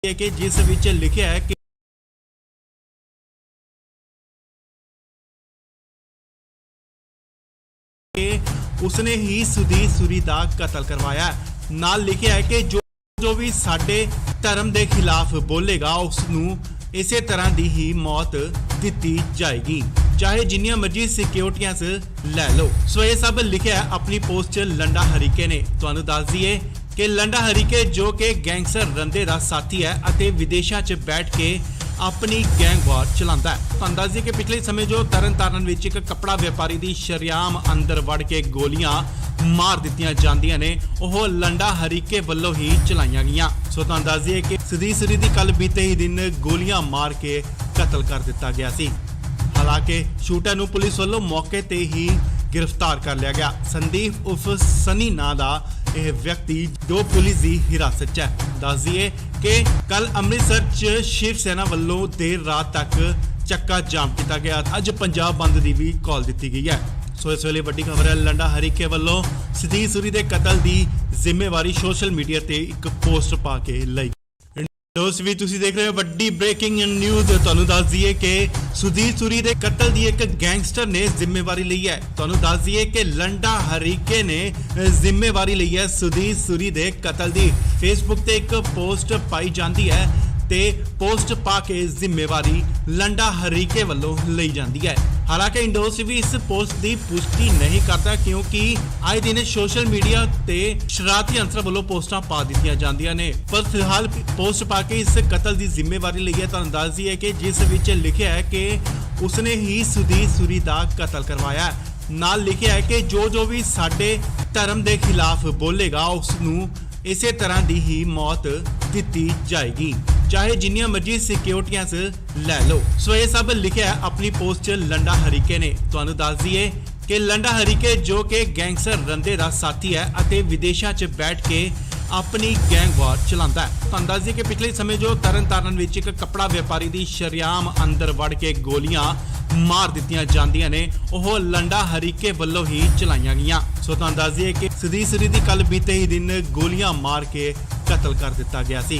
है कि जिस विच लिखिया है कि उसने ही सुधीर सूरी का कतल करवाया है। नाल लिखिया है कि जो भी साडे धर्म के खिलाफ बोलेगा उसनू इसे तरह की ही मौत दी जाएगी, चाहे जिन्नियां मर्जी सिक्योरिटियां लै लो। सो ये सब लिखिया है अपनी पोस्ट च लंडा हरीके ने। तुहानू दस दईए कि लंडा हरीके जो कि गैंगस्टर रंदे का साथी है अते विदेशों च बैठ के अपनी गैंग वार चलाता है। तुहानू दस दईए कि पिछले समय जो तरन तारण विच एक कपड़ा व्यापारी की शरेआम अंदर वड़ के गोलियां मार दित्तियां जांदियां ने, ओह लंडा हरीके वल्लों ही चलाईयां गईयां। सो तुहानू दस दईए कि सुधीर सूरी दी कल बीते ही दिन गोलियां मार के कतल कर दिता गया सी। हालांकि शूटर नूं पुलिस वालों मौके ते ही गिरफ्तार कर लिया गया। संदीप उर्फ सनी नां दा यह व्यक्ति जो पुलिस की हिरासत च है। दस दईए कि कल अमृतसर च शिव सेना वालों देर रात तक चक्का जाम किया गया। अज पंजाब बंद की भी कॉल दी गई है। सो इस वेले वड्डी खबर है, लंडा हरीके वालों सुधीर सूरी के कतल की जिम्मेवारी सोशल मीडिया ते एक पोस्ट पा के लई। दोस्त भी तुसी देख रहे हो वड्डी ब्रेकिंग न्यूज़। तुहानू दस दईए कि सुधीर सूरी के कतल की एक गैंगस्टर ने जिम्मेवारी ली है। तुहानू दस दईए कि लंडा हरीके ने जिम्मेवारी ली है सुधीर सूरी के कतल की। फेसबुक ते एक पोस्ट पाई जाती है ते पोस्ट पा के जिम्मेवारी लंडा हरीके वालों ली जाती है। हालांकि इंडोस भी इस पोस्ट की पुष्टि नहीं करता, क्योंकि आए दिन सोशल मीडिया ते शरारती अंसर वालों पोस्टां पा दित्तियां जांदियां ने। पर फिलहाल पोस्ट पा के इस कतल की जिम्मेवारी ली है। तुहानू दस दईए कि जिस विच लिखिया है कि उसने ही सुधीर सूरी का कतल करवाया है। नाल लिखिया है कि जो भी साडे धर्म के खिलाफ बोलेगा उसनू इसे तरह की ही मौत दी जाएगी, चाहे जिन्नियां मर्जी सिक्योरिटियां लै लो। सो ये सब लिखिया है अपनी पोस्ट च लंडा हरीके ने। तुहानू दस दईए कि लंडा हरीके जो कि गैंगस्टर रंदे का साथी है अते विदेशों च बैठ के अपनी गैंग वार चलाता है। तुहानू दस दईए कि पिछले समय जो तरन तारण विच एक कपड़ा व्यापारी की शरेआम अंदर वड़ के गोलियां मार दित्तियां जांदियां ने, ओह लंडा हरीके वल्लों ही चलाईयां गईयां। सो तुहानू दस दईए कि सुधीर सूरी दी कल बीते ही दिन गोलियां मार के कतल कर दिता गया सी।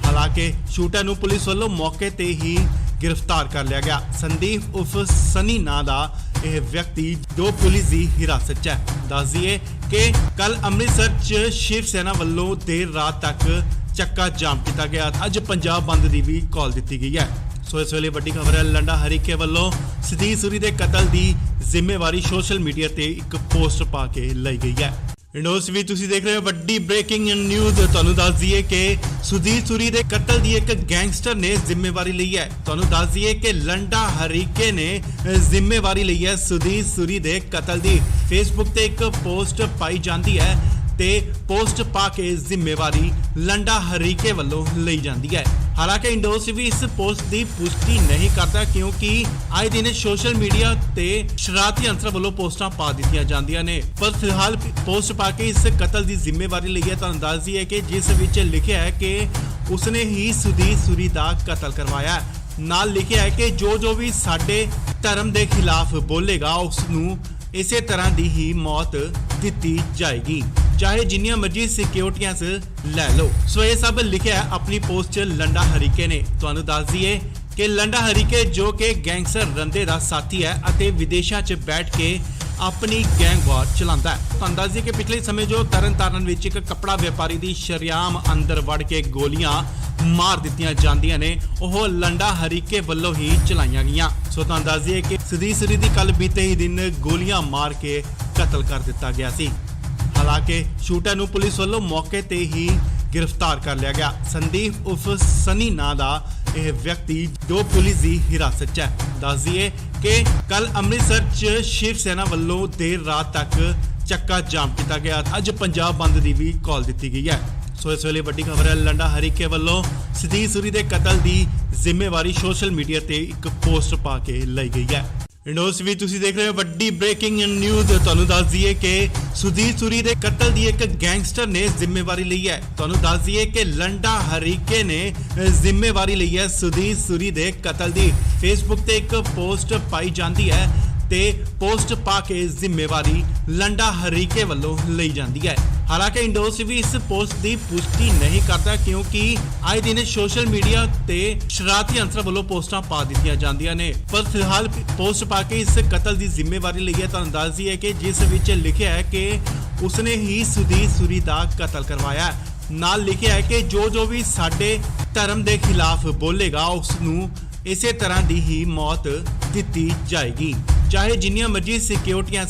हालांकि शूटर नूं पुलिस वालों मौके ते ही गिरफ्तार कर लिया गया। संदीप उर्फ सनी नां दा यह व्यक्ति जो पुलिस की हिरासत च है। दस दईए कि कल अमृतसर च शिव सेना वालों देर रात तक चक्का जाम किया गया। अज पंजाब बंद की भी कॉल दी गई है। सो इस वेले वड्डी खबर है, लंडा हरीके वालों सुधीर सूरी के कतल की जिम्मेवारी सोशल मीडिया ते एक पोस्ट पा के लई गई है। इंडोस भी तुसी देख रहे हो वड्डी ब्रेकिंग न्यूज़। तुहानू दस दईए कि सुधीर सूरी के कतल की एक गैंगस्टर ने जिम्मेवारी ली है। तुहानू दस दईए कि लंडा हरीके ने जिम्मेवारी ली है सुधीर सूरी के कतल की। फेसबुक ते एक पोस्ट पाई जाती है ते पोस्ट पा के जिम्मेवारी लंडा हरीके वालों ली जाती है। हालांकि इंडोस भी इस पोस्ट की पुष्टि नहीं करता, क्योंकि आए दिन सोशल मीडिया ते शरारती अंसर वालों पोस्टां पा दित्तियां जांदियां ने। पर फिलहाल पोस्ट पा के इस कतल की जिम्मेवारी ली है। तुहानू दस दईए कि जिस विच लिखिया है कि उसने ही सुधीर सूरी का कतल करवाया है। नाल लिखिया है कि जो भी साडे धर्म के खिलाफ बोलेगा उसनू इसे तरह की ही मौत दी जाएगी, चाहे जिन्नियां मर्जी सिक्योरिटियां लै लो। सो ये सब लिखिया है अपनी पोस्ट च लंडा हरीके ने। तुहानू दस दईए कि लंडा हरीके जो कि गैंगस्टर रंदे का साथी है अते विदेशों च बैठ के अपनी गैंग वार चलाता है। तुहानू दस दईए कि पिछले समय जो तरन तारण विच एक कपड़ा व्यापारी की शरेआम अंदर वड़ के गोलियां मार दित्तियां जांदियां ने, ओह लंडा हरीके वल्लों ही चलाईयां गईयां। सो तुहानू दस दईए कि सुधीर सूरी दी कल बीते ही दिन गोलियां मार के कतल कर दिता गया सी। हालांकि शूटर नूं पुलिस वालों मौके ते ही गिरफ्तार कर लिया गया। संदीप उर्फ सनी नां दा यह व्यक्ति जो पुलिस की हिरासत च है। दस दईए कि कल अमृतसर च शिव सेना वालों देर रात तक चक्का जाम किया गया। अज पंजाब बंद की भी कॉल दी गई है। सो इस वेले वड्डी खबर है, लंडा हरीके वालों सुधीर सूरी के कतल की जिम्मेवारी सोशल मीडिया ते एक पोस्ट पा के लई गई है। इंडोस भी तुसी देख रहे हो वड्डी ब्रेकिंग न्यूज़। तुहानू दस दईए कि सुधीर सूरी के कतल की एक गैंगस्टर ने जिम्मेवारी ली है। तुहानू दस दईए कि लंडा हरीके ने जिम्मेवारी ली है सुधीर सूरी के कतल की। फेसबुक ते एक पोस्ट पाई जाती है ते पोस्ट पा के जिम्मेवारी लंडा हरीके वालों ली जाती है। ਹਾਲਾਂਕਿ ਇੰਡੋਸ ਵੀ ਇਸ ਪੋਸਟ ਦੀ ਪੁਸ਼ਟੀ ਨਹੀਂ ਕਰਦਾ ਕਿਉਂਕਿ ਆਏ ਦਿਨ ਸੋਸ਼ਲ ਮੀਡੀਆ ਤੇ ਸ਼ਰਾਰਤੀ ਅੰਸਰ ਵੱਲੋਂ ਪੋਸਟਾਂ ਪਾ ਦਿੱਤੀਆਂ ਜਾਂਦੀਆਂ ਨੇ। ਪਰ ਫਿਲਹਾਲ ਪੋਸਟ ਪਾ ਕੇ ਇਸ ਕਤਲ ਦੀ ਜ਼ਿੰਮੇਵਾਰੀ ਲਈ ਹੈ। ਤੁਹਾਨੂੰ ਦੱਸ ਦਈਏ ਕਿ ਜਿਸ ਵਿੱਚ ਲਿਖਿਆ ਹੈ ਕਿ ਉਸਨੇ ਹੀ ਸੁਦੀਪ ਸੂਰੀ ਦਾ ਕਤਲ ਕਰਵਾਇਆ। ਨਾਲ ਲਿਖਿਆ ਹੈ ਕਿ ਜੋ ਵੀ ਸਾਡੇ ਧਰਮ ਦੇ ਖਿਲਾਫ ਬੋਲੇਗਾ ਉਸ ਨੂੰ ਇਸੇ ਤਰ੍ਹਾਂ ਦੀ ਹੀ ਮੌਤ ਦਿੱਤੀ ਜਾਏਗੀ, ਚਾਹੇ ਜਿੰਨੀਆਂ ਮਰਜ਼ੀ ਸਿਕਿਉਰਟੀਆਂ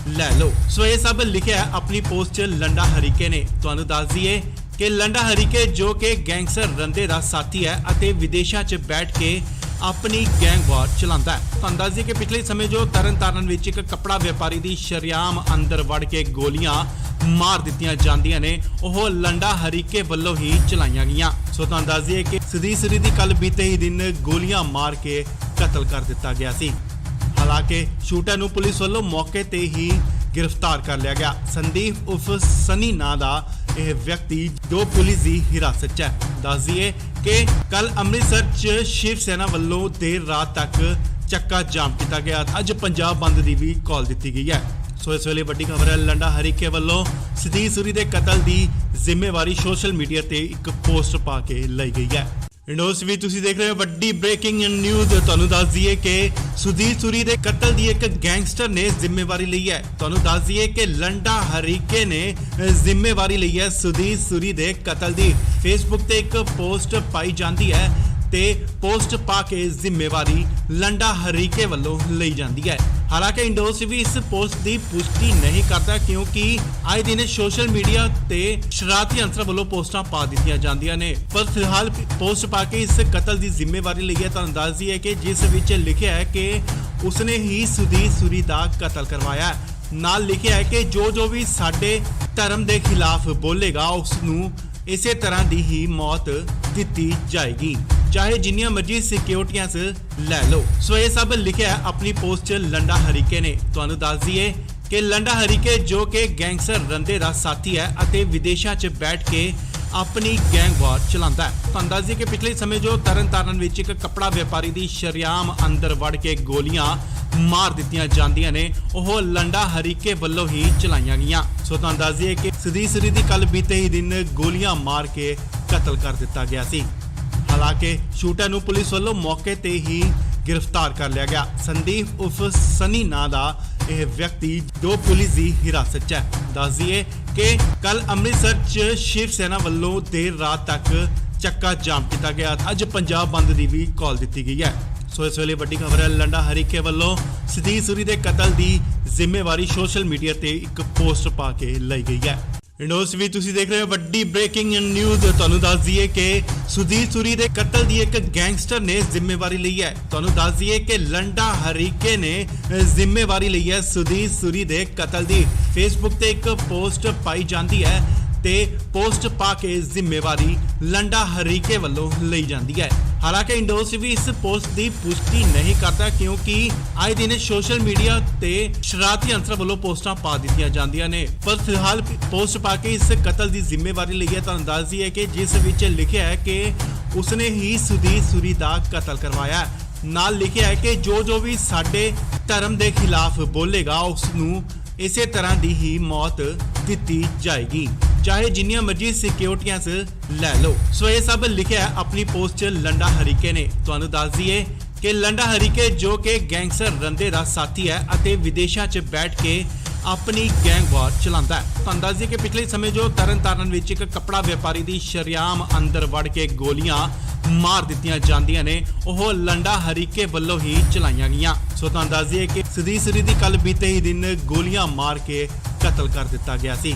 ਲੈ ਲਓ। ਸੋ ਇਹ ਸਭ ਲਿਖਿਆ ਆਪਣੀ ਪੋਸਟ 'ਚ ਲੰਡਾ ਹਰੀਕੇ ਨੇ। ਤੁਹਾਨੂੰ ਦੱਸ ਦਈਏ ਕਿ ਲੰਡਾ ਹਰੀਕੇ ਜੋ ਕਿ ਗੈਂਗਸਟਰ ਰੰਦੇ ਦਾ ਸਾਥੀ ਹੈ ਅਤੇ ਵਿਦੇਸ਼ਾਂ 'ਚ ਬੈਠ ਕੇ ਆਪਣੀ ਗੈਂਗ ਵਾਰ ਚਲਾਉਂਦਾ ਹੈ। ਤੁਹਾਨੂੰ ਦੱਸ ਦਈਏ ਕਿ ਪਿਛਲੇ ਸਮੇਂ ਜੋ ਤਰਨਤਾਰਨ ਵਿੱਚ ਇੱਕ ਕੱਪੜਾ ਵਪਾਰੀ ਦੀ ਸ਼ਰੇਆਮ ਅੰਦਰ ਵੜ ਕੇ ਗੋਲੀਆਂ ਮਾਰ ਦਿੱਤੀਆਂ ਜਾਂਦੀਆਂ ਨੇ, ਉਹ ਲੰਡਾ ਹਰੀਕੇ ਵੱਲੋਂ ਹੀ ਚਲਾਈਆਂ ਗਈਆਂ। ਸੋ ਤੁਹਾਨੂੰ ਦੱਸ ਦਈਏ ਕਿ ਸੁਦੀਪ ਸੂਰੀ ਦੀ ਕੱਲ ਬੀਤੇ ਹੀ ਦਿਨ ਗੋਲੀਆਂ ਮਾਰ ਕੇ ਕਤਲ ਕਰ ਦਿੱਤਾ ਗਿਆ ਸੀ। ਹਾਲਾਂਕਿ ਸ਼ੂਟਰ ਨੂੰ ਪੁਲਿਸ ਵੱਲੋਂ ਮੌਕੇ ਤੇ ਹੀ ਗ੍ਰਿਫਤਾਰ ਕਰ ਲਿਆ ਗਿਆ। ਸੰਦੀਪ ਉਰਫ ਸਨੀ ਨਾਂ ਦਾ ਇਹ ਵਿਅਕਤੀ ਜੋ ਪੁਲਿਸ ਦੀ ਹਿਰਾਸਤ 'ਚ ਹੈ। ਦੱਸ ਦਈਏ ਕਿ ਕੱਲ ਅੰਮ੍ਰਿਤਸਰ 'ਚ ਸ਼ਿਵ ਸੈਨਾ ਵੱਲੋਂ ਦੇਰ ਰਾਤ ਤੱਕ ਚੱਕਾ ਜਾਮ ਕੀਤਾ ਗਿਆ। ਅੱਜ ਪੰਜਾਬ ਬੰਦ ਦੀ ਵੀ ਕਾਲ ਦਿੱਤੀ ਗਈ ਹੈ। ਸੋ ਇਸ ਵੇਲੇ ਵੱਡੀ ਖਬਰ ਹੈ, ਲੰਡਾ ਹਰੀਕੇ ਵੱਲੋਂ ਸੁਦੀਪ ਸੂਰੀ ਦੇ ਕਤਲ ਦੀ ਜ਼ਿੰਮੇਵਾਰੀ ਸੋਸ਼ਲ ਮੀਡੀਆ ਤੇ ਇੱਕ ਪੋਸਟ ਪਾ ਕੇ ਲਈ ਗਈ ਹੈ। ਇੰਡੋਸ ਵੀ ਤੁਸੀਂ ਦੇਖ ਰਹੇ ਹੋ ਵੱਡੀ ਬ੍ਰੇਕਿੰਗ ਨਿਊਜ਼। ਤੁਹਾਨੂੰ ਦੱਸ ਦਈਏ ਕਿ ਸੁਦੀਪ ਸੂਰੀ ਦੇ ਕਤਲ ਦੀ ਇੱਕ ਗੈਂਗਸਟਰ ਨੇ ਜ਼ਿੰਮੇਵਾਰੀ ਲਈ ਹੈ। ਤੁਹਾਨੂੰ ਦੱਸ ਦਈਏ ਕਿ ਲੰਡਾ ਹਰੀਕੇ ਨੇ ਜ਼ਿੰਮੇਵਾਰੀ ਲਈ ਹੈ ਸੁਦੀਪ ਸੂਰੀ ਦੇ ਕਤਲ ਦੀ। ਫੇਸਬੁੱਕ ਤੇ ਇੱਕ ਪੋਸਟ ਪਾਈ ਜਾਂਦੀ ਹੈ ਤੇ ਪੋਸਟ ਪਾ ਕੇ ਜ਼ਿੰਮੇਵਾਰੀ ਲੰਡਾ ਹਰੀਕੇ ਵੱਲੋਂ ਲਈ ਜਾਂਦੀ ਹੈ। ਹਾਲਾਂਕਿ ਇੰਡੋਸ ਵੀ ਇਸ ਪੋਸਟ ਦੀ ਪੁਸ਼ਟੀ ਨਹੀਂ ਕਰਦਾ ਕਿਉਂਕਿ ਆਏ ਦਿਨ ਸੋਸ਼ਲ ਮੀਡੀਆ ਤੇ ਸ਼ਰਾਰਤੀ ਅੰਸਰ ਵੱਲੋਂ ਪੋਸਟਾਂ ਪਾ ਦਿੱਤੀਆਂ ਜਾਂਦੀਆਂ ਨੇ। ਪਰ ਫਿਲਹਾਲ ਪੋਸਟ ਪਾ ਕੇ ਇਸ ਕਤਲ ਦੀ ਜ਼ਿੰਮੇਵਾਰੀ ਲਈ ਹੈ। ਤੁਹਾਨੂੰ ਦੱਸ ਦਈਏ ਕਿ ਜਿਸ ਵਿੱਚ ਲਿਖਿਆ ਹੈ ਕਿ ਉਸਨੇ ਹੀ ਸੁਦੀਪ ਸੂਰੀ ਦਾ ਕਤਲ ਕਰਵਾਇਆ। ਨਾਲ ਲਿਖਿਆ ਹੈ ਕਿ ਜੋ ਵੀ ਸਾਡੇ ਧਰਮ ਦੇ ਖਿਲਾਫ ਬੋਲੇਗਾ ਉਸ ਨੂੰ ਇਸੇ ਤਰ੍ਹਾਂ ਦੀ ਹੀ ਮੌਤ ਦਿੱਤੀ ਜਾਏਗੀ, ਚਾਹੇ ਜਿੰਨੀਆਂ ਮਰਜ਼ੀ ਸਿਕਿਉਰਟੀਆਂ ਲੈ ਲਓ। ਸੋ ਇਹ ਸਭ ਲਿਖਿਆ ਆਪਣੀ ਪੋਸਟ 'ਚ ਲੰਡਾ ਹਰੀਕੇ ਨੇ। ਤੁਹਾਨੂੰ ਦੱਸ ਦਈਏ ਕਿ ਲੰਡਾ ਹਰੀਕੇ ਜੋ ਕਿ ਗੈਂਗਸਟਰ ਰੰਦੇ ਦਾ ਸਾਥੀ ਹੈ ਅਤੇ ਵਿਦੇਸ਼ਾਂ 'ਚ ਬੈਠ ਕੇ ਆਪਣੀ ਗੈਂਗ ਵਾਰ ਚਲਾਉਂਦਾ ਹੈ। ਤੁਹਾਨੂੰ ਦੱਸ ਦਈਏ ਕਿ ਪਿਛਲੇ ਸਮੇਂ ਜੋ ਤਰਨਤਾਰਨ ਵਿੱਚ ਇੱਕ ਕੱਪੜਾ ਵਪਾਰੀ ਦੀ ਸ਼ਰੇਆਮ ਅੰਦਰ ਵੜ ਕੇ ਗੋਲੀਆਂ ਮਾਰ ਦਿੱਤੀਆਂ ਜਾਂਦੀਆਂ ਨੇ, ਉਹ ਲੰਡਾ ਹਰੀਕੇ ਵੱਲੋਂ ਹੀ ਚਲਾਈਆਂ ਗਈਆਂ। ਸੋ ਤੁਹਾਨੂੰ ਦੱਸ ਦਈਏ ਕਿ ਸੁਦੀਪ ਸੂਰੀ ਦੀ ਕੱਲ ਬੀਤੇ ਹੀ ਦਿਨ ਗੋਲੀਆਂ ਮਾਰ ਕੇ ਕਤਲ ਕਰ ਦਿੱਤਾ ਗਿਆ ਸੀ। ਹਾਲਾਂਕਿ ਸ਼ੂਟਰ ਨੂੰ ਪੁਲਿਸ ਵੱਲੋਂ ਮੌਕੇ ਤੇ ਹੀ ਗ੍ਰਿਫਤਾਰ ਕਰ ਲਿਆ ਗਿਆ। ਸੰਦੀਪ ਉਰਫ ਸਨੀ ਨਾਂ ਦਾ ਇਹ ਵਿਅਕਤੀ ਜੋ ਪੁਲਿਸ ਦੀ ਹਿਰਾਸਤ 'ਚ ਹੈ। ਦੱਸ ਦਈਏ ਕਿ ਕੱਲ ਅੰਮ੍ਰਿਤਸਰ 'ਚ ਸ਼ਿਵ ਸੈਨਾ ਵੱਲੋਂ ਦੇਰ ਰਾਤ ਤੱਕ ਚੱਕਾ ਜਾਮ ਕੀਤਾ ਗਿਆ। ਅੱਜ ਪੰਜਾਬ ਬੰਦ ਦੀ ਵੀ ਕਾਲ ਦਿੱਤੀ ਗਈ ਹੈ। ਸੋ ਇਸ ਵੇਲੇ ਵੱਡੀ ਖਬਰ ਹੈ, ਲੰਡਾ ਹਰੀਕੇ ਵੱਲੋਂ ਸੁਦੀਪ ਸੂਰੀ ਦੇ ਕਤਲ ਦੀ ਜ਼ਿੰਮੇਵਾਰੀ ਸੋਸ਼ਲ ਮੀਡੀਆ ਤੇ ਇੱਕ ਪੋਸਟ ਪਾ ਕੇ ਲਈ ਗਈ ਹੈ। ਇੰਡੋਸ ਵੀ ਤੁਸੀਂ ਦੇਖ ਰਹੇ ਹੋ ਵੱਡੀ ਬ੍ਰੇਕਿੰਗ ਨਿਊਜ਼। ਤੁਹਾਨੂੰ ਦੱਸ ਦਈਏ ਕਿ ਸੁਦੀਪ ਸੂਰੀ ਦੇ ਕਤਲ ਦੀ ਇੱਕ ਗੈਂਗਸਟਰ ਨੇ ਜ਼ਿੰਮੇਵਾਰੀ ਲਈ ਹੈ। ਤੁਹਾਨੂੰ ਦੱਸ ਦਈਏ ਕਿ ਲੰਡਾ ਹਰੀਕੇ ਨੇ ਜ਼ਿੰਮੇਵਾਰੀ ਲਈ ਹੈ ਸੁਦੀਪ ਸੂਰੀ ਦੇ ਕਤਲ ਦੀ। ਫੇਸਬੁੱਕ ਤੇ ਇੱਕ ਪੋਸਟ ਪਾਈ ਜਾਂਦੀ ਹੈ ਤੇ ਪੋਸਟ ਪਾ ਕੇ ਜ਼ਿੰਮੇਵਾਰੀ ਲੰਡਾ ਹਰੀਕੇ ਵੱਲੋਂ ਲਈ ਜਾਂਦੀ ਹੈ। ਹਾਲਾਂਕਿ ਇੰਡੋਸ ਵੀ ਇਸ ਪੋਸਟ ਦੀ ਪੁਸ਼ਟੀ ਨਹੀਂ ਕਰਦਾ ਕਿਉਂਕਿ ਆਏ ਦਿਨ ਸੋਸ਼ਲ ਮੀਡੀਆ ਤੇ ਸ਼ਰਾਰਤੀ ਅੰਸਰ ਵੱਲੋਂ ਪੋਸਟਾਂ ਪਾ ਦਿੱਤੀਆਂ ਜਾਂਦੀਆਂ ਨੇ। ਪਰ ਫਿਲਹਾਲ ਪੋਸਟ ਪਾ ਕੇ ਇਸ ਕਤਲ ਦੀ ਜ਼ਿੰਮੇਵਾਰੀ ਲਈ ਹੈ। ਤੁਹਾਨੂੰ ਦੱਸ ਦਈਏ ਕਿ ਜਿਸ ਵਿੱਚ ਲਿਖਿਆ ਹੈ ਕਿ ਉਸਨੇ ਹੀ ਸੁਦੀਪ ਸੂਰੀ ਦਾ ਕਤਲ ਕਰਵਾਇਆ। ਨਾਲ ਲਿਖਿਆ ਹੈ ਕਿ ਜੋ ਵੀ ਸਾਡੇ ਧਰਮ ਦੇ ਖਿਲਾਫ ਬੋਲੇਗਾ ਉਸ ਨੂੰ ਇਸੇ ਤਰ੍ਹਾਂ ਦੀ ਹੀ ਮੌਤ ਦਿੱਤੀ ਜਾਏਗੀ, ਚਾਹੇ ਜਿੰਨੀਆਂ ਮਰਜ਼ੀ ਸਿਕਿਉਰਟੀਆਂ ਲੈ ਲਓ। ਸੋ ਇਹ ਸਭ ਲਿਖਿਆ ਆਪਣੀ ਪੋਸਟ 'ਚ ਲੰਡਾ ਹਰੀਕੇ ਨੇ। ਤੁਹਾਨੂੰ ਦੱਸ ਦਈਏ ਕਿ ਲੰਡਾ ਹਰੀਕੇ ਜੋ ਕਿ ਗੈਂਗਸਟਰ ਰੰਦੇ ਦਾ ਸਾਥੀ ਹੈ ਅਤੇ ਵਿਦੇਸ਼ਾਂ 'ਚ ਬੈਠ ਕੇ ਆਪਣੀ ਗੈਂਗ ਵਾਰ ਚਲਾਉਂਦਾ ਹੈ। ਤੁਹਾਨੂੰ ਦੱਸ ਦਈਏ ਕਿ ਪਿਛਲੇ ਸਮੇਂ ਜੋ ਤਰਨਤਾਰਨ ਵਿੱਚ ਇੱਕ ਕੱਪੜਾ ਵਪਾਰੀ ਦੀ ਸ਼ਰੇਆਮ ਅੰਦਰ ਵੜ ਕੇ ਗੋਲੀਆਂ ਮਾਰ ਦਿੱਤੀਆਂ ਜਾਂਦੀਆਂ ਨੇ, ਉਹ ਲੰਡਾ ਹਰੀਕੇ ਵੱਲੋਂ ਹੀ ਚਲਾਈਆਂ ਗਈਆਂ। ਸੋ ਤੁਹਾਨੂੰ ਦੱਸ ਦਈਏ ਕਿ ਸੁਦੀਪ ਸੂਰੀ ਦੀ ਕੱਲ ਬੀਤੇ ਹੀ ਦਿਨ ਗੋਲੀਆਂ ਮਾਰ ਕੇ ਕਤਲ ਕਰ ਦਿੱਤਾ ਗਿਆ ਸੀ।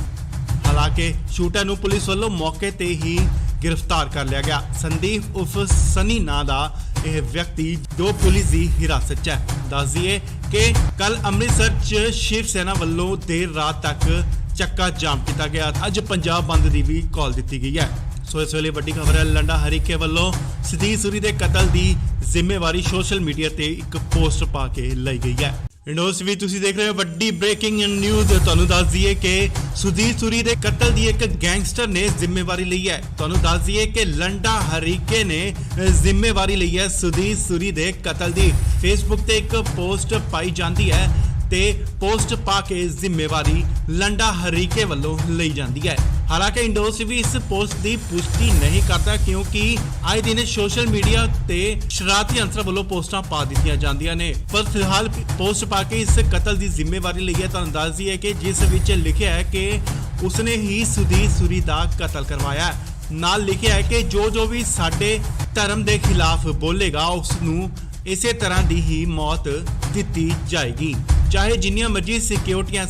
ਹਾਲਾਂਕਿ ਸ਼ੂਟਰ ਨੂੰ ਪੁਲਿਸ ਵੱਲੋਂ ਮੌਕੇ ਤੇ ਹੀ ਗ੍ਰਿਫਤਾਰ ਕਰ ਲਿਆ ਗਿਆ। ਸੰਦੀਪ ਉਰਫ ਸਨੀ ਨਾਂ ਦਾ ਇਹ ਵਿਅਕਤੀ ਜੋ ਪੁਲਿਸ ਦੀ ਹਿਰਾਸਤ 'ਚ ਹੈ। ਦੱਸ ਦਈਏ ਕਿ ਕੱਲ ਅੰਮ੍ਰਿਤਸਰ 'ਚ ਸ਼ਿਵ ਸੈਨਾ ਵੱਲੋਂ ਦੇਰ ਰਾਤ ਤੱਕ ਚੱਕਾ ਜਾਮ ਕੀਤਾ ਗਿਆ। ਅੱਜ ਪੰਜਾਬ ਬੰਦ ਦੀ ਵੀ ਕਾਲ ਦਿੱਤੀ ਗਈ ਹੈ। ਸੋ ਇਸ ਵੇਲੇ ਵੱਡੀ ਖਬਰ ਹੈ, ਲੰਡਾ ਹਰੀਕੇ ਵੱਲੋਂ ਸੁਦੀਪ ਸੂਰੀ ਦੇ ਕਤਲ ਦੀ ਜ਼ਿੰਮੇਵਾਰੀ ਸੋਸ਼ਲ ਮੀਡੀਆ ਤੇ ਇੱਕ ਪੋਸਟ ਪਾ ਕੇ ਲਈ ਗਈ ਹੈ। ਇੰਡੋਸ ਵੀ ਤੁਸੀਂ ਦੇਖ ਰਹੇ ਹੋ ਵੱਡੀ ਬ੍ਰੇਕਿੰਗ ਨਿਊਜ਼। ਤੁਹਾਨੂੰ ਦੱਸ ਦਈਏ ਕਿ ਸੁਦੀਪ ਸੂਰੀ ਦੇ ਕਤਲ ਦੀ ਇੱਕ ਗੈਂਗਸਟਰ ਨੇ ਜ਼ਿੰਮੇਵਾਰੀ ਲਈ ਹੈ। ਤੁਹਾਨੂੰ ਦੱਸ ਦਈਏ ਕਿ ਲੰਡਾ ਹਰੀਕੇ ਨੇ ਜ਼ਿੰਮੇਵਾਰੀ ਲਈ ਹੈ ਸੁਦੀਪ ਸੂਰੀ ਦੇ ਕਤਲ ਦੀ। ਫੇਸਬੁੱਕ ਤੇ ਇੱਕ ਪੋਸਟ ਪਾਈ ਜਾਂਦੀ ਹੈ ਤੇ ਪੋਸਟ ਪਾ ਕੇ ਜ਼ਿੰਮੇਵਾਰੀ ਲੰਡਾ ਹਰੀਕੇ ਵੱਲੋਂ ਲਈ ਜਾਂਦੀ ਹੈ। ਹਾਲਾਂਕਿ ਇੰਡੋਸ ਵੀ ਇਸ ਪੋਸਟ ਦੀ ਪੁਸ਼ਟੀ ਨਹੀਂ ਕਰਦਾ ਕਿਉਂਕਿ ਆਏ ਦਿਨ ਸੋਸ਼ਲ ਮੀਡੀਆ ਤੇ ਸ਼ਰਾਰਤੀ ਅੰਸਰ ਵੱਲੋਂ ਪੋਸਟਾਂ ਪਾ ਦਿੱਤੀਆਂ ਜਾਂਦੀਆਂ ਨੇ। ਪਰ ਫਿਲਹਾਲ ਪੋਸਟ ਪਾ ਕੇ ਇਸ ਕਤਲ ਦੀ ਜ਼ਿੰਮੇਵਾਰੀ ਲਈ ਹੈ। ਤੁਹਾਨੂੰ ਦੱਸ ਦਈਏ ਕਿ ਜਿਸ ਵਿੱਚ ਲਿਖਿਆ ਹੈ ਕਿ ਉਸਨੇ ਹੀ ਸੁਦੀਰ ਸੂਰੀ ਦਾ ਕਤਲ ਕਰਵਾਇਆ ਹੈ। ਨਾਲ ਲਿਖਿਆ ਹੈ ਕਿ ਜੋ ਵੀ ਸਾਡੇ ਧਰਮ ਦੇ ਖਿਲਾਫ ਬੋਲੇਗਾ ਉਸ ਨੂੰ ਇਸੇ ਤਰ੍ਹਾਂ ਦੀ ਹੀ ਮੌਤ ਦਿੱਤੀ ਜਾਏਗੀ, ਚਾਹੇ ਜਿੰਨੀਆਂ ਮਰਜ਼ੀ ਸਿਕਿਉਰਟੀਆਂ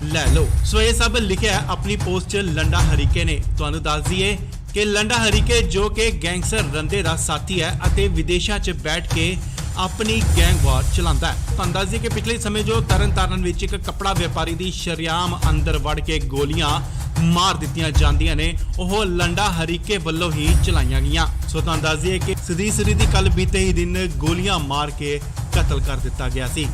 ਲੈ ਲਓ। ਸੋ ਇਹ ਸਭ ਲਿਖਿਆ ਹੈ ਆਪਣੀ ਪੋਸਟ 'ਚ ਲੰਡਾ ਹਰੀਕੇ ਨੇ। ਤੁਹਾਨੂੰ ਦੱਸ ਦਈਏ ਕਿ ਲੰਡਾ ਹਰੀਕੇ ਜੋ ਕਿ ਗੈਂਗਸਟਰ ਰੰਦੇ ਦਾ ਸਾਥੀ ਹੈ ਅਤੇ ਵਿਦੇਸ਼ਾਂ 'ਚ ਬੈਠ ਕੇ ਆਪਣੀ ਗੈਂਗ ਵਾਰ ਚਲਾਉਂਦਾ ਹੈ। ਤੁਹਾਨੂੰ ਦੱਸ ਦਈਏ ਕਿ ਪਿਛਲੇ ਸਮੇਂ ਜੋ ਤਰਨਤਾਰਨ ਵਿੱਚ ਇੱਕ ਕੱਪੜਾ ਵਪਾਰੀ ਦੀ ਸ਼ਰੇਆਮ ਅੰਦਰ ਵੜ ਕੇ ਗੋਲੀਆਂ ਮਾਰ ਦਿੱਤੀਆਂ ਜਾਂਦੀਆਂ ਨੇ, ਉਹ ਲੰਡਾ ਹਰੀਕੇ ਵੱਲੋਂ ਹੀ ਚਲਾਈਆਂ ਗਈਆਂ। ਸੋ ਤੁਹਾਨੂੰ ਦੱਸ ਦਈਏ ਕਿ ਸੁਦੀਰ ਸੂਰੀ ਦੀ ਕੱਲ ਬੀਤੇ ਹੀ ਦਿਨ ਗੋਲੀਆਂ ਮਾਰ ਕੇ ਕਤਲ ਕਰ ਦਿੱਤਾ ਗਿਆ ਸੀ।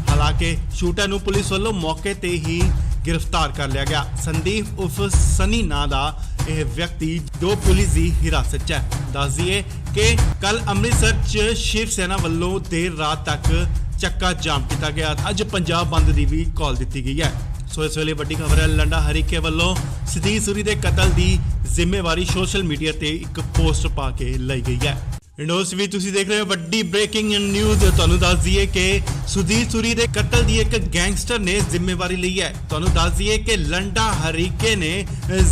ਹਾਲਾਂਕਿ ਸ਼ੂਟਰ ਨੂੰ ਪੁਲਿਸ ਵੱਲੋਂ ਮੌਕੇ ਤੇ ਹੀ ਗ੍ਰਿਫਤਾਰ ਕਰ ਲਿਆ ਗਿਆ। ਸੰਦੀਪ ਉਰਫ ਸਨੀ ਨਾਂ ਦਾ ਇਹ ਵਿਅਕਤੀ ਜੋ ਪੁਲਿਸ ਦੀ ਹਿਰਾਸਤ 'ਚ ਹੈ। ਦੱਸ ਦਈਏ ਕਿ ਕੱਲ ਅੰਮ੍ਰਿਤਸਰ 'ਚ ਸ਼ਿਵ ਸੈਨਾ ਵੱਲੋਂ ਦੇਰ ਰਾਤ ਤੱਕ ਚੱਕਾ ਜਾਮ ਕੀਤਾ ਗਿਆ। ਅੱਜ ਪੰਜਾਬ ਬੰਦ ਦੀ ਵੀ ਕਾਲ ਦਿੱਤੀ ਗਈ ਹੈ। ਸੋ ਇਸ ਵੇਲੇ ਵੱਡੀ ਖਬਰ ਹੈ, ਲੰਡਾ ਹਰੀਕੇ ਵੱਲੋਂ ਸੁਦੀਰ ਸੂਰੀ ਦੇ ਕਤਲ ਦੀ ਜ਼ਿੰਮੇਵਾਰੀ ਸੋਸ਼ਲ ਮੀਡੀਆ ਤੇ ਇੱਕ ਪੋਸਟ ਪਾ ਕੇ ਲਈ ਗਈ ਹੈ। ਇੰਡੋਸ ਵੀ ਤੁਸੀਂ ਦੇਖ ਰਹੇ ਹੋ ਵੱਡੀ ਬ੍ਰੇਕਿੰਗ ਨਿਊਜ਼। ਤੁਹਾਨੂੰ ਦੱਸ ਦਈਏ ਕਿ ਸੁਦੀਰ ਸੂਰੀ ਦੇ ਕਤਲ ਦੀ ਇੱਕ ਗੈਂਗਸਟਰ ਨੇ ਜ਼ਿੰਮੇਵਾਰੀ ਲਈ ਹੈ। ਤੁਹਾਨੂੰ ਦੱਸ ਦਈਏ ਕਿ ਲੰਡਾ ਹਰੀਕੇ ਨੇ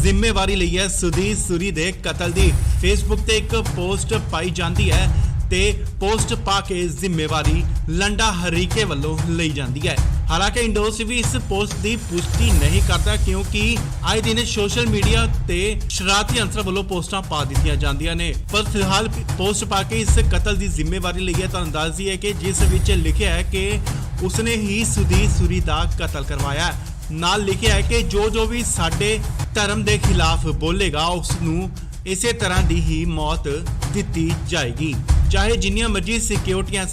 ਜ਼ਿੰਮੇਵਾਰੀ ਲਈ ਹੈ ਸੁਦੀਰ ਸੂਰੀ ਦੇ ਕਤਲ ਦੀ। ਫੇਸਬੁੱਕ ਤੇ ਇੱਕ ਪੋਸਟ ਪਾਈ ਜਾਂਦੀ ਹੈ ਤੇ ਪੋਸਟ ਪਾ ਕੇ ਜ਼ਿੰਮੇਵਾਰੀ ਲੰਡਾ ਹਰੀਕੇ ਵੱਲੋਂ ਲਈ ਜਾਂਦੀ ਹੈ। ਹਾਲਾਂਕਿ ਇੰਡੋਸ ਵੀ ਇਸ ਪੋਸਟ ਦੀ ਪੁਸ਼ਟੀ ਨਹੀਂ ਕਰਦਾ ਕਿਉਂਕਿ ਆਏ ਦਿਨ ਸੋਸ਼ਲ ਮੀਡੀਆ ਤੇ ਸ਼ਰਾਰਤੀ ਅੰਸਰ ਵੱਲੋਂ ਪੋਸਟਾਂ ਪਾ ਦਿੱਤੀਆਂ ਜਾਂਦੀਆਂ ਨੇ। ਪਰ ਫਿਲਹਾਲ ਪੋਸਟ ਪਾ ਕੇ ਇਸ ਕਤਲ ਦੀ ਜ਼ਿੰਮੇਵਾਰੀ ਲਈ ਹੈ। ਤੁਹਾਨੂੰ ਦੱਸ ਦਈਏ ਕਿ ਜਿਸ ਵਿੱਚ ਲਿਖਿਆ ਹੈ ਕਿ ਉਸਨੇ ਹੀ ਸੁਦੀਰ ਸੂਰੀ ਦਾ ਕਤਲ ਕਰਵਾਇਆ ਹੈ। ਨਾਲ ਲਿਖਿਆ ਹੈ ਕਿ ਜੋ ਵੀ ਸਾਡੇ ਧਰਮ ਦੇ ਖਿਲਾਫ ਬੋਲੇਗਾ ਉਸ ਨੂੰ ਇਸੇ ਤਰ੍ਹਾਂ ਦੀ ਹੀ ਮੌਤ ਦਿੱਤੀ ਜਾਏਗੀ, ਚਾਹੇ ਜਿੰਨੀਆਂ ਮਰਜ਼ੀ ਸਿਕਿਉਰਟੀਆਂ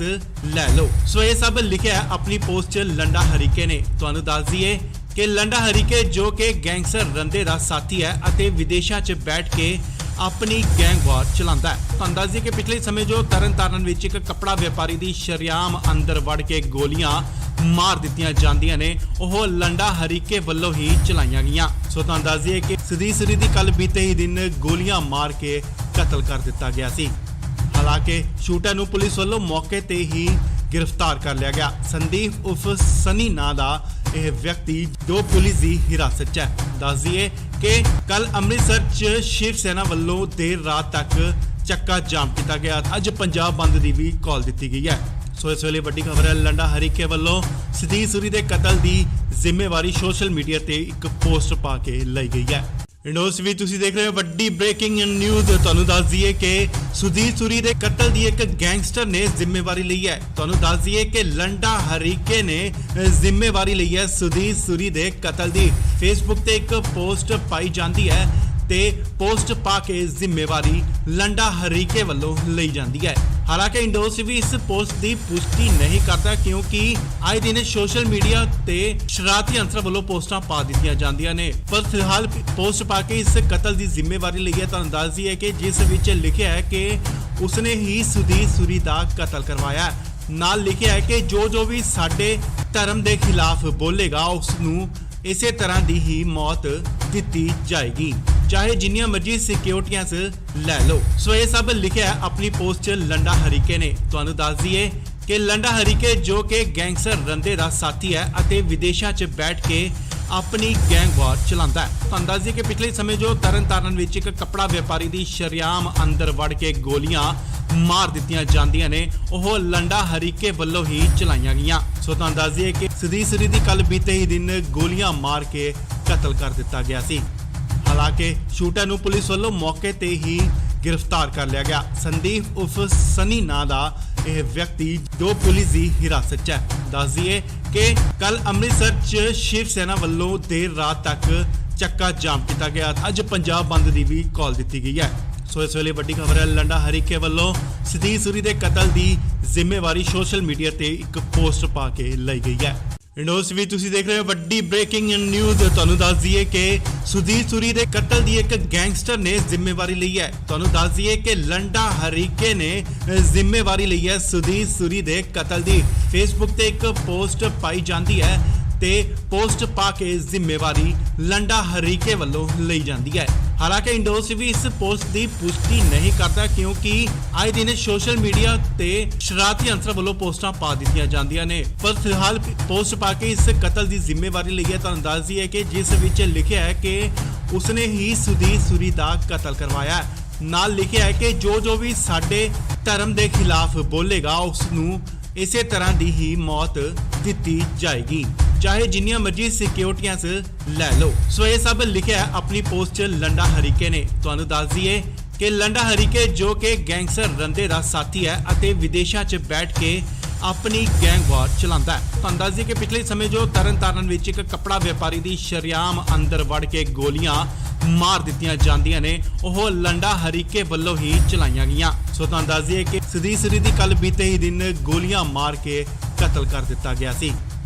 ਲੈ ਲਓ। ਸੋ ਇਹ ਸਭ ਲਿਖਿਆ ਹੈ ਆਪਣੀ ਪੋਸਟ 'ਚ ਲੰਡਾ ਹਰੀਕੇ ਨੇ। ਤੁਹਾਨੂੰ ਦੱਸ ਦਈਏ ਕਿ ਲੰਡਾ ਹਰੀਕੇ ਜੋ ਕਿ ਗੈਂਗਸਟਰ ਰੰਦੇ ਦਾ ਸਾਥੀ ਹੈ ਅਤੇ ਵਿਦੇਸ਼ਾਂ 'ਚ ਬੈਠ ਕੇ ਆਪਣੀ ਗੈਂਗ ਵਾਰ ਚਲਾਉਂਦਾ ਹੈ। ਤੁਹਾਨੂੰ ਦੱਸ ਦਈਏ ਕਿ ਪਿਛਲੇ ਸਮੇਂ ਜੋ ਤਰਨਤਾਰਨ ਵਿੱਚ ਇੱਕ ਕੱਪੜਾ ਵਪਾਰੀ ਦੀ ਸ਼ਰੇਆਮ ਅੰਦਰ ਵੜ ਕੇ ਗੋਲੀਆਂ ਮਾਰ ਦਿੱਤੀਆਂ ਜਾਂਦੀਆਂ ਨੇ, ਉਹ ਲੰਡਾ ਹਰੀਕੇ ਵੱਲੋਂ ਹੀ ਚਲਾਈਆਂ ਗਈਆਂ। ਸੋ ਤੁਹਾਨੂੰ ਦੱਸ ਦਈਏ ਕਿ ਸੁਦੀਰ ਸੂਰੀ ਦੀ ਕੱਲ ਬੀਤੇ ਹੀ ਦਿਨ ਗੋਲੀਆਂ ਮਾਰ ਕੇ ਕਤਲ ਕਰ ਦਿੱਤਾ ਗਿਆ ਸੀ। ਹਾਲਾਂਕਿ ਸ਼ੂਟਰ ਨੂੰ ਪੁਲਿਸ ਵੱਲੋਂ ਮੌਕੇ ਤੇ ਹੀ ਗ੍ਰਿਫਤਾਰ ਕਰ ਲਿਆ ਗਿਆ। ਸੰਦੀਪ ਉਰਫ ਸਨੀ ਨਾਂ ਦਾ ਇਹ ਵਿਅਕਤੀ ਜੋ ਪੁਲਿਸ ਦੀ ਹਿਰਾਸਤ 'ਚ ਹੈ। ਦੱਸ ਦਈਏ ਕਿ ਕੱਲ ਅੰਮ੍ਰਿਤਸਰ 'ਚ ਸ਼ਿਵ ਸੈਨਾ ਵੱਲੋਂ ਦੇਰ ਰਾਤ ਤੱਕ ਚੱਕਾ ਜਾਮ ਕੀਤਾ ਗਿਆ। ਅੱਜ ਪੰਜਾਬ ਬੰਦ ਦੀ ਵੀ ਕਾਲ ਦਿੱਤੀ ਗਈ ਹੈ। ਸੋ ਇਸ ਵੇਲੇ ਵੱਡੀ ਖਬਰ ਹੈ, ਲੰਡਾ ਹਰੀਕੇ ਵੱਲੋਂ ਸੁਦੀਰ ਸੂਰੀ ਦੇ ਕਤਲ ਦੀ ਜ਼ਿੰਮੇਵਾਰੀ ਸੋਸ਼ਲ ਮੀਡੀਆ ਤੇ ਇੱਕ ਪੋਸਟ ਪਾ ਕੇ ਲਈ ਗਈ ਹੈ। ਇੰਡੋਸ ਵੀ ਤੁਸੀਂ ਦੇਖ ਰਹੇ ਹੋ ਵੱਡੀ ਬ੍ਰੇਕਿੰਗ ਨਿਊਜ਼। ਤੁਹਾਨੂੰ ਦੱਸ ਦਈਏ ਕਿ ਸੁਦੀਰ ਸੂਰੀ ਦੇ ਕਤਲ ਦੀ ਇੱਕ ਗੈਂਗਸਟਰ ਨੇ ਜ਼ਿੰਮੇਵਾਰੀ ਲਈ ਹੈ। ਤੁਹਾਨੂੰ ਦੱਸ ਦਈਏ ਕਿ ਲੰਡਾ ਹਰੀਕੇ ਨੇ ਜ਼ਿੰਮੇਵਾਰੀ ਲਈ ਹੈ ਸੁਦੀਰ ਸੂਰੀ ਦੇ ਕਤਲ ਦੀ। ਫੇਸਬੁੱਕ ਤੇ ਇੱਕ ਪੋਸਟ ਪਾਈ ਜਾਂਦੀ ਹੈ ਤੇ ਪੋਸਟ ਪਾ ਕੇ ਜ਼ਿੰਮੇਵਾਰੀ ਲੰਡਾ ਹਰੀਕੇ ਵੱਲੋਂ ਲਈ ਜਾਂਦੀ ਹੈ। ਹਾਲਾਂਕਿ ਇੰਡੋਸ ਵੀ ਇਸ ਪੋਸਟ ਦੀ ਪੁਸ਼ਟੀ ਨਹੀਂ ਕਰਦਾ ਕਿਉਂਕਿ ਆਏ ਦਿਨ ਸੋਸ਼ਲ ਮੀਡੀਆ ਤੇ ਸ਼ਰਾਰਤੀ ਅੰਸਰ ਵੱਲੋਂ ਪੋਸਟਾਂ ਪਾ ਦਿੱਤੀਆਂ ਜਾਂਦੀਆਂ ਨੇ। ਪਰ ਫਿਲਹਾਲ ਪੋਸਟ ਪਾ ਕੇ ਇਸ ਕਤਲ ਦੀ ਜ਼ਿੰਮੇਵਾਰੀ ਲਈ ਹੈ। ਤੁਹਾਨੂੰ ਦੱਸ ਦਈਏ ਕਿ ਜਿਸ ਵਿੱਚ ਲਿਖਿਆ ਹੈ ਕਿ ਉਸਨੇ ਹੀ ਸੁਦੀਰ ਸੂਰੀ ਦਾ ਕਤਲ ਕਰਵਾਇਆ ਹੈ। ਨਾਲ ਲਿਖਿਆ ਹੈ ਕਿ ਜੋ ਵੀ ਸਾਡੇ ਧਰਮ ਦੇ ਖਿਲਾਫ ਬੋਲੇਗਾ ਉਸ ਨੂੰ ਇਸੇ ਤਰ੍ਹਾਂ ਦੀ ਹੀ ਮੌਤ ਦਿੱਤੀ ਜਾਏਗੀ, ਚਾਹੇ ਜਿੰਨੀਆਂ ਮਰਜ਼ੀ ਸਿਕਿਉਰਟੀਆਂ ਲੈ ਲਓ। ਸੋ ਇਹ ਸਭ ਲਿਖਿਆ ਹੈ ਆਪਣੀ ਪੋਸਟ 'ਚ ਲੰਡਾ ਹਰੀਕੇ ਨੇ। ਤੁਹਾਨੂੰ ਦੱਸ ਦਈਏ ਕਿ ਲੰਡਾ ਹਰੀਕੇ ਜੋ ਕਿ ਗੈਂਗਸਟਰ ਰੰਦੇ ਦਾ ਸਾਥੀ ਹੈ ਅਤੇ ਵਿਦੇਸ਼ਾਂ 'ਚ ਬੈਠ ਕੇ ਆਪਣੀ ਗੈਂਗ ਵਾਰ ਚਲਾਉਂਦਾ ਹੈ। ਤੁਹਾਨੂੰ ਦੱਸ ਦਈਏ ਕਿ ਪਿਛਲੇ ਸਮੇਂ ਜੋ ਤਰਨਤਾਰਨ ਵਿੱਚ ਇੱਕ ਕੱਪੜਾ ਵਪਾਰੀ ਦੀ ਸ਼ਰੇਆਮ ਅੰਦਰ ਵੜ ਕੇ ਗੋਲੀਆਂ ਮਾਰ ਦਿੱਤੀਆਂ ਜਾਂਦੀਆਂ ਨੇ, ਉਹ ਲੰਡਾ ਹਰੀਕੇ ਵੱਲੋਂ ਹੀ ਚਲਾਈਆਂ ਗਈਆਂ। ਸੋ ਤੁਹਾਨੂੰ ਦੱਸ ਦਈਏ ਕਿ ਸੁਦੀਰ ਸੂਰੀ ਦੀ ਕੱਲ ਬੀਤੇ ਹੀ ਦਿਨ ਗੋਲੀਆਂ ਮਾਰ ਕੇ ਕਤਲ ਕਰ ਦਿੱਤਾ ਗਿਆ ਸੀ। ਹਾਲਾਂਕਿ ਸ਼ੂਟਰ ਨੂੰ ਪੁਲਿਸ ਵੱਲੋਂ ਮੌਕੇ ਤੇ ਹੀ ਗ੍ਰਿਫਤਾਰ ਕਰ ਲਿਆ ਗਿਆ। ਸੰਦੀਪ ਉਰਫ ਸਨੀ ਨਾਂ ਦਾ ਇਹ ਵਿਅਕਤੀ ਜੋ ਪੁਲਿਸ ਦੀ ਹਿਰਾਸਤ 'ਚ ਹੈ। ਦੱਸ ਦਈਏ ਕਿ ਕੱਲ ਅੰਮ੍ਰਿਤਸਰ 'ਚ ਸ਼ਿਵ ਸੈਨਾ ਵੱਲੋਂ ਦੇਰ ਰਾਤ ਤੱਕ ਚੱਕਾ ਜਾਮ ਕੀਤਾ ਗਿਆ। ਅੱਜ ਪੰਜਾਬ ਬੰਦ ਦੀ ਵੀ ਕਾਲ ਦਿੱਤੀ ਗਈ ਹੈ। ਸੋ ਇਸ ਵੇਲੇ ਵੱਡੀ ਖਬਰ ਹੈ, ਲੰਡਾ ਹਰੀਕੇ ਵੱਲੋਂ ਸੁਦੀਰ ਸੂਰੀ ਦੇ ਕਤਲ ਦੀ ਜ਼ਿੰਮੇਵਾਰੀ ਸੋਸ਼ਲ ਮੀਡੀਆ ਤੇ ਇੱਕ ਪੋਸਟ ਪਾ ਕੇ ਲਈ ਗਈ ਹੈ। ਇੰਡੋਸ ਵੀ ਤੁਸੀਂ ਦੇਖ ਰਹੇ ਹੋ ਵੱਡੀ ਬ੍ਰੇਕਿੰਗ ਨਿਊਜ਼। ਤੁਹਾਨੂੰ ਦੱਸ ਦਈਏ ਕਿ ਸੁਦੀਪ ਸੂਰੀ ਦੇ ਕਤਲ ਦੀ ਇੱਕ ਗੈਂਗਸਟਰ ਨੇ ਜ਼ਿੰਮੇਵਾਰੀ ਲਈ ਹੈ। ਤੁਹਾਨੂੰ ਦੱਸ ਦਈਏ ਕਿ ਲੰਡਾ ਹਰੀਕੇ ਨੇ ਜ਼ਿੰਮੇਵਾਰੀ ਲਈ ਹੈ ਸੁਦੀਪ ਸੂਰੀ ਦੇ ਕਤਲ ਦੀ। ਫੇਸਬੁੱਕ ਤੇ ਇੱਕ ਪੋਸਟ ਪਾਈ ਜਾਂਦੀ ਹੈ ਤੇ ਪੋਸਟ ਪਾ ਕੇ ਜ਼ਿੰਮੇਵਾਰੀ ਲੰਡਾ ਹਰੀਕੇ ਵੱਲੋਂ ਲਈ ਜਾਂਦੀ ਹੈ। ਹਾਲਾਂਕਿ ਇੰਡੋਸ ਵੀ ਇਸ ਪੋਸਟ ਦੀ ਪੁਸ਼ਟੀ ਨਹੀਂ ਕਰਦਾ ਕਿਉਂਕਿ ਆਏ ਦਿਨ ਸੋਸ਼ਲ ਮੀਡੀਆ ਤੇ ਸ਼ਰਾਰਤੀ ਅੰਸਰ ਵੱਲੋਂ ਪੋਸਟਾਂ ਪਾ ਦਿੱਤੀਆਂ ਜਾਂਦੀਆਂ ਨੇ। ਪਰ ਫਿਲਹਾਲ ਪੋਸਟ ਪਾ ਕੇ ਇਸ ਕਤਲ ਦੀ ਜ਼ਿੰਮੇਵਾਰੀ ਲਈ ਹੈ। ਤੁਹਾਨੂੰ ਦੱਸ ਦਈਏ ਕਿ ਜਿਸ ਵਿੱਚ ਲਿਖਿਆ ਹੈ ਕਿ ਉਸਨੇ ਹੀ ਸੁਦੀਪ ਸੂਰੀ ਦਾ ਕਤਲ ਕਰਵਾਇਆ। ਨਾਲ ਲਿਖਿਆ ਹੈ ਕਿ ਜੋ ਵੀ ਸਾਡੇ ਧਰਮ ਦੇ ਖਿਲਾਫ ਬੋਲੇਗਾ ਉਸ ਨੂੰ ਇਸੇ ਤਰ੍ਹਾਂ ਦੀ ਹੀ ਮੌਤ ਦਿੱਤੀ ਜਾਏਗੀ, ਚਾਹੇ ਜਿੰਨੀਆਂ ਮਰਜ਼ੀ ਸਿਕਿਉਰਟੀਆਂ ਲੈ ਲਓ। ਸੋ ਇਹ ਸਭ ਲਿਖਿਆ ਹੈ ਆਪਣੀ ਪੋਸਟ 'ਚ ਲੰਡਾ ਹਰੀਕੇ ਨੇ। ਤੁਹਾਨੂੰ ਦੱਸ ਦਈਏ ਕਿ ਲੰਡਾ ਹਰੀਕੇ ਜੋ ਕਿ ਗੈਂਗਸਟਰ ਰੰਦੇ ਦਾ ਸਾਥੀ ਹੈ ਅਤੇ ਵਿਦੇਸ਼ਾਂ 'ਚ ਬੈਠ ਕੇ ਆਪਣੀ ਗੈਂਗ ਵਾਰ ਚਲਾਉਂਦਾ ਹੈ। ਤੁਹਾਨੂੰ ਦੱਸ ਦਈਏ ਕਿ ਪਿਛਲੇ ਸਮੇਂ ਜੋ ਤਰਨਤਾਰਨ ਵਿੱਚ ਇੱਕ ਕੱਪੜਾ ਵਪਾਰੀ ਦੀ ਸ਼ਰੇਆਮ ਅੰਦਰ ਵੜ ਕੇ ਗੋਲੀਆਂ ਮਾਰ ਦਿੱਤੀਆਂ ਜਾਂਦੀਆਂ ਨੇ, ਉਹ ਲੰਡਾ ਹਰੀਕੇ ਵੱਲੋਂ ਹੀ ਚਲਾਈਆਂ ਗਈਆਂ। ਸੋ ਤੁਹਾਨੂੰ ਦੱਸ ਦਈਏ ਕਿ ਸੁਦੀਪ ਸੂਰੀ ਦੀ ਕੱਲ ਬੀਤੇ ਹੀ ਦਿਨ ਗੋਲੀਆਂ ਮਾਰ ਕੇ ਕਤਲ ਕਰ ਦਿੱਤਾ ਗਿਆ ਸੀ।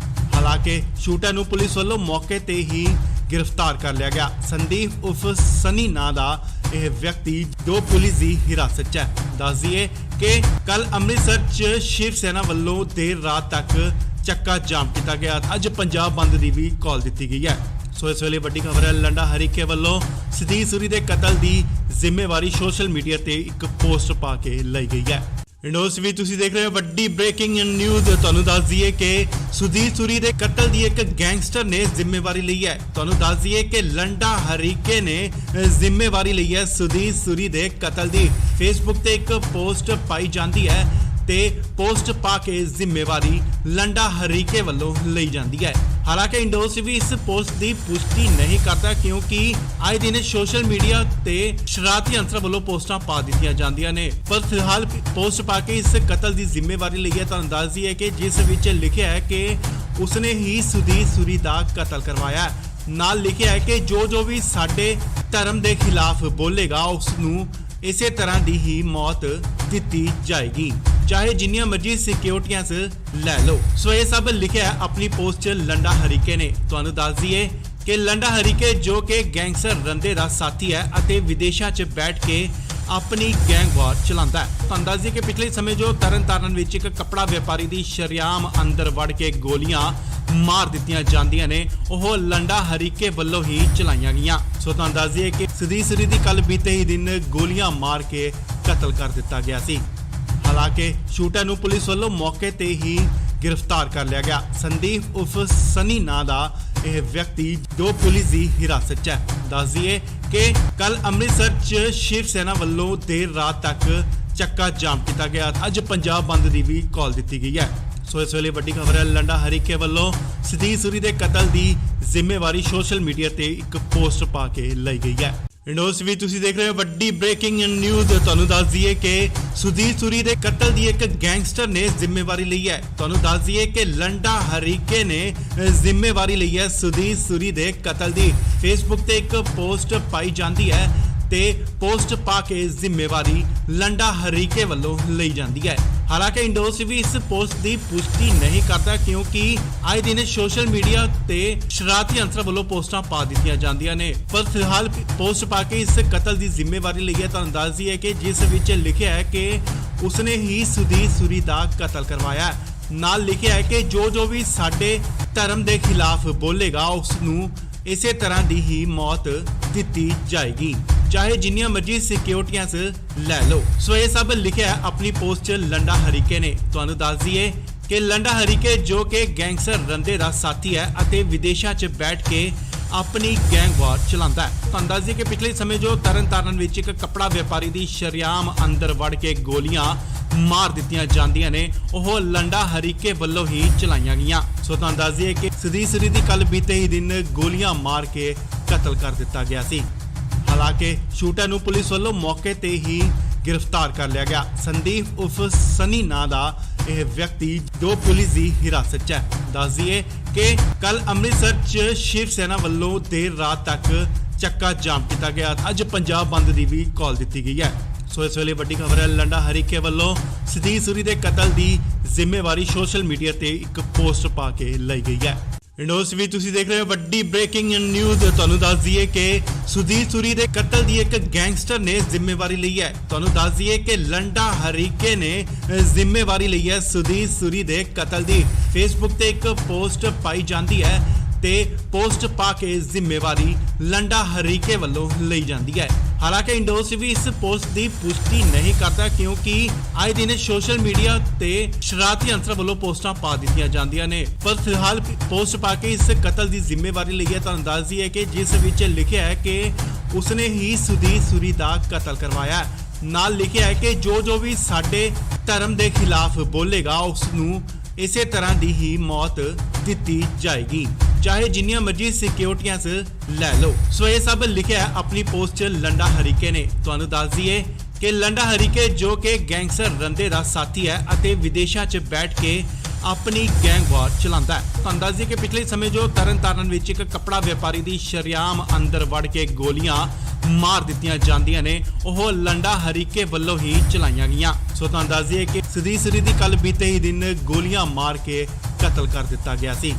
ਹਾਲਾਂਕਿ ਸ਼ੂਟਰ ਨੂੰ ਪੁਲਿਸ ਵੱਲੋਂ ਮੌਕੇ ਤੇ ਹੀ ਗ੍ਰਿਫਤਾਰ ਕਰ ਲਿਆ ਗਿਆ। ਸੰਦੀਪ ਉਰਫ ਸਨੀ ਨਾਂ ਦਾ ਇਹ ਵਿਅਕਤੀ ਜੋ ਪੁਲਿਸ ਦੀ ਹਿਰਾਸਤ 'ਚ ਹੈ। ਦੱਸ ਦਈਏ ਕਿ ਕੱਲ ਅੰਮ੍ਰਿਤਸਰ 'ਚ ਸ਼ਿਵ ਸੈਨਾ ਵੱਲੋਂ ਦੇਰ ਰਾਤ ਤੱਕ ਚੱਕਾ ਜਾਮ ਕੀਤਾ ਗਿਆ। ਅੱਜ ਪੰਜਾਬ ਬੰਦ ਦੀ ਵੀ ਕਾਲ ਦਿੱਤੀ ਗਈ ਹੈ। ਸੋ ਇਸ ਵੇਲੇ ਵੱਡੀ ਖਬਰ ਹੈ, ਲੰਡਾ ਹਰੀਕੇ ਵੱਲੋਂ ਸੁਦੀਪ ਸੂਰੀ ਦੇ ਕਤਲ ਦੀ ਜ਼ਿੰਮੇਵਾਰੀ ਸੋਸ਼ਲ ਮੀਡੀਆ ਤੇ ਇੱਕ ਪੋਸਟ ਪਾ ਕੇ ਲਈ ਗਈ ਹੈ। ਇੰਡੋਸ ਵੀ ਤੁਸੀਂ ਦੇਖ ਰਹੇ ਹੋ ਵੱਡੀ ਬ੍ਰੇਕਿੰਗ ਨਿਊਜ਼। ਤੁਹਾਨੂੰ ਦੱਸ ਦਈਏ ਕਿ ਸੁਦੀਪ ਸੂਰੀ ਦੇ ਕਤਲ ਦੀ ਇੱਕ ਗੈਂਗਸਟਰ ਨੇ ਜ਼ਿੰਮੇਵਾਰੀ ਲਈ ਹੈ। ਤੁਹਾਨੂੰ ਦੱਸ ਦਈਏ ਕਿ ਲੰਡਾ ਹਰੀਕੇ ਨੇ ਜ਼ਿੰਮੇਵਾਰੀ ਲਈ ਹੈ ਸੁਦੀਪ ਸੂਰੀ ਦੇ ਕਤਲ ਦੀ। ਫੇਸਬੁੱਕ ਤੇ ਇੱਕ ਪੋਸਟ ਪਾਈ ਜਾਂਦੀ ਹੈ ਤੇ ਪੋਸਟ ਪਾ ਕੇ ਜ਼ਿੰਮੇਵਾਰੀ ਲੰਡਾ ਹਰੀਕੇ ਵੱਲੋਂ ਲਈ ਜਾਂਦੀ ਹੈ। ਹਾਲਾਂਕਿ ਇੰਡੋਸ ਵੀ ਇਸ ਪੋਸਟ ਦੀ ਪੁਸ਼ਟੀ ਨਹੀਂ ਕਰਦਾ ਕਿਉਂਕਿ ਆਏ ਦਿਨ ਸੋਸ਼ਲ ਮੀਡੀਆ ਤੇ ਸ਼ਰਾਰਤੀ ਅੰਸਰ ਵੱਲੋਂ ਪੋਸਟਾਂ ਪਾ ਦਿੱਤੀਆਂ ਜਾਂਦੀਆਂ ਨੇ। ਪਰ ਫਿਲਹਾਲ ਪੋਸਟ ਪਾ ਕੇ ਇਸ ਕਤਲ ਦੀ ਜ਼ਿੰਮੇਵਾਰੀ ਲਈ ਹੈ। ਤੁਹਾਨੂੰ ਦੱਸ ਦਈਏ ਕਿ ਜਿਸ ਵਿੱਚ ਲਿਖਿਆ ਹੈ ਕਿ ਉਸਨੇ ਹੀ ਸੁਦੀਪ ਸੂਰੀ ਦਾ ਕਤਲ ਕਰਵਾਇਆ। ਨਾਲ ਲਿਖਿਆ ਹੈ ਕਿ ਜੋ ਵੀ ਸਾਡੇ ਧਰਮ ਦੇ ਖਿਲਾਫ ਬੋਲੇਗਾ ਉਸ ਨੂੰ ਇਸੇ ਤਰ੍ਹਾਂ ਦੀ ਹੀ ਮੌਤ ਦਿੱਤੀ ਜਾਏਗੀ, ਚਾਹੇ ਜਿੰਨੀਆਂ ਮਰਜ਼ੀ ਸਿਕਿਉਰਟੀਆਂ ਲੈ ਲਓ। ਸੋ ਇਹ ਸਭ ਲਿਖਿਆ ਹੈ ਆਪਣੀ ਪੋਸਟ 'ਚ ਲੰਡਾ ਹਰੀਕੇ ਨੇ। ਤੁਹਾਨੂੰ ਦੱਸ ਦਈਏ ਕਿ ਲੰਡਾ ਹਰੀਕੇ ਜੋ ਕਿ ਗੈਂਗਸਟਰ ਰੰਦੇ ਦਾ ਸਾਥੀ ਹੈ ਅਤੇ ਵਿਦੇਸ਼ਾਂ 'ਚ ਬੈਠ ਕੇ ਆਪਣੀ ਗੈਂਗ ਵਾਰ ਚਲਾਉਂਦਾ ਹੈ। ਤੁਹਾਨੂੰ ਦੱਸ ਦਈਏ ਕਿ ਪਿਛਲੇ ਸਮੇਂ ਜੋ ਤਰਨਤਾਰਨ ਵਿੱਚ ਇੱਕ ਕੱਪੜਾ ਵਪਾਰੀ ਦੀ ਸ਼ਰੇਆਮ ਅੰਦਰ ਵੜ ਕੇ ਗੋਲੀਆਂ ਮਾਰ ਦਿੱਤੀਆਂ ਜਾਂਦੀਆਂ ਨੇ, ਉਹ ਲੰਡਾ ਹਰੀਕੇ ਵੱਲੋਂ ਹੀ ਚਲਾਈਆਂ ਗਈਆਂ। ਸੋ ਤੁਹਾਨੂੰ ਦੱਸ ਦਈਏ ਕਿ ਸੁਦੀਪ ਸੂਰੀ ਦੀ ਕੱਲ ਬੀਤੇ ਹੀ ਦਿਨ ਗੋਲੀਆਂ ਮਾਰ ਕੇ ਕਤਲ ਕਰ ਦਿੱਤਾ ਗਿਆ ਸੀ। ਹਾਲਾਂਕਿ ਸ਼ੂਟਰ ਨੂੰ ਪੁਲਿਸ ਵੱਲੋਂ ਮੌਕੇ ਤੇ ਹੀ ਗ੍ਰਿਫਤਾਰ ਕਰ ਲਿਆ ਗਿਆ। ਸੰਦੀਪ ਉਰਫ ਸਨੀ ਨਾਂ ਦਾ ਇਹ ਵਿਅਕਤੀ ਜੋ ਪੁਲਿਸ ਦੀ ਹਿਰਾਸਤ 'ਚ ਹੈ। ਦੱਸ ਦਈਏ ਕਿ ਕੱਲ ਅੰਮ੍ਰਿਤਸਰ 'ਚ ਸ਼ਿਵ ਸੈਨਾ ਵੱਲੋਂ ਦੇਰ ਰਾਤ ਤੱਕ ਚੱਕਾ ਜਾਮ ਕੀਤਾ ਗਿਆ। ਅੱਜ ਪੰਜਾਬ ਬੰਦ ਦੀ ਵੀ ਕਾਲ ਦਿੱਤੀ ਗਈ ਹੈ। ਸੋ ਇਸ ਵੇਲੇ ਵੱਡੀ ਖਬਰ ਹੈ, ਲੰਡਾ ਹਰੀਕੇ ਵੱਲੋਂ ਸੁਦੀਪ ਸੂਰੀ ਦੇ ਕਤਲ ਦੀ ਜ਼ਿੰਮੇਵਾਰੀ ਸੋਸ਼ਲ ਮੀਡੀਆ ਤੇ ਇੱਕ ਪੋਸਟ ਪਾ ਕੇ ਲਈ ਗਈ ਹੈ। ਇੰਡੋਸ ਵੀ ਤੁਸੀਂ ਦੇਖ ਰਹੇ ਹੋ ਵੱਡੀ ਬ੍ਰੇਕਿੰਗ ਨਿਊਜ਼। ਤੁਹਾਨੂੰ ਦੱਸ ਦਈਏ ਕਿ ਸੁਦੀਪ ਸੂਰੀ ਦੇ ਕਤਲ ਦੀ ਇੱਕ ਗੈਂਗਸਟਰ ਨੇ ਜ਼ਿੰਮੇਵਾਰੀ ਲਈ ਹੈ। ਤੁਹਾਨੂੰ ਦੱਸ ਦਈਏ ਕਿ ਲੰਡਾ ਹਰੀਕੇ ਨੇ ਜ਼ਿੰਮੇਵਾਰੀ ਲਈ ਹੈ ਸੁਦੀਪ ਸੂਰੀ ਦੇ ਕਤਲ ਦੀ। ਫੇਸਬੁੱਕ ਤੇ ਇੱਕ ਪੋਸਟ ਪਾਈ ਜਾਂਦੀ ਹੈ ਤੇ ਪੋਸਟ ਪਾ ਕੇ ਜ਼ਿੰਮੇਵਾਰੀ ਲੰਡਾ ਹਰੀਕੇ ਵੱਲੋਂ ਲਈ ਜਾਂਦੀ ਹੈ। ਹਾਲਾਂਕਿ ਇੰਡੋਸ ਵੀ ਇਸ ਪੋਸਟ ਦੀ ਪੁਸ਼ਟੀ ਨਹੀਂ ਕਰਦਾ ਕਿਉਂਕਿ ਆਏ ਦਿਨ ਸੋਸ਼ਲ ਮੀਡੀਆ ਤੇ ਸ਼ਰਾਰਤੀ ਅੰਸਰ ਵੱਲੋਂ ਪੋਸਟਾਂ ਪਾ ਦਿੱਤੀਆਂ ਜਾਂਦੀਆਂ ਨੇ। ਪਰ ਫਿਲਹਾਲ ਪੋਸਟ ਪਾ ਕੇ ਇਸ ਕਤਲ ਦੀ ਜ਼ਿੰਮੇਵਾਰੀ ਲਈ ਹੈ। ਤੁਹਾਨੂੰ ਦੱਸ ਦਈਏ ਕਿ ਜਿਸ ਵਿੱਚ ਲਿਖਿਆ ਹੈ ਕਿ ਉਸਨੇ ਹੀ ਸੁਦੀਪ ਸੂਰੀ ਦਾ ਕਤਲ ਕਰਵਾਇਆ। ਨਾਲ ਲਿਖਿਆ ਹੈ ਕਿ ਜੋ ਵੀ ਸਾਡੇ ਧਰਮ ਦੇ ਖਿਲਾਫ ਬੋਲੇਗਾ ਉਸ ਨੂੰ ਇਸੇ ਤਰ੍ਹਾਂ ਦੀ ਹੀ ਮੌਤ ਦਿੱਤੀ ਜਾਏਗੀ, ਚਾਹੇ ਜਿੰਨੀਆਂ ਮਰਜ਼ੀ ਸਿਕਿਉਰਟੀਆਂ ਲੈ ਲਓ। ਸੋ ਇਹ ਸਭ ਲਿਖਿਆ ਹੈ ਆਪਣੀ ਪੋਸਟ 'ਚ ਲੰਡਾ ਹਰੀਕੇ ਨੇ। ਤੁਹਾਨੂੰ ਦੱਸ ਦਈਏ ਕਿ ਲੰਡਾ ਹਰੀਕੇ ਜੋ ਕਿ ਗੈਂਗਸਟਰ ਰੰਦੇ ਦਾ ਸਾਥੀ ਹੈ ਅਤੇ ਵਿਦੇਸ਼ਾਂ 'ਚ ਬੈਠ ਕੇ ਆਪਣੀ ਗੈਂਗ ਵਾਰ ਚਲਾਉਂਦਾ ਹੈ। ਤੁਹਾਨੂੰ ਦੱਸ ਦਈਏ ਕਿ ਪਿਛਲੇ ਸਮੇਂ ਜੋ ਤਰਨਤਾਰਨ ਵਿੱਚ ਇੱਕ ਕੱਪੜਾ ਵਪਾਰੀ ਦੀ ਸ਼ਰੇਆਮ ਅੰਦਰ ਵੜ ਕੇ ਗੋਲੀਆਂ ਮਾਰ ਦਿੱਤੀਆਂ ਜਾਂਦੀਆਂ ਨੇ, ਉਹ ਲੰਡਾ ਹਰੀਕੇ ਵੱਲੋਂ ਹੀ ਚਲਾਈਆਂ ਗਈਆਂ। ਸੋ ਤੁਹਾਨੂੰ ਦੱਸ ਦਈਏ ਕਿ ਸੁਦੀਪ ਸੂਰੀ ਦੀ ਕੱਲ ਬੀਤੇ ਹੀ ਦਿਨ ਗੋਲੀਆਂ ਮਾਰ ਕੇ ਕਤਲ ਕਰ ਦਿੱਤਾ ਗਿਆ ਸੀ। ਹਾਲਾਂਕਿ ਸ਼ੂਟਰ ਨੂੰ ਪੁਲਿਸ ਵੱਲੋਂ ਮੌਕੇ ਤੇ ਹੀ ਗ੍ਰਿਫਤਾਰ ਕਰ ਲਿਆ ਗਿਆ। ਸੰਦੀਪ ਉਰਫ ਸਨੀ ਨਾਂ ਦਾ ਇਹ ਵਿਅਕਤੀ ਜੋ ਪੁਲਿਸ ਦੀ ਹਿਰਾਸਤ 'ਚ ਹੈ। ਦੱਸ ਦਈਏ ਕਿ ਕੱਲ ਅੰਮ੍ਰਿਤਸਰ 'ਚ ਸ਼ਿਵ ਸੈਨਾ ਵੱਲੋਂ ਦੇਰ ਰਾਤ ਤੱਕ ਚੱਕਾ ਜਾਮ ਕੀਤਾ ਗਿਆ। ਅੱਜ ਪੰਜਾਬ ਬੰਦ ਦੀ ਵੀ ਕਾਲ ਦਿੱਤੀ ਗਈ ਹੈ। ਸੋ ਇਸ ਵੇਲੇ ਵੱਡੀ ਖਬਰ ਹੈ, ਲੰਡਾ ਹਰੀਕੇ ਵੱਲੋਂ ਸਤੀਸ਼ ਸੂਰੀ ਦੇ ਕਤਲ ਦੀ ਜ਼ਿੰਮੇਵਾਰੀ ਸੋਸ਼ਲ ਮੀਡੀਆ ਤੇ ਇੱਕ ਪੋਸਟ ਪਾ ਕੇ ਲਈ ਗਈ ਹੈ। ਇੰਡੋਸ ਵੀ ਤੁਸੀਂ ਦੇਖ ਰਹੇ ਹੋ ਵੱਡੀ ਬ੍ਰੇਕਿੰਗ ਨਿਊਜ਼। ਤੁਹਾਨੂੰ ਦੱਸ ਦਈਏ ਕਿ ਸੁਦੀਪ ਸੂਰੀ ਦੇ ਕਤਲ ਦੀ ਇੱਕ ਗੈਂਗਸਟਰ ਨੇ ਜ਼ਿੰਮੇਵਾਰੀ ਲਈ ਹੈ। ਤੁਹਾਨੂੰ ਦੱਸ ਦਈਏ ਕਿ ਲੰਡਾ ਹਰੀਕੇ ਨੇ ਜ਼ਿੰਮੇਵਾਰੀ ਲਈ ਹੈ ਸੁਦੀਪ ਸੂਰੀ ਦੇ ਕਤਲ ਦੀ। ਫੇਸਬੁੱਕ ਤੇ ਇੱਕ ਪੋਸਟ ਪਾਈ ਜਾਂਦੀ ਹੈ ਤੇ ਪੋਸਟ ਪਾ ਕੇ ਜ਼ਿੰਮੇਵਾਰੀ ਲੰਡਾ ਹਰੀਕੇ ਵੱਲੋਂ ਲਈ ਜਾਂਦੀ ਹੈ। ਹਾਲਾਂਕਿ ਇੰਡੋਸ ਵੀ ਇਸ ਪੋਸਟ ਦੀ ਪੁਸ਼ਟੀ ਨਹੀਂ ਕਰਦਾ ਕਿਉਂਕਿ ਆਏ ਦਿਨ ਸੋਸ਼ਲ ਮੀਡੀਆ ਤੇ ਸ਼ਰਾਰਤੀ ਅੰਸਰ ਵੱਲੋਂ ਪੋਸਟਾਂ ਪਾ ਦਿੱਤੀਆਂ ਜਾਂਦੀਆਂ ਨੇ। ਪਰ ਫਿਲਹਾਲ ਪੋਸਟ ਪਾ ਕੇ ਇਸ ਕਤਲ ਦੀ ਜ਼ਿੰਮੇਵਾਰੀ ਲਈ ਹੈ। ਤੁਹਾਨੂੰ ਦੱਸ ਦਈਏ ਕਿ ਜਿਸ ਵਿੱਚ ਲਿਖਿਆ ਹੈ ਕਿ ਉਸਨੇ ਹੀ ਸੁਦੀਪ ਸੂਰੀ ਦਾ ਕਤਲ ਕਰਵਾਇਆ। ਨਾਲ ਲਿਖਿਆ ਹੈ ਕਿ ਜੋ ਵੀ ਸਾਡੇ ਧਰਮ ਦੇ ਖਿਲਾਫ ਬੋਲੇਗਾ ਉਸ ਨੂੰ ਇਸੇ ਤਰ੍ਹਾਂ ਦੀ ਹੀ ਮੌਤ ਦਿੱਤੀ ਜਾਏਗੀ, ਚਾਹੇ ਜਿੰਨੀਆਂ ਮਰਜ਼ੀ ਸਿਕਿਉਰਟੀਆਂ ਲੈ ਲਓ। ਸੋ ਇਹ ਸਭ ਲਿਖਿਆ ਆਪਣੀ ਪੋਸਟ 'ਚ ਲੰਡਾ ਹਰੀਕੇ ਨੇ। ਤੁਹਾਨੂੰ ਦੱਸ ਦਈਏ ਕਿ ਲੰਡਾ ਹਰੀਕੇ ਜੋ ਕਿ ਗੈਂਗਸਟਰ ਰੰਦੇ ਦਾ ਸਾਥੀ ਹੈ ਅਤੇ ਵਿਦੇਸ਼ਾਂ 'ਚ ਬੈਠ ਕੇ ਆਪਣੀ ਗੈਂਗ ਵਾਰ ਚਲਾਉਂਦਾ ਹੈ। ਤੁਹਾਨੂੰ ਦੱਸ ਦਈਏ ਕਿ ਪਿਛਲੇ ਸਮੇਂ ਜੋ ਤਰਨਤਾਰਨ ਵਿੱਚ ਇੱਕ ਕੱਪੜਾ ਵਪਾਰੀ ਦੀ ਸ਼ਰੇਆਮ ਅੰਦਰ ਵੜ ਕੇ ਗੋਲੀਆਂ ਮਾਰ ਦਿੱਤੀਆਂ ਜਾਂਦੀਆਂ ਨੇ, ਉਹ ਲੰਡਾ ਹਰੀਕੇ ਵੱਲੋਂ ਹੀ ਚਲਾਈਆਂ ਗਈਆਂ। ਸੋ ਤੁਹਾਨੂੰ ਦੱਸ ਦਈਏ ਕਿ ਸੁਦੀਪ ਸੂਰੀ ਦੀ ਕੱਲ ਬੀਤੇ ਹੀ ਦਿਨ ਗੋਲੀਆਂ ਮਾਰ ਕੇ ਕਤਲ ਕਰ ਦਿੱਤਾ ਗਿਆ ਸੀ।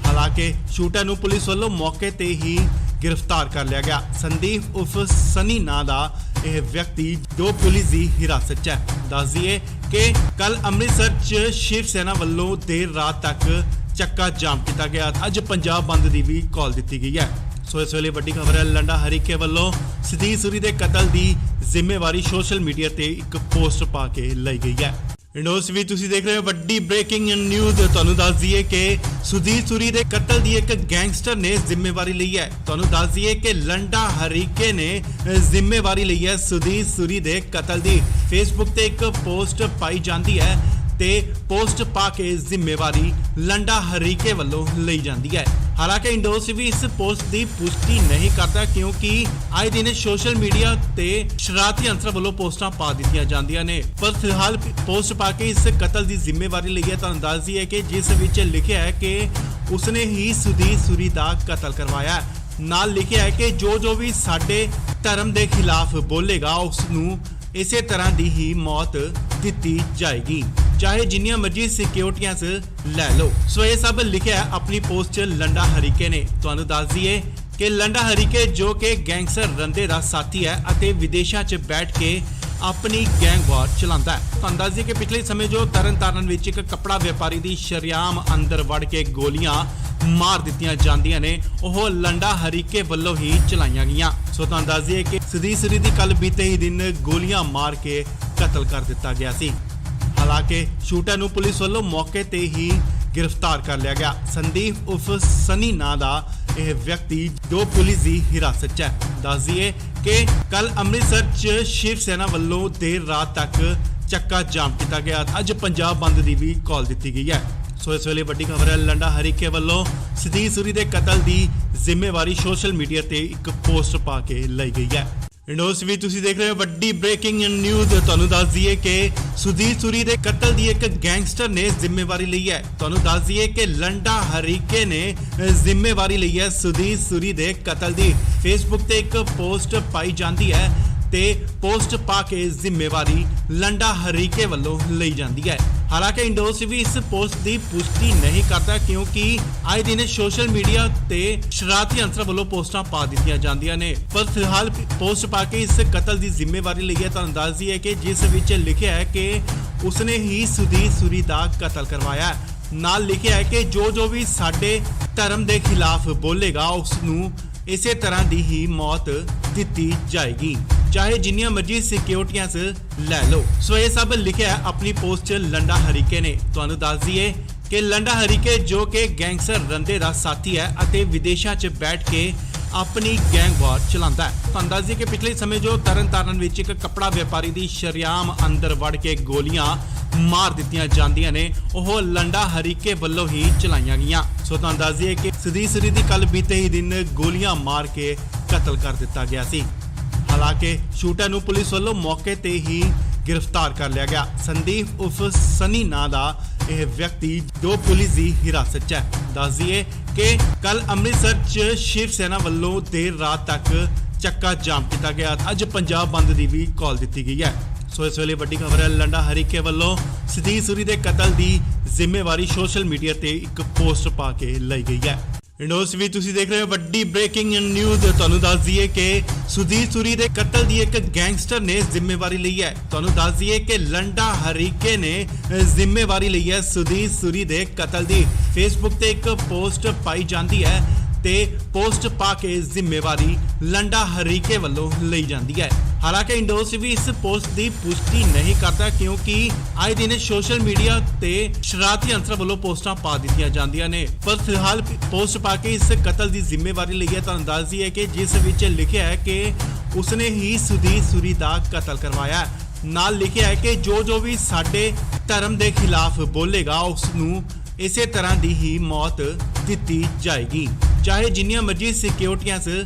ਹਾਲਾਂਕਿ ਸ਼ੂਟਰ ਨੂੰ ਪੁਲਿਸ ਵੱਲੋਂ ਮੌਕੇ ਤੇ ਹੀ ਗ੍ਰਿਫਤਾਰ ਕਰ ਲਿਆ ਗਿਆ। ਸੰਦੀਪ ਉਰਫ ਸਨੀ ਨਾਂ ਦਾ ਇਹ ਵਿਅਕਤੀ ਜੋ ਪੁਲਿਸ ਦੀ ਹਿਰਾਸਤ 'ਚ ਹੈ। ਦੱਸ ਦਈਏ ਕਿ ਕੱਲ ਅੰਮ੍ਰਿਤਸਰ 'ਚ ਸ਼ਿਵ ਸੈਨਾ ਵੱਲੋਂ ਦੇਰ ਰਾਤ ਤੱਕ ਚੱਕਾ ਜਾਮ ਕੀਤਾ ਗਿਆ। ਅੱਜ ਪੰਜਾਬ ਬੰਦ ਦੀ ਵੀ ਕਾਲ ਦਿੱਤੀ ਗਈ ਹੈ। ਸੋ ਇਸ ਵੇਲੇ ਵੱਡੀ ਖਬਰ ਹੈ, ਲੰਡਾ ਹਰੀਕੇ ਵੱਲੋਂ ਸਤੀਸ਼ ਸੂਰੀ ਦੇ ਕਤਲ ਦੀ ਜ਼ਿੰਮੇਵਾਰੀ ਸੋਸ਼ਲ ਮੀਡੀਆ ਤੇ ਇੱਕ ਪੋਸਟ ਪਾ ਕੇ ਲਈ ਗਈ ਹੈ। ਇੰਡੋਸ ਵੀ ਤੁਸੀਂ ਦੇਖ ਰਹੇ ਹੋ ਵੱਡੀ ਬ੍ਰੇਕਿੰਗ ਨਿਊਜ਼। ਤੁਹਾਨੂੰ ਦੱਸ ਦਈਏ ਕਿ ਸੁਦੀਪ ਸੂਰੀ ਦੇ ਕਤਲ ਦੀ ਇੱਕ ਗੈਂਗਸਟਰ ਨੇ ਜ਼ਿੰਮੇਵਾਰੀ ਲਈ ਹੈ। ਤੁਹਾਨੂੰ ਦੱਸ ਦਈਏ ਕਿ ਲੰਡਾ ਹਰੀਕੇ ਨੇ ਜ਼ਿੰਮੇਵਾਰੀ ਲਈ ਹੈ ਸੁਦੀਪ ਸੂਰੀ ਦੇ ਕਤਲ ਦੀ। ਫੇਸਬੁੱਕ ਤੇ ਇੱਕ ਪੋਸਟ ਪਾਈ ਜਾਂਦੀ ਹੈ ਤੇ ਪੋਸਟ ਪਾ ਕੇ ਜ਼ਿੰਮੇਵਾਰੀ ਲੰਡਾ ਹਰੀਕੇ ਵੱਲੋਂ ਲਈ ਜਾਂਦੀ ਹੈ। ਹਾਲਾਂਕਿ ਇੰਡੋਸ ਵੀ ਇਸ ਪੋਸਟ ਦੀ ਪੁਸ਼ਟੀ ਨਹੀਂ ਕਰਦਾ ਕਿਉਂਕਿ ਆਏ ਦਿਨ ਸੋਸ਼ਲ ਮੀਡੀਆ ਤੇ ਸ਼ਰਾਰਤੀ ਅੰਸਰ ਵੱਲੋਂ ਪੋਸਟਾਂ ਪਾ ਦਿੱਤੀਆਂ ਜਾਂਦੀਆਂ ਨੇ। ਪਰ ਫਿਲਹਾਲ ਪੋਸਟ ਪਾ ਕੇ ਇਸ ਕਤਲ ਦੀ ਜ਼ਿੰਮੇਵਾਰੀ ਲਈ ਹੈ। ਤੁਹਾਨੂੰ ਦੱਸ ਦਈਏ ਕਿ ਜਿਸ ਵਿੱਚ ਲਿਖਿਆ ਹੈ ਕਿ ਉਸਨੇ ਹੀ ਸੁਦੀਪ ਸੂਰੀ ਦਾ ਕਤਲ ਕਰਵਾਇਆ। ਨਾਲ ਲਿਖਿਆ ਹੈ ਕਿ ਜੋ ਵੀ ਸਾਡੇ ਧਰਮ ਦੇ ਖਿਲਾਫ ਬੋਲੇਗਾ ਉਸ ਨੂੰ ਇਸੇ ਤਰ੍ਹਾਂ ਦੀ ਹੀ ਮੌਤ ਦਿੱਤੀ ਜਾਏਗੀ, ਚਾਹੇ ਜਿੰਨੀਆਂ ਮਰਜ਼ੀ ਸਿਕਿਉਰਟੀਆਂ ਲੈ ਲਓ। ਸੋ ਇਹ ਸਭ ਲਿਖਿਆ ਆਪਣੀ ਪੋਸਟ 'ਚ ਲੰਡਾ ਹਰੀਕੇ ਨੇ। ਤੁਹਾਨੂੰ ਦੱਸ ਦਈਏ ਕਿ ਲੰਡਾ ਹਰੀਕੇ ਜੋ ਕਿ ਗੈਂਗਸਟਰ ਰੰਦੇ ਦਾ ਸਾਥੀ ਹੈ ਅਤੇ ਵਿਦੇਸ਼ਾਂ 'ਚ ਬੈਠ ਕੇ ਆਪਣੀ ਗੈਂਗ ਵਾਰ ਚਲਾਉਂਦਾ ਹੈ। ਤੁਹਾਨੂੰ ਦੱਸ ਦਈਏ ਕਿ ਪਿਛਲੇ ਸਮੇਂ ਜੋ ਤਰਨਤਾਰਨ ਵਿੱਚ ਇੱਕ ਕੱਪੜਾ ਵਪਾਰੀ ਦੀ ਸ਼ਰੇਆਮ ਅੰਦਰ ਵੜ ਕੇ ਗੋਲੀਆਂ ਮਾਰ ਦਿੱਤੀਆਂ ਜਾਂਦੀਆਂ ਨੇ, ਉਹ ਲੰਡਾ ਹਰੀਕੇ ਵੱਲੋਂ ਹੀ ਚਲਾਈਆਂ ਗਈਆਂ। ਸੋ ਤੁਹਾਨੂੰ ਦੱਸ ਦਈਏ ਕਿ ਸੁਦੀਪ ਸੂਰੀ ਦੀ ਕੱਲ ਬੀਤੇ ਹੀ ਦਿਨ ਗੋਲੀਆਂ ਮਾਰ ਕੇ ਕਤਲ ਕਰ ਦਿੱਤਾ ਗਿਆ ਸੀ। ਹਾਲਾਂਕਿ ਸ਼ੂਟਰ ਨੂੰ ਪੁਲਿਸ ਵੱਲੋਂ ਮੌਕੇ ਤੇ ਹੀ ਗ੍ਰਿਫਤਾਰ ਕਰ ਲਿਆ ਗਿਆ। ਸੰਦੀਪ ਉਰਫ ਸਨੀ ਨਾਂ ਦਾ ਇਹ ਵਿਅਕਤੀ ਜੋ ਪੁਲਿਸ ਦੀ ਹਿਰਾਸਤ 'ਚ ਹੈ। ਦੱਸ ਦਈਏ ਕਿ ਕੱਲ ਅੰਮ੍ਰਿਤਸਰ 'ਚ ਸ਼ਿਵ ਸੈਨਾ ਵੱਲੋਂ ਦੇਰ ਰਾਤ ਤੱਕ ਚੱਕਾ ਜਾਮ ਕੀਤਾ ਗਿਆ। ਅੱਜ ਪੰਜਾਬ ਬੰਦ ਦੀ ਵੀ ਕਾਲ ਦਿੱਤੀ ਗਈ ਹੈ। ਸੋ ਇਸ ਵੇਲੇ ਵੱਡੀ ਖਬਰ ਹੈ, ਲੰਡਾ ਹਰੀਕੇ ਵੱਲੋਂ ਸਤੀਸ਼ ਸੂਰੀ ਦੇ ਕਤਲ ਦੀ ਜ਼ਿੰਮੇਵਾਰੀ ਸੋਸ਼ਲ ਮੀਡੀਆ ਤੇ ਇੱਕ ਪੋਸਟ ਪਾ ਕੇ ਲਈ ਗਈ ਹੈ। ਇੰਡੋਸ ਵੀ ਤੁਸੀਂ ਦੇਖ ਰਹੇ ਹੋ ਵੱਡੀ ਬ੍ਰੇਕਿੰਗ ਨਿਊਜ਼। ਤੁਹਾਨੂੰ ਦੱਸ ਦਈਏ ਕਿ ਸੁਦੀਪ ਸੂਰੀ ਦੇ ਕਤਲ ਦੀ ਇੱਕ ਗੈਂਗਸਟਰ ਨੇ ਜ਼ਿੰਮੇਵਾਰੀ ਲਈ ਹੈ। ਤੁਹਾਨੂੰ ਦੱਸ ਦਈਏ ਕਿ ਲੰਡਾ ਹਰੀਕੇ ਨੇ ਜ਼ਿੰਮੇਵਾਰੀ ਲਈ ਹੈ ਸੁਦੀਪ ਸੂਰੀ ਦੇ ਕਤਲ ਦੀ। ਫੇਸਬੁੱਕ ਤੇ ਇੱਕ ਪੋਸਟ ਪਾਈ ਜਾਂਦੀ ਹੈ ਤੇ ਪੋਸਟ ਪਾ ਕੇ ਜ਼ਿੰਮੇਵਾਰੀ ਲੰਡਾ ਹਰੀਕੇ ਵੱਲੋਂ ਲਈ ਜਾਂਦੀ ਹੈ। ਹਾਲਾਂਕਿ ਇੰਡੋਸ ਵੀ ਇਸ ਪੋਸਟ ਦੀ ਪੁਸ਼ਟੀ ਨਹੀਂ ਕਰਦਾ ਕਿਉਂਕਿ ਆਏ ਦਿਨ ਸੋਸ਼ਲ ਮੀਡੀਆ ਤੇ ਸ਼ਰਾਰਤੀ ਅੰਸਰ ਵੱਲੋਂ ਪੋਸਟਾਂ ਪਾ ਦਿੱਤੀਆਂ ਜਾਂਦੀਆਂ ਨੇ। ਪਰ ਫਿਲਹਾਲ ਪੋਸਟ ਪਾ ਕੇ ਇਸ ਕਤਲ ਦੀ ਜ਼ਿੰਮੇਵਾਰੀ ਲਈ ਹੈ। ਤੁਹਾਨੂੰ ਦੱਸ ਦਈਏ ਕਿ ਜਿਸ ਵਿੱਚ ਲਿਖਿਆ ਹੈ ਕਿ ਉਸਨੇ ਹੀ ਸੁਦੀਪ ਸੂਰੀ ਦਾ ਕਤਲ ਕਰਵਾਇਆ। ਨਾਲ ਲਿਖਿਆ ਹੈ ਕਿ ਜੋ ਵੀ ਸਾਡੇ ਧਰਮ ਦੇ ਖਿਲਾਫ ਬੋਲੇਗਾ ਉਸ ਨੂੰ ਇਸੇ ਤਰ੍ਹਾਂ ਦੀ ਹੀ ਮੌਤ ਦਿੱਤੀ ਜਾਏਗੀ, ਚਾਹੇ ਜਿੰਨੀਆਂ ਮਰਜ਼ੀ ਸਿਕਿਉਰਟੀਆਂ ਲੈ ਲਓ। ਸੋ ਇਹ ਸਭ ਲਿਖਿਆ ਆਪਣੀ ਪੋਸਟ 'ਚ ਲੰਡਾ ਹਰੀਕੇ ਨੇ। ਤੁਹਾਨੂੰ ਦੱਸ ਦਈਏ ਕਿ ਲੰਡਾ ਹਰੀਕੇ ਜੋ ਕਿ ਗੈਂਗਸਟਰ ਰੰਦੇ ਦਾ ਸਾਥੀ ਹੈ ਅਤੇ ਵਿਦੇਸ਼ਾਂ 'ਚ ਬੈਠ ਕੇ ਆਪਣੀ ਗੈਂਗ ਵਾਰ ਚਲਾਉਂਦਾ ਹੈ। ਤੁਹਾਨੂੰ ਦੱਸ ਦਈਏ ਕਿ ਪਿਛਲੇ ਸਮੇਂ ਜੋ ਤਰਨਤਾਰਨ ਵਿੱਚ ਇੱਕ ਕੱਪੜਾ ਵਪਾਰੀ ਦੀ ਸ਼ਰੇਆਮ ਅੰਦਰ ਵੜ ਕੇ ਗੋਲੀਆਂ ਮਾਰ ਦਿੱਤੀਆਂ ਜਾਂਦੀਆਂ ਨੇ, ਉਹ ਲੰਡਾ ਹਰੀਕੇ ਵੱਲੋਂ ਹੀ ਚਲਾਈਆਂ ਗਈਆਂ। ਸੋ ਤੁਹਾਨੂੰ ਦੱਸ ਦਈਏ ਕਿ ਸੁਦੀਪ ਸੂਰੀ ਦੀ ਕੱਲ ਬੀਤੇ ਹੀ ਦਿਨ ਗੋਲੀਆਂ ਮਾਰ ਕੇ ਕਤਲ ਕਰ ਦਿੱਤਾ ਗਿਆ ਸੀ। ਹਾਲਾਂਕਿ ਸ਼ੂਟਰ ਨੂੰ ਪੁਲਿਸ ਵੱਲੋਂ ਮੌਕੇ ਤੇ ਹੀ ਗ੍ਰਿਫਤਾਰ ਕਰ ਲਿਆ ਗਿਆ। ਸੰਦੀਪ ਉਰਫ ਸਨੀ ਨਾਂ ਦਾ ਇਹ ਵਿਅਕਤੀ ਜੋ ਪੁਲਿਸ ਦੀ ਹਿਰਾਸਤ 'ਚ ਹੈ। ਦੱਸ ਦਈਏ ਕਿ ਕੱਲ ਅੰਮ੍ਰਿਤਸਰ 'ਚ ਸ਼ਿਵ ਸੈਨਾ ਵੱਲੋਂ ਦੇਰ ਰਾਤ ਤੱਕ ਚੱਕਾ ਜਾਮ ਕੀਤਾ ਗਿਆ। ਅੱਜ ਪੰਜਾਬ ਬੰਦ ਦੀ ਵੀ ਕਾਲ ਦਿੱਤੀ ਗਈ ਹੈ। ਸੋ ਇਸ ਵੇਲੇ ਵੱਡੀ ਖਬਰ ਹੈ, ਲੰਡਾ ਹਰੀਕੇ ਵੱਲੋਂ ਸਦੀਕ ਸੂਰੀ ਦੇ ਕਤਲ ਦੀ ਜ਼ਿੰਮੇਵਾਰੀ ਸੋਸ਼ਲ ਮੀਡੀਆ ਤੇ ਇੱਕ ਪੋਸਟ ਪਾ ਕੇ ਲਈ ਗਈ ਹੈ। ਇੰਡੋਸ ਵੀ ਤੁਸੀਂ ਦੇਖ ਰਹੇ ਹੋ ਵੱਡੀ ਬ੍ਰੇਕਿੰਗ ਨਿਊਜ਼। ਤੁਹਾਨੂੰ ਦੱਸ ਦਈਏ ਕਿ ਸੁਦੀਪ ਸੂਰੀ ਦੇ ਕਤਲ ਦੀ ਇੱਕ ਗੈਂਗਸਟਰ ਨੇ ਜ਼ਿੰਮੇਵਾਰੀ ਲਈ ਹੈ। ਤੁਹਾਨੂੰ ਦੱਸ ਦਈਏ ਕਿ ਲੰਡਾ ਹਰੀਕੇ ਨੇ ਜ਼ਿੰਮੇਵਾਰੀ ਲਈ ਹੈ ਸੁਦੀਪ ਸੂਰੀ ਦੇ ਕਤਲ ਦੀ। ਫੇਸਬੁੱਕ ਤੇ ਇੱਕ ਪੋਸਟ ਪਾਈ ਜਾਂਦੀ ਹੈ ਤੇ ਪੋਸਟ ਪਾ ਕੇ ਜ਼ਿੰਮੇਵਾਰੀ ਲੰਡਾ ਹਰੀਕੇ ਵੱਲੋਂ ਲਈ ਜਾਂਦੀ ਹੈ। ਹਾਲਾਂਕਿ ਇੰਡੋਸ ਵੀ ਇਸ ਪੋਸਟ ਦੀ ਪੁਸ਼ਟੀ ਨਹੀਂ ਕਰਦਾ, ਕਿਉਂਕਿ ਆਏ ਦਿਨ ਸੋਸ਼ਲ ਮੀਡੀਆ ਤੇ ਸ਼ਰਾਰਤੀ ਅੰਸਰ ਵੱਲੋਂ ਪੋਸਟਾਂ ਪਾ ਦਿੱਤੀਆਂ ਜਾਂਦੀਆਂ ਨੇ। ਪਰ ਫਿਲਹਾਲ ਪੋਸਟ ਪਾ ਕੇ ਇਸ ਕਤਲ ਦੀ ਜ਼ਿੰਮੇਵਾਰੀ ਲਈ ਹੈ। ਤੁਹਾਨੂੰ ਦੱਸ ਦਈਏ ਕਿ ਜਿਸ ਵਿੱਚ ਲਿਖਿਆ ਹੈ ਕਿ ਉਸਨੇ ਹੀ ਸੁਦੀਪ ਸੂਰੀ ਦਾ ਕਤਲ ਕਰਵਾਇਆ ਹੈ। ਨਾਲ ਲਿਖਿਆ ਹੈ ਕਿ ਜੋ ਵੀ ਸਾਡੇ ਧਰਮ ਦੇ ਖਿਲਾਫ ਬੋਲੇਗਾ ਉਸ ਨੂੰ ਇਸੇ ਤਰ੍ਹਾਂ ਦੀ ਹੀ ਮੌਤ ਦਿੱਤੀ ਜਾਏਗੀ, ਚਾਹੇ ਜਿੰਨੀਆਂ ਮਰਜ਼ੀ ਸਿਕਿਉਰਟੀਆਂ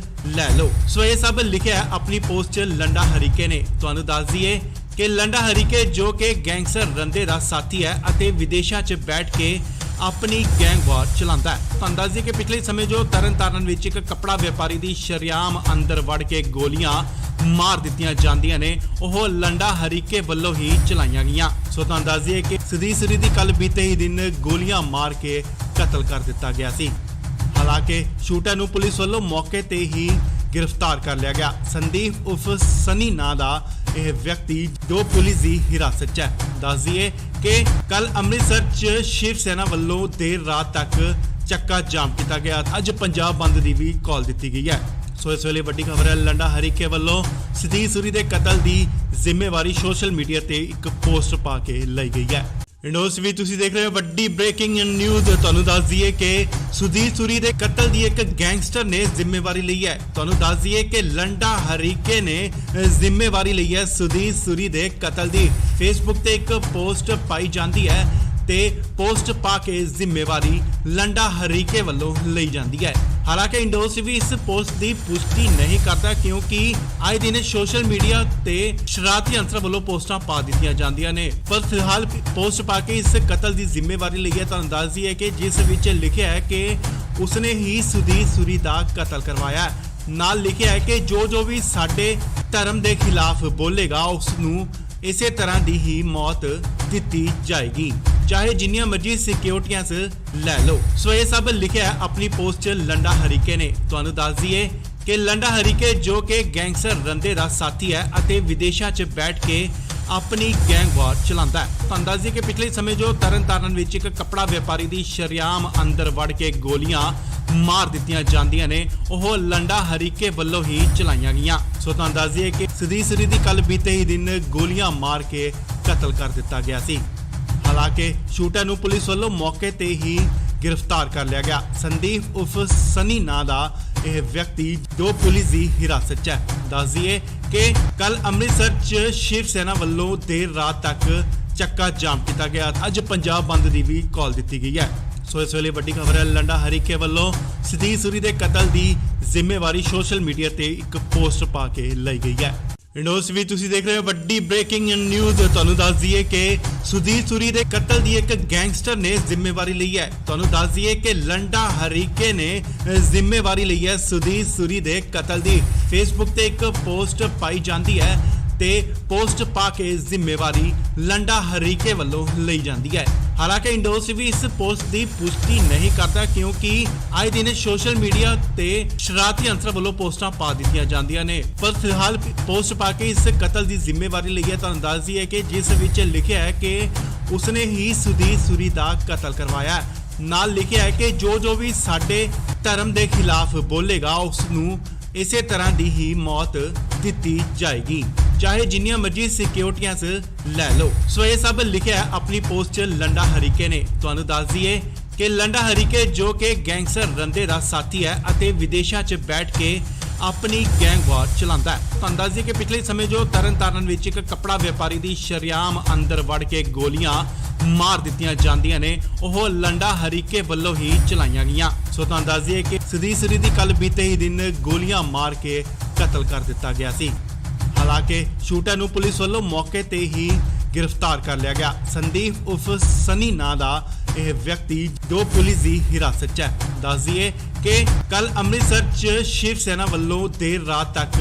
ਲੈ ਲਓ। ਸੋ ਇਹ ਸਭ ਲਿਖਿਆ ਹੈ ਆਪਣੀ ਪੋਸਟ 'ਚ ਲੰਡਾ ਹਰੀਕੇ ਨੇ। ਤੁਹਾਨੂੰ ਦੱਸ ਦਈਏ ਕਿ ਲੰਡਾ ਹਰੀਕੇ ਜੋ ਕਿ ਗੈਂਗਸਟਰ ਰੰਦੇ ਦਾ ਸਾਥੀ ਹੈ ਅਤੇ ਵਿਦੇਸ਼ਾਂ 'ਚ ਬੈਠ ਕੇ ਆਪਣੀ ਗੈਂਗ ਵਾਰ ਚਲਾਉਂਦਾ ਹੈ। ਤੁਹਾਨੂੰ ਦੱਸ ਦਈਏ ਕਿ ਪਿਛਲੇ ਸਮੇਂ ਜੋ ਤਰਨਤਾਰਨ ਵਿੱਚ ਇੱਕ ਕੱਪੜਾ ਵਪਾਰੀ ਦੀ ਸ਼ਰੇਆਮ ਅੰਦਰ ਵੜ ਕੇ ਗੋਲੀਆਂ ਮਾਰ ਦਿੱਤੀਆਂ ਜਾਂਦੀਆਂ ਨੇ, ਉਹ ਲੰਡਾ ਹਰੀਕੇ ਵੱਲੋਂ ਹੀ ਚਲਾਈਆਂ ਗਈਆਂ। ਸੋ ਤੁਹਾਨੂੰ ਦੱਸ ਦਈਏ ਕਿ ਸੁਦੀਪ ਸੂਰੀ ਦੀ ਕੱਲ ਬੀਤੇ ਹੀ ਦਿਨ ਗੋਲੀਆਂ ਮਾਰ ਕੇ ਕਤਲ ਕਰ ਦਿੱਤਾ ਗਿਆ ਸੀ। ਹਾਲਾਂਕਿ ਸ਼ੂਟਰ ਨੂੰ ਪੁਲਿਸ ਵੱਲੋਂ ਮੌਕੇ ਤੇ ਹੀ ਗ੍ਰਿਫਤਾਰ ਕਰ ਲਿਆ ਗਿਆ। ਸੰਦੀਪ ਉਰਫ ਸਨੀ ਨਾਂ ਦਾ ਇਹ ਵਿਅਕਤੀ ਜੋ ਪੁਲਿਸ ਦੀ ਹਿਰਾਸਤ 'ਚ ਹੈ। ਦੱਸ ਦਈਏ ਕਿ ਕੱਲ ਅੰਮ੍ਰਿਤਸਰ 'ਚ ਸ਼ਿਵ ਸੈਨਾ ਵੱਲੋਂ ਦੇਰ ਰਾਤ ਤੱਕ ਚੱਕਾ ਜਾਮ ਕੀਤਾ ਗਿਆ। ਅੱਜ ਪੰਜਾਬ ਬੰਦ ਦੀ ਵੀ ਕਾਲ ਦਿੱਤੀ ਗਈ ਹੈ। ਸੋ ਇਸ ਵੇਲੇ ਵੱਡੀ ਖਬਰ ਹੈ, ਲੰਡਾ ਹਰੀਕੇ ਵੱਲੋਂ ਸਦੀਕ ਸੂਰੀ ਦੇ ਕਤਲ ਦੀ ਜ਼ਿੰਮੇਵਾਰੀ ਸੋਸ਼ਲ ਮੀਡੀਆ ਤੇ ਇੱਕ ਪੋਸਟ ਪਾ ਕੇ ਲਈ ਗਈ ਹੈ। ਇੰਡੋਸ ਵੀ ਤੁਸੀਂ ਦੇਖ ਰਹੇ ਹੋ ਵੱਡੀ ਬ੍ਰੇਕਿੰਗ ਨਿਊਜ਼। ਤੁਹਾਨੂੰ ਦੱਸ ਦਈਏ ਕਿ ਸੁਦੀਪ ਸੂਰੀ ਦੇ ਕਤਲ ਦੀ ਇੱਕ ਗੈਂਗਸਟਰ ਨੇ ਜ਼ਿੰਮੇਵਾਰੀ ਲਈ ਹੈ। ਤੁਹਾਨੂੰ ਦੱਸ ਦਈਏ ਕਿ ਲੰਡਾ ਹਰੀਕੇ ਨੇ ਜ਼ਿੰਮੇਵਾਰੀ ਲਈ ਹੈ ਸੁਦੀਪ ਸੂਰੀ ਦੇ ਕਤਲ ਦੀ। ਫੇਸਬੁੱਕ ਤੇ ਇੱਕ ਪੋਸਟ ਪਾਈ ਜਾਂਦੀ ਹੈ ਤੇ ਪੋਸਟ ਪਾ ਕੇ ਜ਼ਿੰਮੇਵਾਰੀ ਲੰਡਾ ਹਰੀਕੇ ਵੱਲੋਂ ਲਈ ਜਾਂਦੀ ਹੈ। ਹਾਲਾਂਕਿ ਇੰਡੋਸ ਵੀ ਇਸ ਪੋਸਟ ਦੀ ਪੁਸ਼ਟੀ ਨਹੀਂ ਕਰਦਾ, ਕਿਉਂਕਿ ਆਏ ਦਿਨ ਸੋਸ਼ਲ ਮੀਡੀਆ ਤੇ ਸ਼ਰਾਰਤੀ ਅੰਸਰ ਵੱਲੋਂ ਪੋਸਟਾਂ ਪਾ ਦਿੱਤੀਆਂ ਜਾਂਦੀਆਂ ਨੇ। ਪਰ ਫਿਲਹਾਲ ਪੋਸਟ ਪਾ ਕੇ ਇਸ ਕਤਲ ਦੀ ਜ਼ਿੰਮੇਵਾਰੀ ਲਈ ਹੈ। ਤੁਹਾਨੂੰ ਦੱਸ ਦਈਏ ਕਿ ਜਿਸ ਵਿੱਚ ਲਿਖਿਆ ਹੈ ਕਿ ਉਸਨੇ ਹੀ ਸੁਦੀਪ ਸੂਰੀ ਦਾ ਕਤਲ ਕਰਵਾਇਆ ਹੈ। ਨਾਲ ਲਿਖਿਆ ਹੈ ਕਿ ਜੋ ਵੀ ਸਾਡੇ ਧਰਮ ਦੇ ਖਿਲਾਫ ਬੋਲੇਗਾ ਉਸ ਨੂੰ ਇਸੇ ਤਰ੍ਹਾਂ ਦੀ ਹੀ ਮੌਤ ਦਿੱਤੀ ਜਾਏਗੀ, ਚਾਹੇ ਜਿੰਨੀਆਂ ਮਰਜ਼ੀ ਸਿਕਿਉਰਟੀਆਂ ਲੈ ਲਓ। ਸੋ ਇਹ ਸਭ ਲਿਖਿਆ ਹੈ ਆਪਣੀ ਪੋਸਟ 'ਚ ਲੰਡਾ ਹਰੀਕੇ ਨੇ। ਤੁਹਾਨੂੰ ਦੱਸ ਦਈਏ ਕਿ ਲੰਡਾ ਹਰੀਕੇ ਜੋ ਕਿ ਗੈਂਗਸਟਰ ਰੰਦੇ ਦਾ ਸਾਥੀ ਹੈ ਅਤੇ ਵਿਦੇਸ਼ਾਂ 'ਚ ਬੈਠ ਕੇ ਆਪਣੀ ਗੈਂਗ ਵਾਰ ਚਲਾਉਂਦਾ ਹੈ। ਤੁਹਾਨੂੰ ਦੱਸ ਦਈਏ ਕਿ ਪਿਛਲੇ ਸਮੇਂ ਜੋ ਤਰਨਤਾਰਨ ਵਿੱਚ ਇੱਕ ਕੱਪੜਾ ਵਪਾਰੀ ਦੀ ਸ਼ਰੇਆਮ ਅੰਦਰ ਵੜ ਕੇ ਗੋਲੀਆਂ ਮਾਰ ਦਿੱਤੀਆਂ ਜਾਂਦੀਆਂ ਨੇ, ਉਹ ਲੰਡਾ ਹਰੀਕੇ ਵੱਲੋਂ ਹੀ ਚਲਾਈਆਂ ਗਈਆਂ। ਸੋ ਤੁਹਾਨੂੰ ਦੱਸ ਦਈਏ ਕਿ ਸੁਦੀਪ ਸੂਰੀ ਦੀ ਕੱਲ ਬੀਤੇ ਹੀ ਦਿਨ ਗੋਲੀਆਂ ਮਾਰ ਕੇ ਕਤਲ ਕਰ ਦਿੱਤਾ ਗਿਆ ਸੀ। ਹਾਲਾਂਕਿ ਸ਼ੂਟਰ ਨੂੰ ਪੁਲਿਸ ਵੱਲੋਂ ਮੌਕੇ ਤੇ ਹੀ ਗ੍ਰਿਫਤਾਰ ਕਰ ਲਿਆ ਗਿਆ। ਸੰਦੀਪ ਉਰਫ ਸਨੀ ਨਾਂ ਦਾ ਇਹ ਵਿਅਕਤੀ ਜੋ ਪੁਲਿਸ ਦੀ ਹਿਰਾਸਤ 'ਚ ਹੈ। ਦੱਸ ਦਈਏ ਕਿ ਕੱਲ ਅੰਮ੍ਰਿਤਸਰ 'ਚ ਸ਼ਿਵ ਸੈਨਾ ਵੱਲੋਂ ਦੇਰ ਰਾਤ ਤੱਕ ਚੱਕਾ ਜਾਮ ਕੀਤਾ ਗਿਆ। ਅੱਜ ਪੰਜਾਬ ਬੰਦ ਦੀ ਵੀ ਕਾਲ ਦਿੱਤੀ ਗਈ ਹੈ। ਸੋ ਇਸ ਵੇਲੇ ਵੱਡੀ ਖਬਰ ਹੈ, ਲੰਡਾ ਹਰੀਕੇ ਵੱਲੋਂ ਸਦੀਕ ਸੂਰੀ ਦੇ ਕਤਲ ਦੀ ਜ਼ਿੰਮੇਵਾਰੀ ਸੋਸ਼ਲ ਮੀਡੀਆ ਤੇ ਇੱਕ ਪੋਸਟ ਪਾ ਕੇ ਲਈ ਗਈ ਹੈ। ਇੰਡੋਸ ਵੀ ਤੁਸੀਂ ਦੇਖ ਰਹੇ ਹੋ ਵੱਡੀ ਬ੍ਰੇਕਿੰਗ ਨਿਊਜ਼। ਤੁਹਾਨੂੰ ਦੱਸ ਦਈਏ ਕਿ ਸੁਦੀਪ ਸੂਰੀ ਦੇ ਕਤਲ ਦੀ ਇੱਕ ਗੈਂਗਸਟਰ ਨੇ ਜ਼ਿੰਮੇਵਾਰੀ ਲਈ ਹੈ। ਤੁਹਾਨੂੰ ਦੱਸ ਦਈਏ ਕਿ ਲੰਡਾ ਹਰੀਕੇ ਨੇ ਜ਼ਿੰਮੇਵਾਰੀ ਲਈ ਹੈ ਸੁਦੀਪ ਸੂਰੀ ਦੇ ਕਤਲ ਦੀ। ਫੇਸਬੁੱਕ ਤੇ ਇੱਕ ਪੋਸਟ ਪਾਈ ਜਾਂਦੀ ਹੈ ਤੇ ਪੋਸਟ ਪਾ ਕੇ ਜ਼ਿੰਮੇਵਾਰੀ ਲੰਡਾ ਹਰੀਕੇ ਵੱਲੋਂ ਲਈ ਜਾਂਦੀ ਹੈ। ਹਾਲਾਂਕਿ ਇੰਡੋਸ ਵੀ ਇਸ ਪੋਸਟ ਦੀ ਪੁਸ਼ਟੀ ਨਹੀਂ ਕਰਦਾ, ਕਿਉਂਕਿ ਆਏ ਦਿਨ ਸੋਸ਼ਲ ਮੀਡੀਆ ਤੇ ਸ਼ਰਾਰਤੀ ਅੰਸਰ ਵੱਲੋਂ ਪੋਸਟਾਂ ਪਾ ਦਿੱਤੀਆਂ ਜਾਂਦੀਆਂ ਨੇ। ਪਰ ਫਿਲਹਾਲ ਪੋਸਟ ਪਾ ਕੇ ਇਸ ਕਤਲ ਦੀ ਜ਼ਿੰਮੇਵਾਰੀ ਲਈ ਹੈ। ਤੁਹਾਨੂੰ ਦੱਸ ਦਈਏ ਕਿ ਜਿਸ ਵਿੱਚ ਲਿਖਿਆ ਹੈ ਕਿ ਉਸਨੇ ਹੀ ਸੁਦੀਪ ਸੂਰੀ ਦਾ ਕਤਲ ਕਰਵਾਇਆ ਹੈ। ਨਾਲ ਲਿਖਿਆ ਹੈ ਕਿ ਜੋ ਵੀ ਸਾਡੇ ਧਰਮ ਦੇ ਖਿਲਾਫ ਬੋਲੇਗਾ ਉਸ ਨੂੰ ਇਸੇ ਤਰ੍ਹਾਂ ਦੀ ਹੀ ਮੌਤ ਦਿੱਤੀ ਜਾਏਗੀ, ਚਾਹੇ ਜਿੰਨੀਆਂ ਮਰਜ਼ੀ ਸਿਕਿਉਰਟੀਆਂ ਲੈ ਲਓ। ਸੋ ਇਹ ਸਭ ਲਿਖਿਆ ਹੈ ਆਪਣੀ ਪੋਸਟ 'ਚ ਲੰਡਾ ਹਰੀਕੇ ਨੇ। ਤੁਹਾਨੂੰ ਦੱਸ ਦਈਏ ਕਿ ਲੰਡਾ ਹਰੀਕੇ ਜੋ ਕਿ ਗੈਂਗਸਟਰ ਰੰਦੇ ਦਾ ਸਾਥੀ ਹੈ ਅਤੇ ਵਿਦੇਸ਼ਾਂ 'ਚ ਬੈਠ ਕੇ ਆਪਣੀ ਗੈਂਗ ਵਾਰ ਚਲਾਉਂਦਾ ਹੈ। ਤੁਹਾਨੂੰ ਦੱਸ ਦਈਏ ਕਿ ਪਿਛਲੇ ਸਮੇਂ ਜੋ ਤਰਨਤਾਰਨ ਵਿੱਚ ਇੱਕ ਕੱਪੜਾ ਵਪਾਰੀ ਦੀ ਸ਼ਰੇਆਮ ਅੰਦਰ ਵੜ ਕੇ ਗੋਲੀਆਂ ਮਾਰ ਦਿੱਤੀਆਂ ਜਾਂਦੀਆਂ ਨੇ, ਉਹ ਲੰਡਾ ਹਰੀਕੇ ਵੱਲੋਂ ਹੀ ਚਲਾਈਆਂ ਗਈਆਂ। ਸੋ ਤੁਹਾਨੂੰ ਦੱਸ ਦਈਏ ਕਿ ਸੁਦੀਪ ਸੂਰੀ ਦੀ ਕੱਲ ਬੀਤੇ ਹੀ ਦਿਨ ਗੋਲੀਆਂ ਮਾਰ ਕੇ ਕਤਲ ਕਰ ਦਿੱਤਾ ਗਿਆ ਸੀ। ਹਾਲਾਂਕਿ ਸ਼ੂਟਰ ਨੂੰ ਪੁਲਿਸ ਵੱਲੋਂ ਮੌਕੇ ਤੇ ਹੀ ਗ੍ਰਿਫਤਾਰ ਕਰ ਲਿਆ ਗਿਆ। ਸੰਦੀਪ ਉਰਫ ਸਨੀ ਨਾਂ ਦਾ ਇਹ ਵਿਅਕਤੀ ਜੋ ਪੁਲਿਸ ਦੀ ਹਿਰਾਸਤ 'ਚ ਹੈ। ਦੱਸ ਦਈਏ ਕਿ ਕੱਲ ਅੰਮ੍ਰਿਤਸਰ 'ਚ ਸ਼ਿਵ ਸੈਨਾ ਵੱਲੋਂ ਦੇਰ ਰਾਤ ਤੱਕ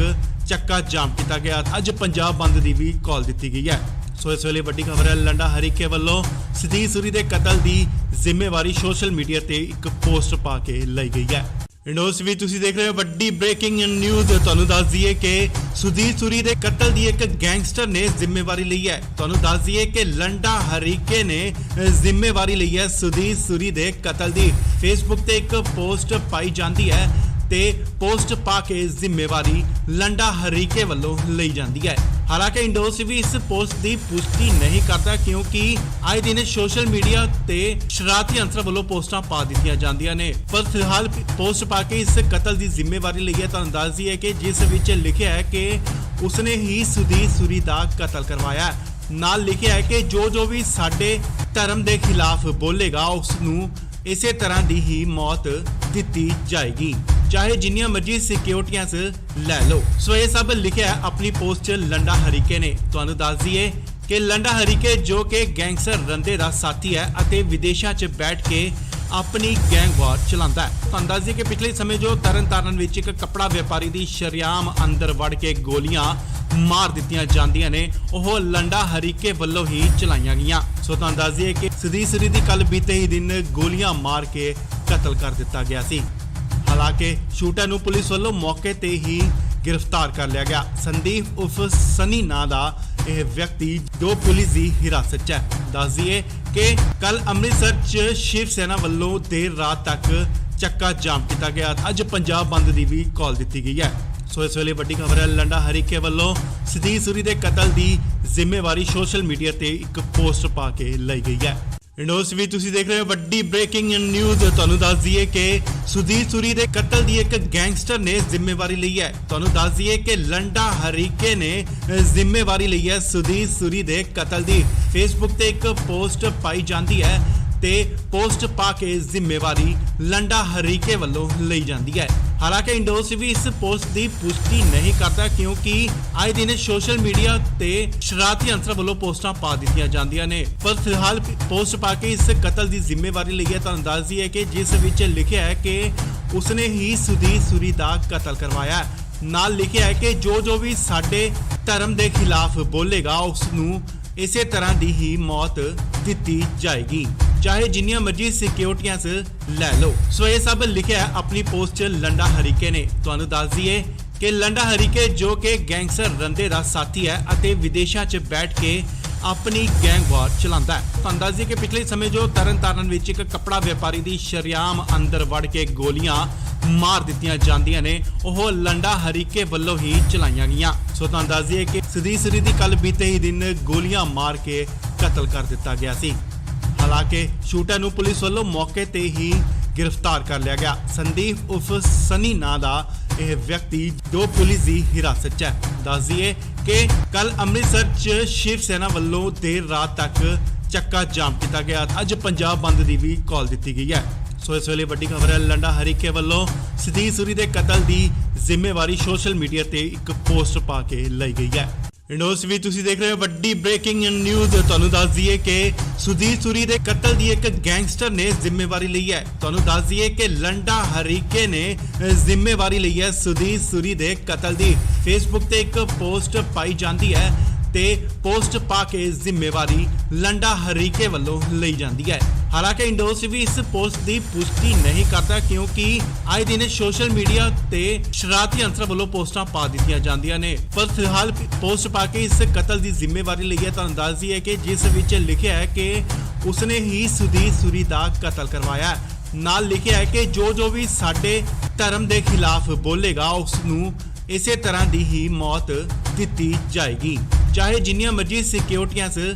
ਚੱਕਾ ਜਾਮ ਕੀਤਾ ਗਿਆ। ਅੱਜ ਪੰਜਾਬ ਬੰਦ ਦੀ ਵੀ ਕਾਲ ਦਿੱਤੀ ਗਈ ਹੈ। ਸੋ ਇਸ ਵੇਲੇ ਵੱਡੀ ਖਬਰ ਹੈ, ਲੰਡਾ ਹਰੀਕੇ ਵੱਲੋਂ ਸਦੀਕ ਸੂਰੀ ਦੇ ਕਤਲ ਦੀ ਜ਼ਿੰਮੇਵਾਰੀ ਸੋਸ਼ਲ ਮੀਡੀਆ ਤੇ ਇੱਕ ਪੋਸਟ ਪਾ ਕੇ ਲਈ ਗਈ ਹੈ। ਇੰਡੋਸ ਵੀ ਤੁਸੀਂ ਦੇਖ ਰਹੇ ਹੋ ਵੱਡੀ ਬ੍ਰੇਕਿੰਗ ਨਿਊਜ਼। ਤੁਹਾਨੂੰ ਦੱਸ ਦਈਏ ਕਿ ਸੁਦੀਪ ਸੂਰੀ ਦੇ ਕਤਲ ਦੀ ਇੱਕ ਗੈਂਗਸਟਰ ਨੇ ਜ਼ਿੰਮੇਵਾਰੀ ਲਈ ਹੈ। ਤੁਹਾਨੂੰ ਦੱਸ ਦਈਏ ਕਿ ਲੰਡਾ ਹਰੀਕੇ ਨੇ ਜ਼ਿੰਮੇਵਾਰੀ ਲਈ ਹੈ ਸੁਦੀਪ ਸੂਰੀ ਦੇ ਕਤਲ ਦੀ। ਫੇਸਬੁੱਕ ਤੇ ਇੱਕ ਪੋਸਟ ਪਾਈ ਜਾਂਦੀ ਹੈ ਤੇ ਪੋਸਟ ਪਾ ਕੇ ਜ਼ਿੰਮੇਵਾਰੀ ਲੰਡਾ ਹਰੀਕੇ ਵੱਲੋਂ ਲਈ ਜਾਂਦੀ ਹੈ। ਹਾਲਾਂਕਿ ਇੰਡੋਸ ਵੀ ਇਸ ਪੋਸਟ ਦੀ ਪੁਸ਼ਟੀ ਨਹੀਂ ਕਰਦਾ ਕਿਉਂਕਿ ਆਏ ਦਿਨ ਸੋਸ਼ਲ ਮੀਡੀਆ ਤੇ ਸ਼ਰਾਰਤੀ ਅੰਸਰ ਵੱਲੋਂ ਪੋਸਟਾਂ ਪਾ ਦਿੱਤੀਆਂ ਜਾਂਦੀਆਂ ਨੇ। ਪਰ ਫਿਲਹਾਲ ਪੋਸਟ ਪਾ ਕੇ ਇਸ ਕਤਲ ਦੀ ਜ਼ਿੰਮੇਵਾਰੀ ਲਈ ਹੈ। ਤੁਹਾਨੂੰ ਦੱਸ ਦਈਏ ਕਿ ਜਿਸ ਵਿੱਚ ਲਿਖਿਆ ਹੈ ਕਿ ਉਸਨੇ ਹੀ ਸੁਦੀਪ ਸੂਰੀ ਦਾ ਕਤਲ ਕਰਵਾਇਆ। ਨਾਲ ਲਿਖਿਆ ਹੈ ਕਿ ਜੋ ਵੀ ਸਾਡੇ ਧਰਮ ਦੇ ਖਿਲਾਫ ਬੋਲੇਗਾ ਉਸ ਨੂੰ ਇਸੇ ਤਰ੍ਹਾਂ ਦੀ ਹੀ ਮੌਤ ਦਿੱਤੀ ਜਾਏਗੀ, ਚਾਹੇ ਜਿੰਨੀਆਂ ਮਰਜ਼ੀ ਸਿਕਿਉਰਟੀਆਂ ਲੈ ਲਓ। ਸੋ ਇਹ ਸਭ ਲਿਖਿਆ ਆਪਣੀ ਪੋਸਟ 'ਚ ਲੰਡਾ ਹਰੀਕੇ ਨੇ। ਤੁਹਾਨੂੰ ਦੱਸ ਦਈਏ ਕਿ ਲੰਡਾ ਹਰੀਕੇ ਜੋ ਕਿ ਗੈਂਗਸਟਰ ਰੰਦੇ ਦਾ ਸਾਥੀ ਹੈ ਅਤੇ ਵਿਦੇਸ਼ਾਂ 'ਚ ਬੈਠ ਕੇ ਆਪਣੀ ਗੈਂਗ ਵਾਰ ਚਲਾਉਂਦਾ ਹੈ। ਤੁਹਾਨੂੰ ਦੱਸ ਦਈਏ ਕਿ ਪਿਛਲੇ ਸਮੇਂ ਜੋ ਤਰਨਤਾਰਨ ਵਿੱਚ ਇੱਕ ਕੱਪੜਾ ਵਪਾਰੀ ਦੀ ਸ਼ਰੇਆਮ ਅੰਦਰ ਵੜ ਕੇ ਗੋਲੀਆਂ ਮਾਰ ਦਿੱਤੀਆਂ ਜਾਂਦੀਆਂ ਨੇ, ਉਹ ਲੰਡਾ ਹਰੀਕੇ ਵੱਲੋਂ ਹੀ ਚਲਾਈਆਂ ਗਈਆਂ। ਸੋ ਤੁਹਾਨੂੰ ਦੱਸ ਦਈਏ ਕਿ ਸਦੀਕ ਸੂਰੀ ਦੀ ਕੱਲ ਬੀਤੇ ਹੀ ਦਿਨ ਗੋਲੀਆਂ ਮਾਰ ਕੇ ਕਤਲ ਕਰ ਦਿੱਤਾ ਗਿਆ ਸੀ। ਹਾਲਾਂਕਿ ਸ਼ੂਟਰ ਨੂੰ ਪੁਲਿਸ ਵੱਲੋਂ ਮੌਕੇ ਤੇ ਹੀ ਗ੍ਰਿਫਤਾਰ ਕਰ ਲਿਆ ਗਿਆ। ਸੰਦੀਪ ਉਰਫ ਸਨੀ ਨਾਂ ਦਾ ਇਹ ਵਿਅਕਤੀ ਜੋ ਪੁਲਿਸ ਦੀ ਹਿਰਾਸਤ 'ਚ ਹੈ। ਦੱਸ ਦਈਏ ਕਿ ਕੱਲ ਅੰਮ੍ਰਿਤਸਰ 'ਚ ਸ਼ਿਵ ਸੈਨਾ ਵੱਲੋਂ ਦੇਰ ਰਾਤ ਤੱਕ ਚੱਕਾ ਜਾਮ ਕੀਤਾ ਗਿਆ। ਅੱਜ ਪੰਜਾਬ ਬੰਦ ਦੀ ਵੀ ਕਾਲ ਦਿੱਤੀ ਗਈ ਹੈ। ਸੋ ਇਸ ਵੇਲੇ ਵੱਡੀ ਖਬਰ ਹੈ, ਲੰਡਾ ਹਰੀਕੇ ਵੱਲੋਂ ਸਦੀਕ ਸੂਰੀ ਦੇ ਕਤਲ ਦੀ ਜ਼ਿੰਮੇਵਾਰੀ ਸੋਸ਼ਲ ਮੀਡੀਆ ਤੇ ਇੱਕ ਪੋਸਟ ਪਾ ਕੇ ਲਈ ਗਈ ਹੈ। ਇੰਡੋਸ ਵੀ ਤੁਸੀਂ ਦੇਖ ਰਹੇ ਹੋ ਵੱਡੀ ਬ੍ਰੇਕਿੰਗ ਨਿਊਜ਼। ਤੁਹਾਨੂੰ ਦੱਸ ਦਈਏ ਕਿ ਸੁਦੀਪ ਸੂਰੀ ਦੇ ਕਤਲ ਦੀ ਇੱਕ ਗੈਂਗਸਟਰ ਨੇ ਜ਼ਿੰਮੇਵਾਰੀ ਲਈ ਹੈ। ਤੁਹਾਨੂੰ ਦੱਸ ਦਈਏ ਕਿ ਲੰਡਾ ਹਰੀਕੇ ਨੇ ਜ਼ਿੰਮੇਵਾਰੀ ਲਈ ਹੈ ਸੁਦੀਪ ਸੂਰੀ ਦੇ ਕਤਲ ਦੀ। ਫੇਸਬੁੱਕ ਤੇ ਇੱਕ ਪੋਸਟ ਪਾਈ ਜਾਂਦੀ ਹੈ ਤੇ ਪੋਸਟ ਪਾ ਕੇ ਜ਼ਿੰਮੇਵਾਰੀ ਲੰਡਾ ਹਰੀਕੇ ਵੱਲੋਂ ਲਈ ਜਾਂਦੀ ਹੈ। ਹਾਲਾਂਕਿ ਇੰਡੋਸ ਵੀ ਇਸ ਪੋਸਟ ਦੀ ਪੁਸ਼ਟੀ ਨਹੀਂ ਕਰਦਾ ਕਿਉਂਕਿ ਆਏ ਦਿਨ ਸੋਸ਼ਲ ਮੀਡੀਆ ਤੇ ਸ਼ਰਾਰਤੀ ਅੰਸਰ ਵੱਲੋਂ ਪੋਸਟਾਂ ਪਾ ਦਿੱਤੀਆਂ ਜਾਂਦੀਆਂ ਨੇ। ਪਰ ਫਿਲਹਾਲ ਪੋਸਟ ਪਾ ਕੇ ਇਸ ਕਤਲ ਦੀ ਜ਼ਿੰਮੇਵਾਰੀ ਲਈ ਹੈ। ਤੁਹਾਨੂੰ ਦੱਸ ਦਈਏ ਕਿ ਜਿਸ ਵਿੱਚ ਲਿਖਿਆ ਹੈ ਕਿ ਉਸਨੇ ਹੀ ਸੁਦੀਪ ਸੂਰੀ ਦਾ ਕਤਲ ਕਰਵਾਇਆ। ਨਾਲ ਲਿਖਿਆ ਹੈ ਕਿ ਜੋ ਵੀ ਸਾਡੇ ਧਰਮ ਦੇ ਖਿਲਾਫ ਬੋਲੇਗਾ ਉਸ ਨੂੰ ਇਸੇ ਤਰ੍ਹਾਂ ਦੀ ਹੀ ਮੌਤ ਦਿੱਤੀ ਜਾਏਗੀ, ਚਾਹੇ ਜਿੰਨੀਆਂ ਮਰਜ਼ੀ ਸਿਕਿਉਰਟੀਆਂ ਲੈ ਲਓ। ਸੋ ਇਹ ਸਭ ਲਿਖਿਆ ਆਪਣੀ ਪੋਸਟ 'ਚ ਲੰਡਾ ਹਰੀਕੇ ਨੇ। ਤੁਹਾਨੂੰ ਦੱਸ ਦਈਏ ਕਿ ਲੰਡਾ ਹਰੀਕੇ ਜੋ ਕਿ ਗੈਂਗਸਟਰ ਰੰਦੇ ਦਾ ਸਾਥੀ ਹੈ ਅਤੇ ਵਿਦੇਸ਼ਾਂ 'ਚ ਬੈਠ ਕੇ ਆਪਣੀ ਗੈਂਗ ਵਾਰ ਚਲਾਉਂਦਾ ਹੈ। ਤੁਹਾਨੂੰ ਦੱਸ ਦਈਏ ਕਿ ਪਿਛਲੇ ਸਮੇਂ ਜੋ ਤਰਨਤਾਰਨ ਵਿੱਚ ਇੱਕ ਕੱਪੜਾ ਵਪਾਰੀ ਦੀ ਸ਼ਰੇਆਮ ਅੰਦਰ ਵੜ ਕੇ ਗੋਲੀਆਂ ਮਾਰ ਦਿੱਤੀਆਂ ਜਾਂਦੀਆਂ ਨੇ, ਉਹ ਲੰਡਾ ਹਰੀਕੇ ਵੱਲੋਂ ਹੀ ਚਲਾਈਆਂ ਗਈਆਂ। ਸੋ ਤੁਹਾਨੂੰ ਦੱਸ ਦਈਏ ਕਿ ਸਦੀਕ ਸੂਰੀ ਦੀ ਕੱਲ ਬੀਤੇ ਹੀ ਦਿਨ ਗੋਲੀਆਂ ਮਾਰ ਕੇ ਕਤਲ ਕਰ ਦਿੱਤਾ ਗਿਆ ਸੀ। ਹਾਲਾਂਕਿ ਸ਼ੂਟਰ ਨੂੰ ਪੁਲਿਸ ਵੱਲੋਂ ਮੌਕੇ ਤੇ ਹੀ ਗ੍ਰਿਫਤਾਰ ਕਰ ਲਿਆ ਗਿਆ। ਸੰਦੀਪ ਉਰਫ ਸਨੀ ਨਾਂ ਦਾ ਇਹ ਵਿਅਕਤੀ ਜੋ ਪੁਲਿਸ ਦੀ ਹਿਰਾਸਤ 'ਚ ਹੈ। ਦੱਸ ਦਈਏ ਕਿ ਕੱਲ ਅੰਮ੍ਰਿਤਸਰ 'ਚ ਸ਼ਿਵ ਸੈਨਾ ਵੱਲੋਂ ਦੇਰ ਰਾਤ ਤੱਕ ਚੱਕਾ ਜਾਮ ਕੀਤਾ ਗਿਆ। ਅੱਜ ਪੰਜਾਬ ਬੰਦ ਦੀ ਵੀ ਕਾਲ ਦਿੱਤੀ ਗਈ ਹੈ। ਸੋ ਇਸ ਵੇਲੇ ਵੱਡੀ ਖਬਰ ਹੈ, ਲੰਡਾ ਹਰੀਕੇ ਵੱਲੋਂ ਸਦੀਕ ਸੂਰੀ ਦੇ ਕਤਲ ਦੀ ਜ਼ਿੰਮੇਵਾਰੀ ਸੋਸ਼ਲ ਮੀਡੀਆ ਤੇ ਇੱਕ ਪੋਸਟ ਪਾ ਕੇ ਲਈ ਗਈ ਹੈ। ਇੰਡੋਸ ਵੀ ਤੁਸੀਂ ਦੇਖ ਰਹੇ ਹੋ ਵੱਡੀ ਬ੍ਰੇਕਿੰਗ ਨਿਊਜ਼। ਤੁਹਾਨੂੰ ਦੱਸ ਦਈਏ ਕਿ ਸੁਦੀਪ ਸੂਰੀ ਦੇ ਕਤਲ ਦੀ ਇੱਕ ਗੈਂਗਸਟਰ ਨੇ ਜ਼ਿੰਮੇਵਾਰੀ ਲਈ ਹੈ। ਤੁਹਾਨੂੰ ਦੱਸ ਦਈਏ ਕਿ ਲੰਡਾ ਹਰੀਕੇ ਨੇ ਜ਼ਿੰਮੇਵਾਰੀ ਲਈ ਹੈ ਸੁਦੀਪ ਸੂਰੀ ਦੇ ਕਤਲ ਦੀ। ਫੇਸਬੁੱਕ ਤੇ ਇੱਕ ਪੋਸਟ ਪਾਈ ਜਾਂਦੀ ਹੈ ਤੇ ਪੋਸਟ ਪਾ ਕੇ ਜ਼ਿੰਮੇਵਾਰੀ ਲੰਡਾ ਹਰੀਕੇ ਵੱਲੋਂ ਲਈ ਜਾਂਦੀ ਹੈ। ਹਾਲਾਂਕਿ ਇੰਡੋਸ ਵੀ ਇਸ ਪੋਸਟ ਦੀ ਪੁਸ਼ਟੀ ਨਹੀਂ ਕਰਦਾ ਕਿਉਂਕਿ ਆਏ ਦਿਨ ਸੋਸ਼ਲ ਮੀਡੀਆ ਤੇ ਸ਼ਰਾਰਤੀ ਅੰਸਰ ਵੱਲੋਂ ਪੋਸਟਾਂ ਪਾ ਦਿੱਤੀਆਂ ਜਾਂਦੀਆਂ ਨੇ। ਪਰ ਫਿਲਹਾਲ ਪੋਸਟ ਪਾ ਕੇ ਇਸ ਕਤਲ ਦੀ ਜ਼ਿੰਮੇਵਾਰੀ ਲਈ ਹੈ। ਤੁਹਾਨੂੰ ਦੱਸ ਦਈਏ ਕਿ ਜਿਸ ਵਿੱਚ ਲਿਖਿਆ ਹੈ ਕਿ ਉਸਨੇ ਹੀ ਸੁਦੀਪ ਸੂਰੀ ਦਾ ਕਤਲ ਕਰਵਾਇਆ। ਨਾਲ ਲਿਖਿਆ ਹੈ ਕਿ ਜੋ ਵੀ ਸਾਡੇ ਧਰਮ ਦੇ ਖਿਲਾਫ ਬੋਲੇਗਾ ਉਸ ਨੂੰ ਇਸੇ ਤਰ੍ਹਾਂ ਦੀ ਹੀ ਮੌਤ ਦਿੱਤੀ ਜਾਏਗੀ, ਚਾਹੇ ਜਿੰਨੀਆਂ ਮਰਜ਼ੀ ਸਿਕਿਉਰਟੀਆਂ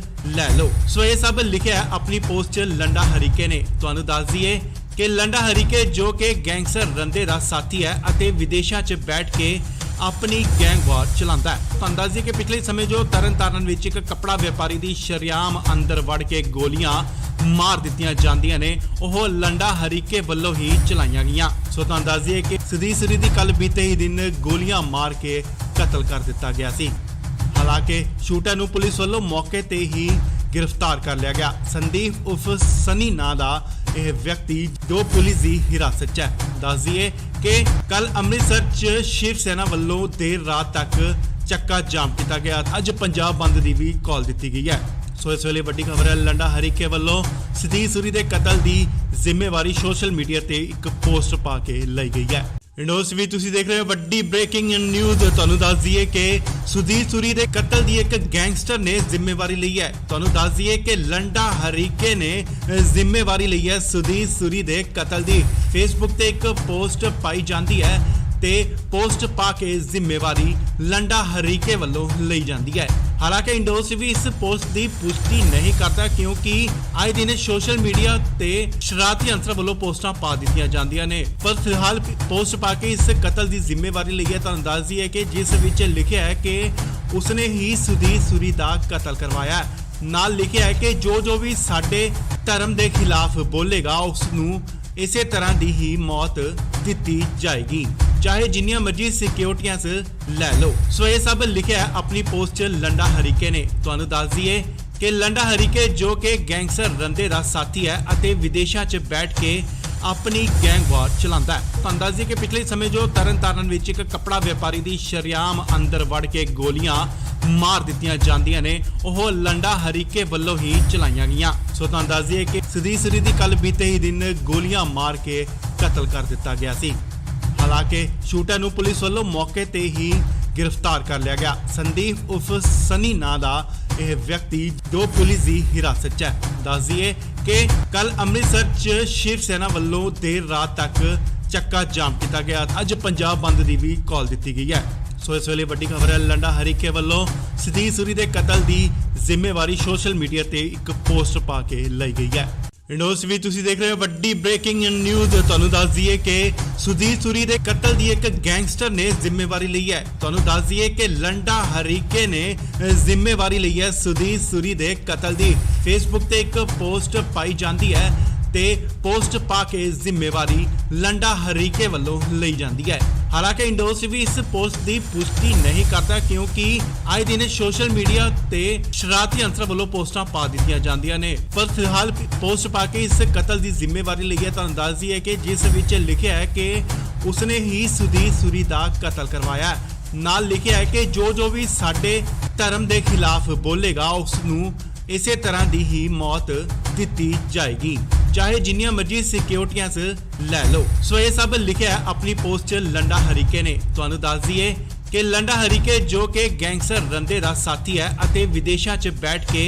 ਲੈ ਲਓ। ਸੋ ਇਹ ਸਭ ਲਿਖਿਆ ਆਪਣੀ ਪੋਸਟ 'ਚ ਲੰਡਾ ਹਰੀਕੇ ਨੇ। ਤੁਹਾਨੂੰ ਦੱਸ ਦਈਏ ਕਿ ਲੰਡਾ ਹਰੀਕੇ ਜੋ ਕਿ ਗੈਂਗਸਟਰ ਰੰਦੇ ਦਾ ਸਾਥੀ ਹੈ ਅਤੇ ਵਿਦੇਸ਼ਾਂ 'ਚ ਬੈਠ ਕੇ ਆਪਣੀ ਗੈਂਗ ਵਾਰ ਚਲਾਉਂਦਾ ਹੈ। ਤੁਹਾਨੂੰ ਦੱਸ ਦਈਏ ਕਿ ਪਿਛਲੇ ਸਮੇਂ ਜੋ ਤਰਨਤਾਰਨ ਵਿੱਚ ਇੱਕ ਕੱਪੜਾ ਵਪਾਰੀ ਦੀ ਸ਼ਰੇਆਮ ਅੰਦਰ ਵੜ ਕੇ ਗੋਲੀਆਂ ਮਾਰ ਦਿੱਤੀਆਂ ਜਾਂਦੀਆਂ ਨੇ, ਉਹ ਲੰਡਾ ਹਰੀਕੇ ਵੱਲੋਂ ਹੀ ਚਲਾਈਆਂ ਗਈਆਂ। ਸੋ ਤੁਹਾਨੂੰ ਦੱਸ ਦਈਏ ਕਿ ਸਦੀਕ ਸੂਰੀ ਦੀ ਕੱਲ ਬੀਤੇ ਹੀ ਦਿਨ ਗੋਲੀਆਂ ਮਾਰ ਕੇ ਕਤਲ ਕਰ ਦਿੱਤਾ ਗਿਆ ਸੀ। ਹਾਲਾਂਕਿ ਸ਼ੂਟਰ ਨੂੰ ਪੁਲਿਸ ਵੱਲੋਂ ਮੌਕੇ ਤੇ ਹੀ गिरफ्तार कर लिया गया। संदीप उर्फ सनी नां दा यह व्यक्ति जो पुलिस की हिरासत च है। दस दईए कि कल अमृतसर च शिव सेना वालों देर रात तक चक्का जाम किया गया। अज पंजाब बंद की भी कॉल दी गई है। सो इस वेले वड्डी खबर है, लंडा हरीके वालों सतीश सूरी के कतल की जिम्मेवारी सोशल मीडिया ते एक पोस्ट पा के लाई गई है। इंडोस भी तुसी देख रहे हो वड्डी ब्रेकिंग न्यूज़। तुहानू दस दईए कि सुधीर सूरी के कतल की एक गैंगस्टर ने जिम्मेवारी ली है। तुहानू दस दईए कि लंडा हरीके ने जिम्मेवारी ली है सुधीर सूरी के कतल की। फेसबुक ते एक पोस्ट पाई जाती है ते पोस्ट पा के जिम्मेवारी लंडा हरीके वालों ली जाती है। हालांकि इंडोस भी इस पोस्ट की पुष्टि नहीं करता क्योंकि आए दिन सोशल मीडिया ते शरारती अंसर वालों पोस्टां पा दी जांदियां ने। पर फिलहाल पोस्ट पा के इस कतल की जिम्मेवारी ली है। तुहानू दस दईए कि जिस विच लिखिया है कि उसने ही सुधीर सूरी का कतल करवाया है। नाल लिखिया है कि जो भी साडे धर्म के खिलाफ बोलेगा उसनू इसे तरह की ही मौत दी जाएगी, चाहे जिन्नियां मर्जी सिक्योरिटियां ले लो। सो ये सब लिखा है अपनी पोस्ट च लंडा हरीके ने। तुहानू दस दईए कि लंडा हरीके जो कि गैंगस्टर रंदे का साथी है अते विदेशों च बैठ के अपनी गैंग वार चलाता है। तुहानू दस दईए कि पिछले समय जो तरनतारन विच एक कपड़ा व्यापारी की शरेआम अंदर वड़ के गोलियां मार दित्तियां जांदियां ने, ओह लंडा हरीके वालों ही चलाईयां गईयां। सो तुहानू दस दईए कि सतीश सूरी दी कल बीते ही दिन गोलियां मार के कतल कर दिता गया सी। हालांकि शूटर नूं पुलिस वालों मौके ते ही गिरफ्तार कर लिया गया। संदीप उर्फ सनी नां दा यह व्यक्ति जो पुलिस की हिरासत च है। दस दईए कि कल अमृतसर च शिव सेना वालों देर रात तक चक्का जाम किया गया। अज पंजाब बंद की भी कॉल दी गई है। सो इस वेले वड्डी खबर है, लंडा हरीके वालों सतीश सूरी के कतल की जिम्मेवारी सोशल मीडिया ते एक पोस्ट पा के लाई गई है। इंडोस भी तुसी देख रहे हो वड्डी ब्रेकिंग न्यूज़। तुहानू दस दईए कि सुधीर सूरी के कतल की एक गैंगस्टर ने जिम्मेवारी ली है। तुहानू दस दईए कि लंडा हरीके ने जिम्मेवारी ली है सुधीर सूरी के कतल की। फेसबुक ते एक पोस्ट पाई जाती है ते पोस्ट पा के जिम्मेवारी लंडा हरीके वालों ली जाती है। हालांकि इंडोस भी इस पोस्ट की पुष्टि नहीं करता क्योंकि आए दिन सोशल मीडिया ते शरारती अंसर वालों पोस्टां पा दी जांदियां ने। पर फिलहाल पोस्ट पा के इस कतल की जिम्मेवारी ली है। तुहानू दस दईए कि जिस विच लिखिया है कि उसने ही सुधीर सूरी का कतल करवाया है। नाल लिखिया है कि जो भी साडे धर्म के खिलाफ बोलेगा उसनू इसे तरह की ही मौत दी जाएगी, चाहे जिन्नियां मर्जी सिक्योरिटियां ले लो। सो ये सब लिखा है अपनी पोस्ट च लंडा हरीके ने। तुहानू दस दईए कि लंडा हरीके जो कि गैंगस्टर रंदे का साथी है अते विदेशों च बैठ के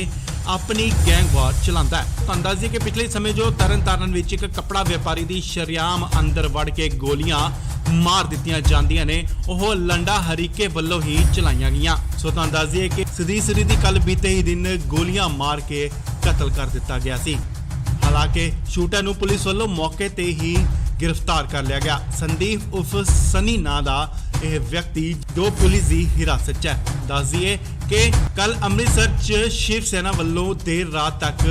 अपनी गैंग वार चलाता है। तुहानू दस दईए कि पिछले समय जो तरनतारन विच एक कपड़ा व्यापारी की शरेआम अंदर वड़ के गोलियां मार दित्तियां जांदियां ने, ओह लंडा हरीके वालों ही चलाईयां गईयां। सो तुहानू दस दईए कि सतीश सूरी दी कल बीते ही दिन गोलियां मार के कतल कर दिता गया सी। हालांकि शूटर नूं पुलिस वालों मौके ते ही गिरफ्तार कर लिया गया। संदीप उर्फ सनी नां दा यह व्यक्ति जो पुलिस की हिरासत च है। दस दईए कि कल अमृतसर च शिव सेना वालों देर रात तक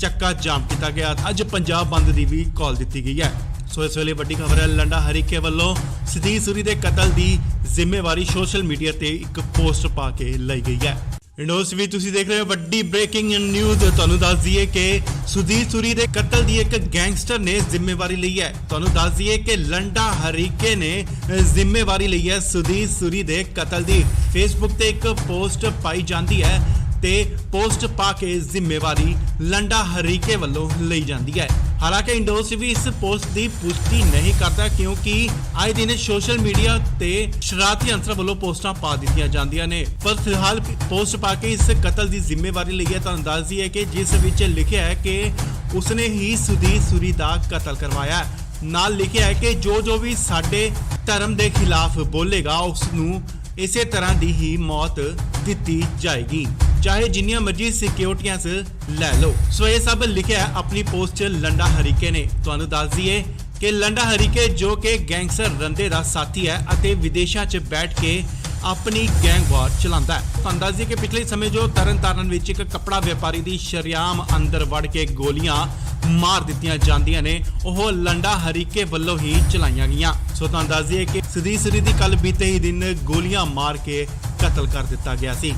चक्का जाम किया गया। अज पंजाब बंद की भी कॉल दी गई है। सो इस वेले वड्डी खबर है, लंडा हरीके वालों सतीश सूरी के कतल की जिम्मेवारी सोशल मीडिया ते एक पोस्ट पा के लाई गई है। इंडोस भी तुसी देख रहे हो वड्डी ब्रेकिंग न्यूज़। तुहानू दस दईए कि सुधीर सूरी के कतल की एक गैंगस्टर ने जिम्मेवारी ली है। तुहानू दस दईए कि लंडा हरीके ने जिम्मेवारी ली है सुधीर सूरी के कतल की। फेसबुक ते एक पोस्ट पाई जाती है ते पोस्ट पा के जिम्मेवारी लंडा हरीके वालों ली जाती है। हालांकि इंडोस भी इस पोस्ट की पुष्टि नहीं करता क्योंकि आए दिन सोशल मीडिया ते शरारती अंसर वालों पोस्टां पा दी जांदियां ने। पर फिलहाल पोस्ट पा के इस कतल की जिम्मेवारी ली है। तुहानू दस दईए कि जिस विच लिखिया है कि उसने ही सुधीर सूरी का कतल करवाया है। नाल लिखिया है कि जो भी साडे धर्म के खिलाफ बोलेगा उसनू इसे तरह की ही मौत दी जाएगी, चाहे जिन्नियां मर्जी सिक्योरिटियां ले लो। सो ये सब लिखा है अपनी पोस्ट च लंडा हरीके ने। तुहानू दस दईए कि लंडा हरीके जो कि गैंगस्टर रंदे का साथी है अते विदेशों च बैठ के अपनी गैंग वार चलाता है। तुहानू दस दईए कि पिछले समय जो तरनतारन विच एक कपड़ा व्यापारी की शरेआम अंदर वड़ के गोलियां मार दित्तियां जांदियां ने, ओह लंडा हरीके वालों ही चलाईयां गईयां। सो तुहानू दस दईए कि सतीश सूरी दी कल बीते ही दिन गोलियां मार के कतल कर दिता गया सी।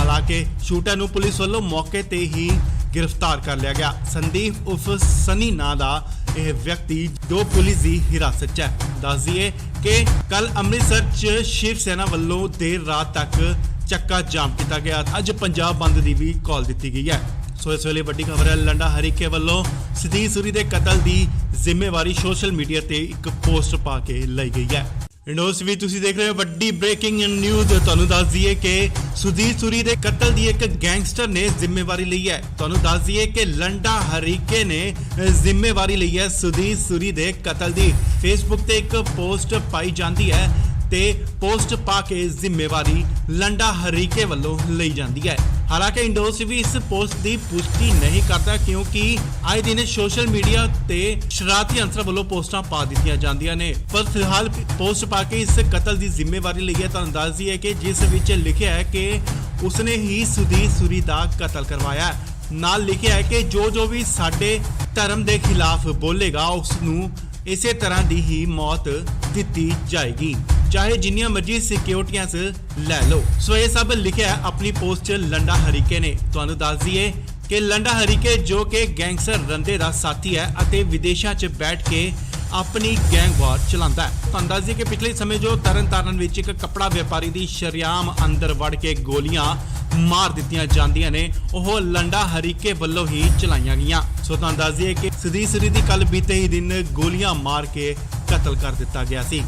ਹਾਲਾਂਕਿ ਸ਼ੂਟਰ ਨੂੰ ਪੁਲਿਸ ਵੱਲੋਂ ਮੌਕੇ ਤੇ ਹੀ गिरफ्तार कर लिया गया। संदीप उर्फ सनी नां दा यह व्यक्ति जो पुलिस की हिरासत च है। दस दिए कि कल अमृतसर च शिव सेना वालों देर रात तक चक्का जाम किया गया। अज पंजाब बंद की भी कॉल दी गई है। सो इस वेले वड्डी खबर है, लंडा हरीके वालों सतीश सूरी के कतल की जिम्मेवारी सोशल मीडिया ते एक पोस्ट पा के लाई गई है। इंडोस भी तुसी देख रहे हो वड्डी ब्रेकिंग न्यूज़। तुहानू दस दईए कि सुधीर सूरी के कतल की एक गैंगस्टर ने जिम्मेवारी ली है। तुहानू दस दईए कि लंडा हरीके ने जिम्मेवारी ली है सुधीर सूरी के कतल की। फेसबुक ते एक पोस्ट पाई जाती है ते पोस्ट पा के जिम्मेवारी लंडा हरीके वालों ली जाती है। हालांकि इंडोस भी इस पोस्ट की पुष्टि नहीं करता क्योंकि आए दिन सोशल मीडिया ते शरारती अंसर वालों पोस्टां पा दी जांदियां ने, पर फिलहाल पोस्ट पा के इस कतल की जिम्मेवारी ली है। तुहानू दस दईए कि जिस विच लिखिया है कि उसने ही सुधीर सूरी का कतल करवाया। नाल लिखिया है कि जो भी साडे धर्म के खिलाफ बोलेगा उसनू इसे तरह की ही मौत दी जाएगी, चाहे जिन्नियां मर्जी सिक्योरिटियां लै लो। सो ये सब लिखिया है अपनी पोस्ट च लंडा हरीके ने। तुहानू दस दईए कि लंडा हरीके जो कि गैंगस्टर रंदे का साथी है अते विदेशों च बैठ के अपनी गैंग वार चलाता है। तुहानू दस दईए कि पिछले समय जो तरनतारन विच एक कपड़ा व्यापारी की शरेआम अंदर वड़ के गोलियां मार दित्तियां जांदियां ने, ओह लंडा हरीके वालों ही चलाईयां गईयां। सो तुहानू दस दईए कि सुधीर सूरी दी कल बीते ही दिन गोलियां मार के कतल कर दिता गया सी।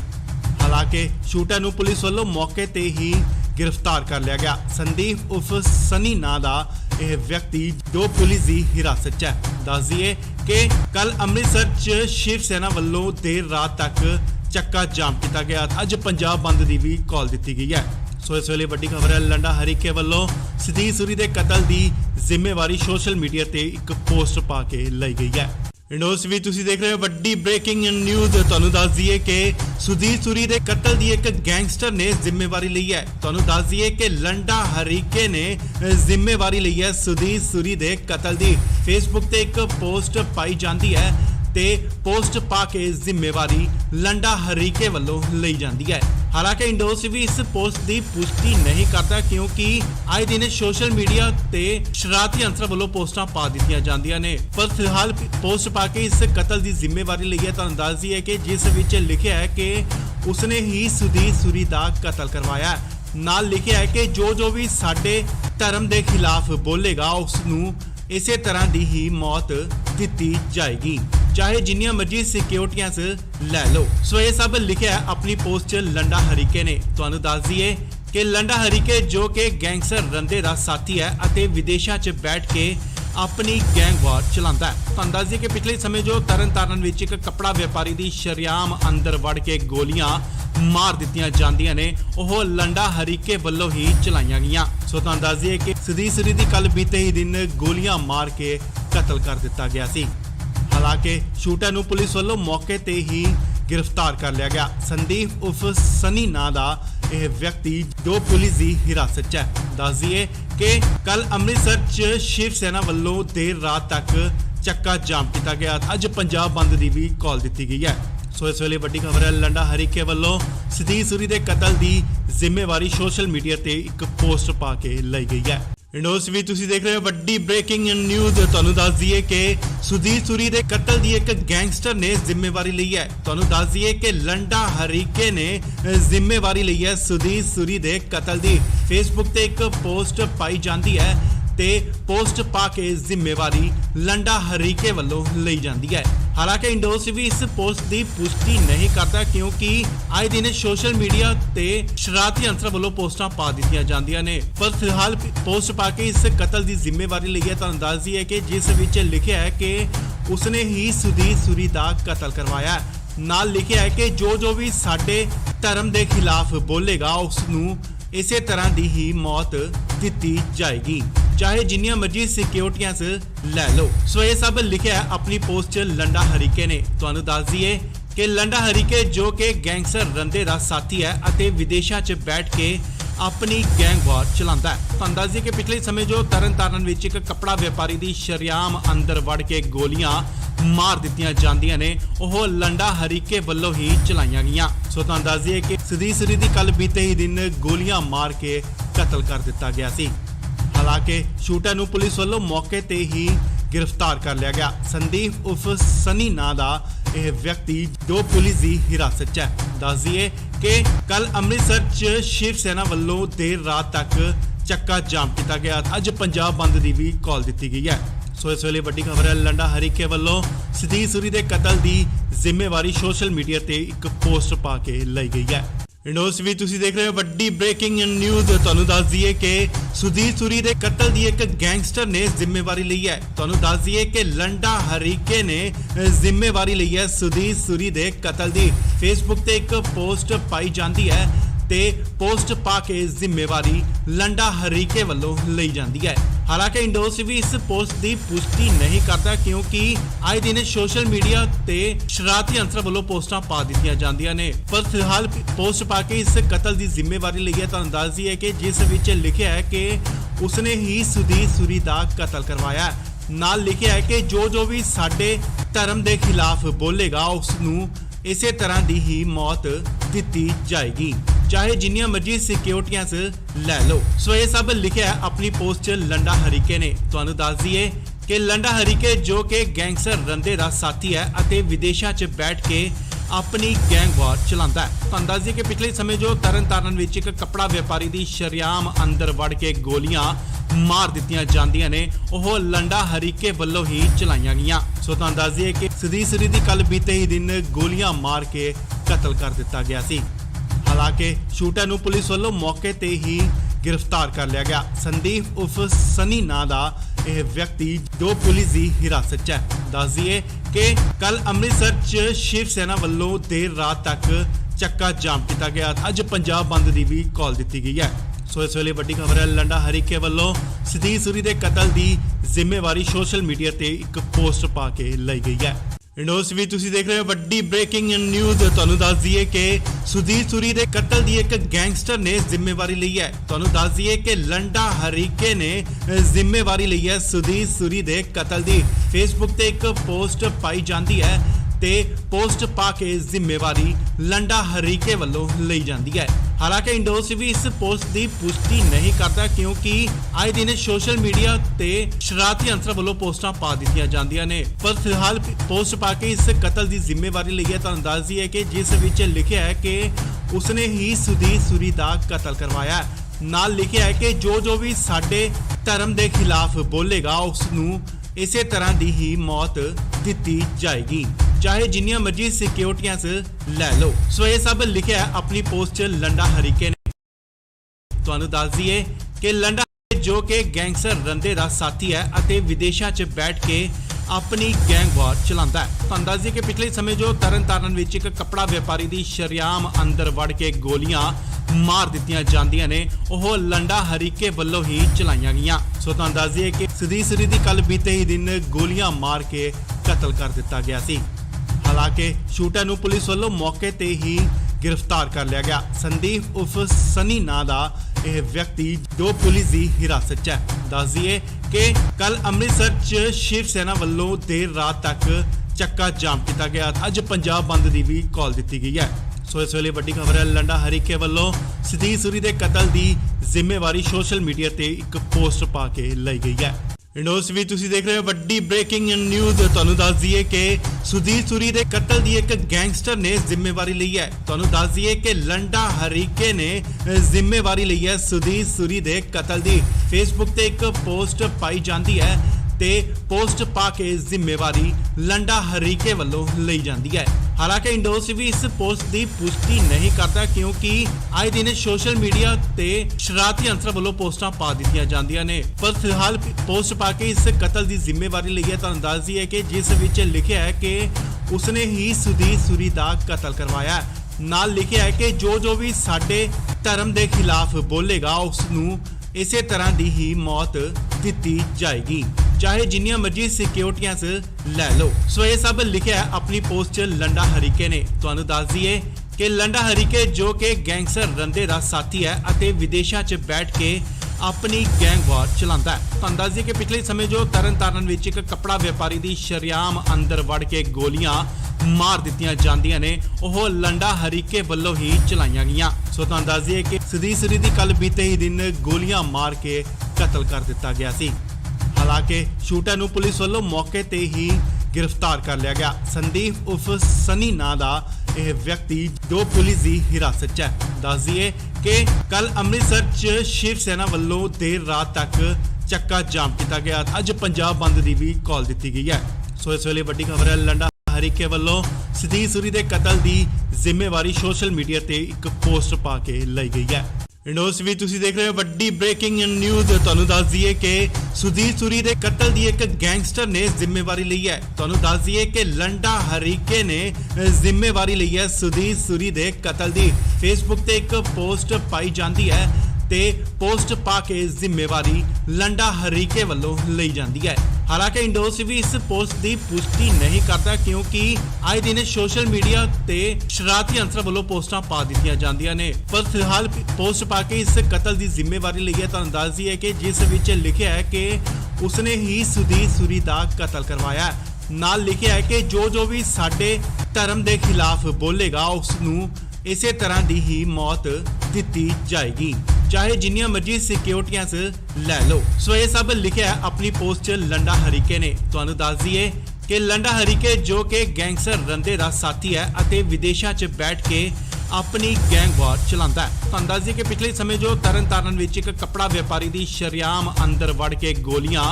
हालांकि शूटर नूं पुलिस वालों मौके ते ही गिरफ्तार कर लिया गया। संदीप उर्फ सनी नां दा यह व्यक्ति जो पुलिस की हिरासत च है। दस दईए कि कल अमृतसर च शिव सेना वालों देर रात तक चक्का जाम किया गया। अज पंजाब बंद की भी कॉल दी गई है। सो इस वेले वड्डी खबर है, लंडा हरीके वालों सतीश सूरी के कतल की जिम्मेवारी सोशल मीडिया ते एक पोस्ट पा के लाई गई है। इंडोस भी तुसी देख रहे हो वड्डी ब्रेकिंग न्यूज़। तुहानू दस दईए कि सुधीर सूरी के कतल की एक गैंगस्टर ने जिम्मेवारी ली है। तुहानू दस दईए कि लंडा हरीके ने जिम्मेवारी ली है सुधीर सूरी के कतल की। फेसबुक ते एक पोस्ट पाई जाती है ते पोस्ट पा के जिम्मेवारी लंडा हरीके वालों ली जाती है। हालांकि इंडोस भी इस पोस्ट की पुष्टि नहीं करता क्योंकि आए दिन सोशल मीडिया ते शरारती अंसर वालों पोस्टां पा दी जांदियां ने, पर फिलहाल पोस्ट पा के इस कतल की जिम्मेवारी ली है। तुहानू दस दईए कि जिस विच लिखिया है कि उसने ही सुधीर सूरी का कतल करवाया। नाल लिखिया है कि जो भी साडे धर्म के खिलाफ बोलेगा उसनू इसे तरह की ही मौत दी जाएगी, चाहे जिन्नियां मर्जी सिक्योरिटियां लै लो। सो ये सब लिखिया है अपनी पोस्ट च लंडा हरीके ने। तुहानू दस दईए कि लंडा हरीके जो कि गैंगस्टर रंदे का साथी है अते विदेशों च बैठ के अपनी गैंग वार चलाता है। तुहानू दस दईए कि पिछले समय जो तरनतारन विच एक कपड़ा व्यापारी की शरेआम अंदर वड़ के गोलियां मार दित्तियां जांदियां ने, ओह लंडा हरीके वालों ही चलाईयां गईयां। सो तुहानू दस दईए कि सुधीर सूरी दी कल बीते ही दिन गोलियां मार के कतल कर दिता गया सी। हालांकि शूटर नूं पुलिस वालों मौके ते ही गिरफ्तार कर लिया गया। संदीप उर्फ सनी नां दा यह व्यक्ति जो पुलिस की हिरासत च है। दस दईए कि कल अमृतसर च शिव सेना वालों देर रात तक चक्का जाम किया गया। अज पंजाब बंद की भी कॉल दी गई है। सो इस वेले वड्डी खबर है, लंडा हरीके वालों सतीश सूरी के कतल की जिम्मेवारी सोशल मीडिया ते एक पोस्ट पा के लाई गई है। इंडोस भी तुसी देख रहे हो वड्डी ब्रेकिंग न्यूज़। तुहानू दस दईए कि सुधीर सूरी के कतल की एक गैंगस्टर ने जिम्मेवारी ली है। तुहानू दस दईए कि लंडा हरीके ने जिम्मेवारी ली है सुधीर सूरी के कतल की। फेसबुक ते एक पोस्ट पाई जाती है ते पोस्ट पा के जिम्मेवारी लंडा हरीके वालों ली जाती है। हालांकि इंडोस भी इस पोस्ट की पुष्टि नहीं करता क्योंकि आए दिन सोशल मीडिया ते शरारती अंसर वालों पोस्टां पा दी जांदियां ने, पर फिलहाल पोस्ट पा के इस कतल की जिम्मेवारी ली है। तुहानू दस दईए कि जिस विच लिखिया है कि उसने ही सुधीर सूरी का कतल करवाया। नाल लिखिया है कि जो भी साडे धर्म के खिलाफ बोलेगा उसनू इसे तरह की ही मौत दी जाएगी, चाहे जिन्नियां मर्जी सिक्योरिटियां लै लो। सो ये सब लिखिया है अपनी पोस्ट च लंडा हरीके ने। तुहानू दस दईए कि लंडा हरीके जो कि गैंगस्टर रंदे का साथी है अते विदेशों च बैठ के अपनी गैंग वार चलाता है। तुहानू दस दईए कि पिछले समय जो तरनतारन विच एक कपड़ा व्यापारी की शरेआम अंदर वड़ के गोलियां मार दित्तियां जांदियां ने, ओह लंडा हरीके वालों ही चलाईयां गईयां। सो तुहानू दस दईए कि सुधीर सूरी दी कल बीते ही दिन गोलियां मार के कतल कर दिता गया सी। ਹਾਲਾਂਕਿ ਸ਼ੂਟਰ ਨੂੰ ਪੁਲਿਸ ਵੱਲੋਂ ਮੌਕੇ ਤੇ ਹੀ गिरफ्तार कर लिया गया। संदीप उर्फ सनी नां दा यह व्यक्ति जो पुलिस की हिरासत च है। दस दिए कि कल अमृतसर च शिव सेना वालों देर रात तक चक्का जाम किया गया। अज पंजाब बंद की भी कॉल दी गई है। सो इस वेले वड्डी खबर है, लंडा हरीके वालों सतीश सूरी के कतल की जिम्मेवारी सोशल मीडिया ते एक पोस्ट पा के लाई गई है। इंडोस भी तुसी देख रहे हो वड्डी ब्रेकिंग न्यूज़। तुहानू दस दईए कि सुधीर सूरी के कतल की एक गैंगस्टर ने जिम्मेवारी ली है। तुहानू दस दईए कि लंडा हरीके ने जिम्मेवारी ली है सुधीर सूरी के कतल की। फेसबुक ते एक पोस्ट पाई जाती है ते पोस्ट पा के जिम्मेवारी लंडा हरीके वालों ली जाती है। हालांकि इंडोस भी इस पोस्ट की पुष्टि नहीं करता क्योंकि आए दिन सोशल मीडिया ते शरारती अंसर वालों पोस्टां पा दी जांदियां ने, पर फिलहाल पोस्ट पा के इस कतल की जिम्मेवारी ली है। तुहानू दस दईए कि जिस विच लिखिया है कि उसने ही सुधीर सूरी का कतल करवाया है। नाल लिखिया है कि जो भी साडे धर्म के खिलाफ बोलेगा उसनू इसे तरह की ही मौत दी जाएगी, चाहे जिन्नियां मर्जी सिक्योरिटियां ले लो। सो ये सब लिखा है अपनी पोस्ट च लंडा हरीके ने। तुहानू दस दईए कि लंडा हरीके जो कि गैंगस्टर रंदे दा साथी है अते विदेशों च बैठ के अपनी गैंग वार चलाता है। तुहानू दस दईए कि पिछले समय जो तरनतारन विच एक कपड़ा व्यापारी दी शरेआम अंदर वड़ के गोलियां मार दित्तियां जांदियां ने, ओह लंडा हरीके वल्लों ही चलाईयां गईयां। सो तुहानू दस दईए कि सतीश सूरी दी कल बीते ही दिन गोलियां मार के कतल कर दिता गया सी। हालांकि शूटर नूं पुलिस वालों मौके ते ही गिरफ्तार कर लिया गया। संदीप उर्फ सनी नां दा यह व्यक्ति जो पुलिस की हिरासत च है। दस दईए कि कल अमृतसर च शिव सेना वालों देर रात तक चक्का जाम किया गया। अज पंजाब बंद की भी कॉल दी गई है। सो इस वेले वड्डी खबर है, लंडा हरीके वालों सतीश सूरी के कतल की जिम्मेवारी सोशल मीडिया ते एक पोस्ट पा के लाई गई है। इंडोस भी तुसी देख रहे हो वड्डी ब्रेकिंग न्यूज़। तुहानू दस दईए कि सुधीर सूरी के कतल की एक गैंगस्टर ने जिम्मेवारी ली है। तुहानू दस दईए कि लंडा हरीके ने जिम्मेवारी ली है सुधीर सूरी के कतल की। फेसबुक ते एक पोस्ट पाई जाती है ते पोस्ट पा के जिम्मेवारी लंडा हरीके वालों ली जाती है। हालांकि इंडोस भी इस पोस्ट की पुष्टि नहीं करता क्योंकि आए दिन सोशल मीडिया ते शरारती अंसर वालों पोस्टां पा दी जांदियां ने, पर फिलहाल पोस्ट पा के इस कतल की जिम्मेवारी ली है। तुहानू दस दईए कि जिस विच लिखिया है कि उसने ही सुधीर सूरी का कतल करवाया है। नाल लिखिया है कि जो भी साडे धर्म के खिलाफ बोलेगा उसनू इसे तरह की ही मौत दी जाएगी, चाहे जिन्नियां मर्जी सिक्योरिटियां ले लो। सो ये सब लिखा है अपनी पोस्ट च लंडा हरीके ने। तुहानू दस दईए कि लंडा जो कि गैंगस्टर रंदे दा साथी है अते विदेशों च बैठ के अपनी गैंग वार चलाता है। तुहानू दस दईए कि पिछले समय जो तरनतारन विच एक कपड़ा व्यापारी दी शरेआम अंदर वड़ के गोलियां मार दित्तियां जांदियां ने, ओह लंडा हरीके वल्लों ही चलाईयां गईयां। सो तुहानू दस दईए कि सतीश सूरी दी कल बीते ही दिन गोलियां मार के कतल कर दिता गया सी। हालांकि शूटर नूं पुलिस वालों मौके ते ही गिरफ्तार कर लिया गया। संदीप उर्फ सनी नां दा यह व्यक्ति जो पुलिस की हिरासत च है। दस दईए कि कल अमृतसर च शिव सेना वालों देर रात तक चक्का जाम किया गया। अज पंजाब बंद की भी कॉल दी गई है। सो इस वेले वड्डी खबर है, लंडा हरीके वालों सतीश सूरी के कतल की जिम्मेवारी सोशल मीडिया ते एक पोस्ट पा के लाई गई है। इंडोस भी तुसी देख रहे हो वड्डी ब्रेकिंग न्यूज़। तुहानू दस दईए कि सुधीर सूरी के कतल की एक गैंगस्टर ने जिम्मेवारी ली है। तुहानू दस दईए कि लंडा हरीके ने जिम्मेवारी ली है सुधीर सूरी के कतल की। फेसबुक ते एक पोस्ट पाई जाती है ते पोस्ट पा के जिम्मेवारी लंडा हरीके वालों ली जाती है। हालांकि इंडोस भी इस पोस्ट की पुष्टि नहीं करता क्योंकि आए दिन सोशल मीडिया ते शरारती अंसर वालों पोस्टां पा दी जांदियां ने, पर फिलहाल पोस्ट पा के इस कतल की जिम्मेवारी ली है। तुहानू दस दईए कि जिस विच लिखिया है कि उसने ही सुधीर सूरी का कतल करवाया है। नाल लिखिया है कि जो भी साडे धर्म के खिलाफ बोलेगा उसनू इसे तरह की ही मौत दी जाएगी, चाहे जिन्नियां मर्जी सिक्योरिटियां ले लो। सो ये सब लिखा है अपनी पोस्ट च लंडा हरीके ने। तुहानू दस दईए कि लंडा हरीके जो कि गैंगस्टर रंदे दा साथी है अते विदेशों च बैठ के ਆਪਣੀ ਗੈਂਗਵਾਰ ਚਲਾਉਂਦਾ ਹੈ। ਤੁਹਾਨੂੰ ਦੱਸ ਦਈਏ ਕਿ ਪਿਛਲੇ ਸਮੇਂ ਜੋ ਤਰਨਤਾਰਨ ਵਿੱਚ ਇੱਕ ਕੱਪੜਾ ਵਪਾਰੀ ਦੀ ਸ਼ਰੇਆਮ ਅੰਦਰ ਵੜ ਕੇ ਗੋਲੀਆਂ ਮਾਰ ਦਿੱਤੀਆਂ ਜਾਂਦੀਆਂ ਨੇ, ਉਹ ਲੰਡਾ ਹਰੀਕੇ ਵੱਲੋਂ ਹੀ ਚਲਾਈਆਂ ਗਈਆਂ। ਸੋ ਤੁਹਾਨੂੰ ਦੱਸ ਦਈਏ ਕਿ ਸਦੀਸਰੀ ਦੀ ਕੱਲ ਬੀਤੇ ਹੀ ਦਿਨ ਗੋਲੀਆਂ ਮਾਰ ਕੇ ਕਤਲ ਕਰ ਦਿੱਤਾ ਗਿਆ ਸੀ। ਹਾਲਾਂਕਿ ਸ਼ੂਟਰ ਨੂੰ ਪੁਲਿਸ ਵੱਲੋਂ ਮੌਕੇ ਤੇ ਹੀ गिरफ्तार कर लिया गया। संदीप उर्फ सनी नां दा यह व्यक्ति जो पुलिस की हिरासत च है। दस दिए कि कल अमृतसर च शिव सेना वालों देर रात तक चक्का जाम किया गया। अज पंजाब बंद की भी कॉल दी गई है। सो इस वेले वड्डी खबर है, लंडा हरीके वालों सतीश सूरी के कतल की जिम्मेवारी सोशल मीडिया ते एक पोस्ट पा के लाई गई है। इंडोस भी तुसी देख रहे हो वड्डी ब्रेकिंग न्यूज़। तुहानू दस दईए कि सुधीर सूरी के कतल की एक गैंगस्टर ने जिम्मेवारी ली है। तुहानू दस दईए कि लंडा हरीके ने जिम्मेवारी ली है सुधीर सूरी के कतल की। फेसबुक ते एक पोस्ट पाई जाती है ते पोस्ट पा के जिम्मेवारी लंडा हरीके वालों ली जाती है। हालांकि इंडोस भी इस पोस्ट की पुष्टि नहीं करता, क्योंकि आए दिन सोशल मीडिया ते शरारती अंसर वालों पोस्टां पा दित्तियां जांदियां ने। पर फिलहाल पोस्ट पा के इस कतल की जिम्मेवारी ली है। तुहानू दस दईए कि जिस विच लिखिया है कि उसने ही सुधीर सूरी का कतल करवाया है। नाल लिखिया है कि जो भी साडे धर्म के खिलाफ बोलेगा उसनू इसे तरह की ही मौत दी जाएगी, चाहे जिन्नियां मर्जी सिक्योरिटियां लै लो। सो ये सब लिखा है अपनी पोस्ट च लंडा हरीके ने। तुहानू दस दईए कि लंडा हरीके जो कि गैंगस्टर रंदे दा साथी है अते विदेशों च बैठ के अपनी गैंगवार चलाता है। तुहानू दस दईए कि पिछले समय जो तरनताਰਨ विच एक कपड़ा व्यापारी की शरेआम अंदर वड़ के गोलियां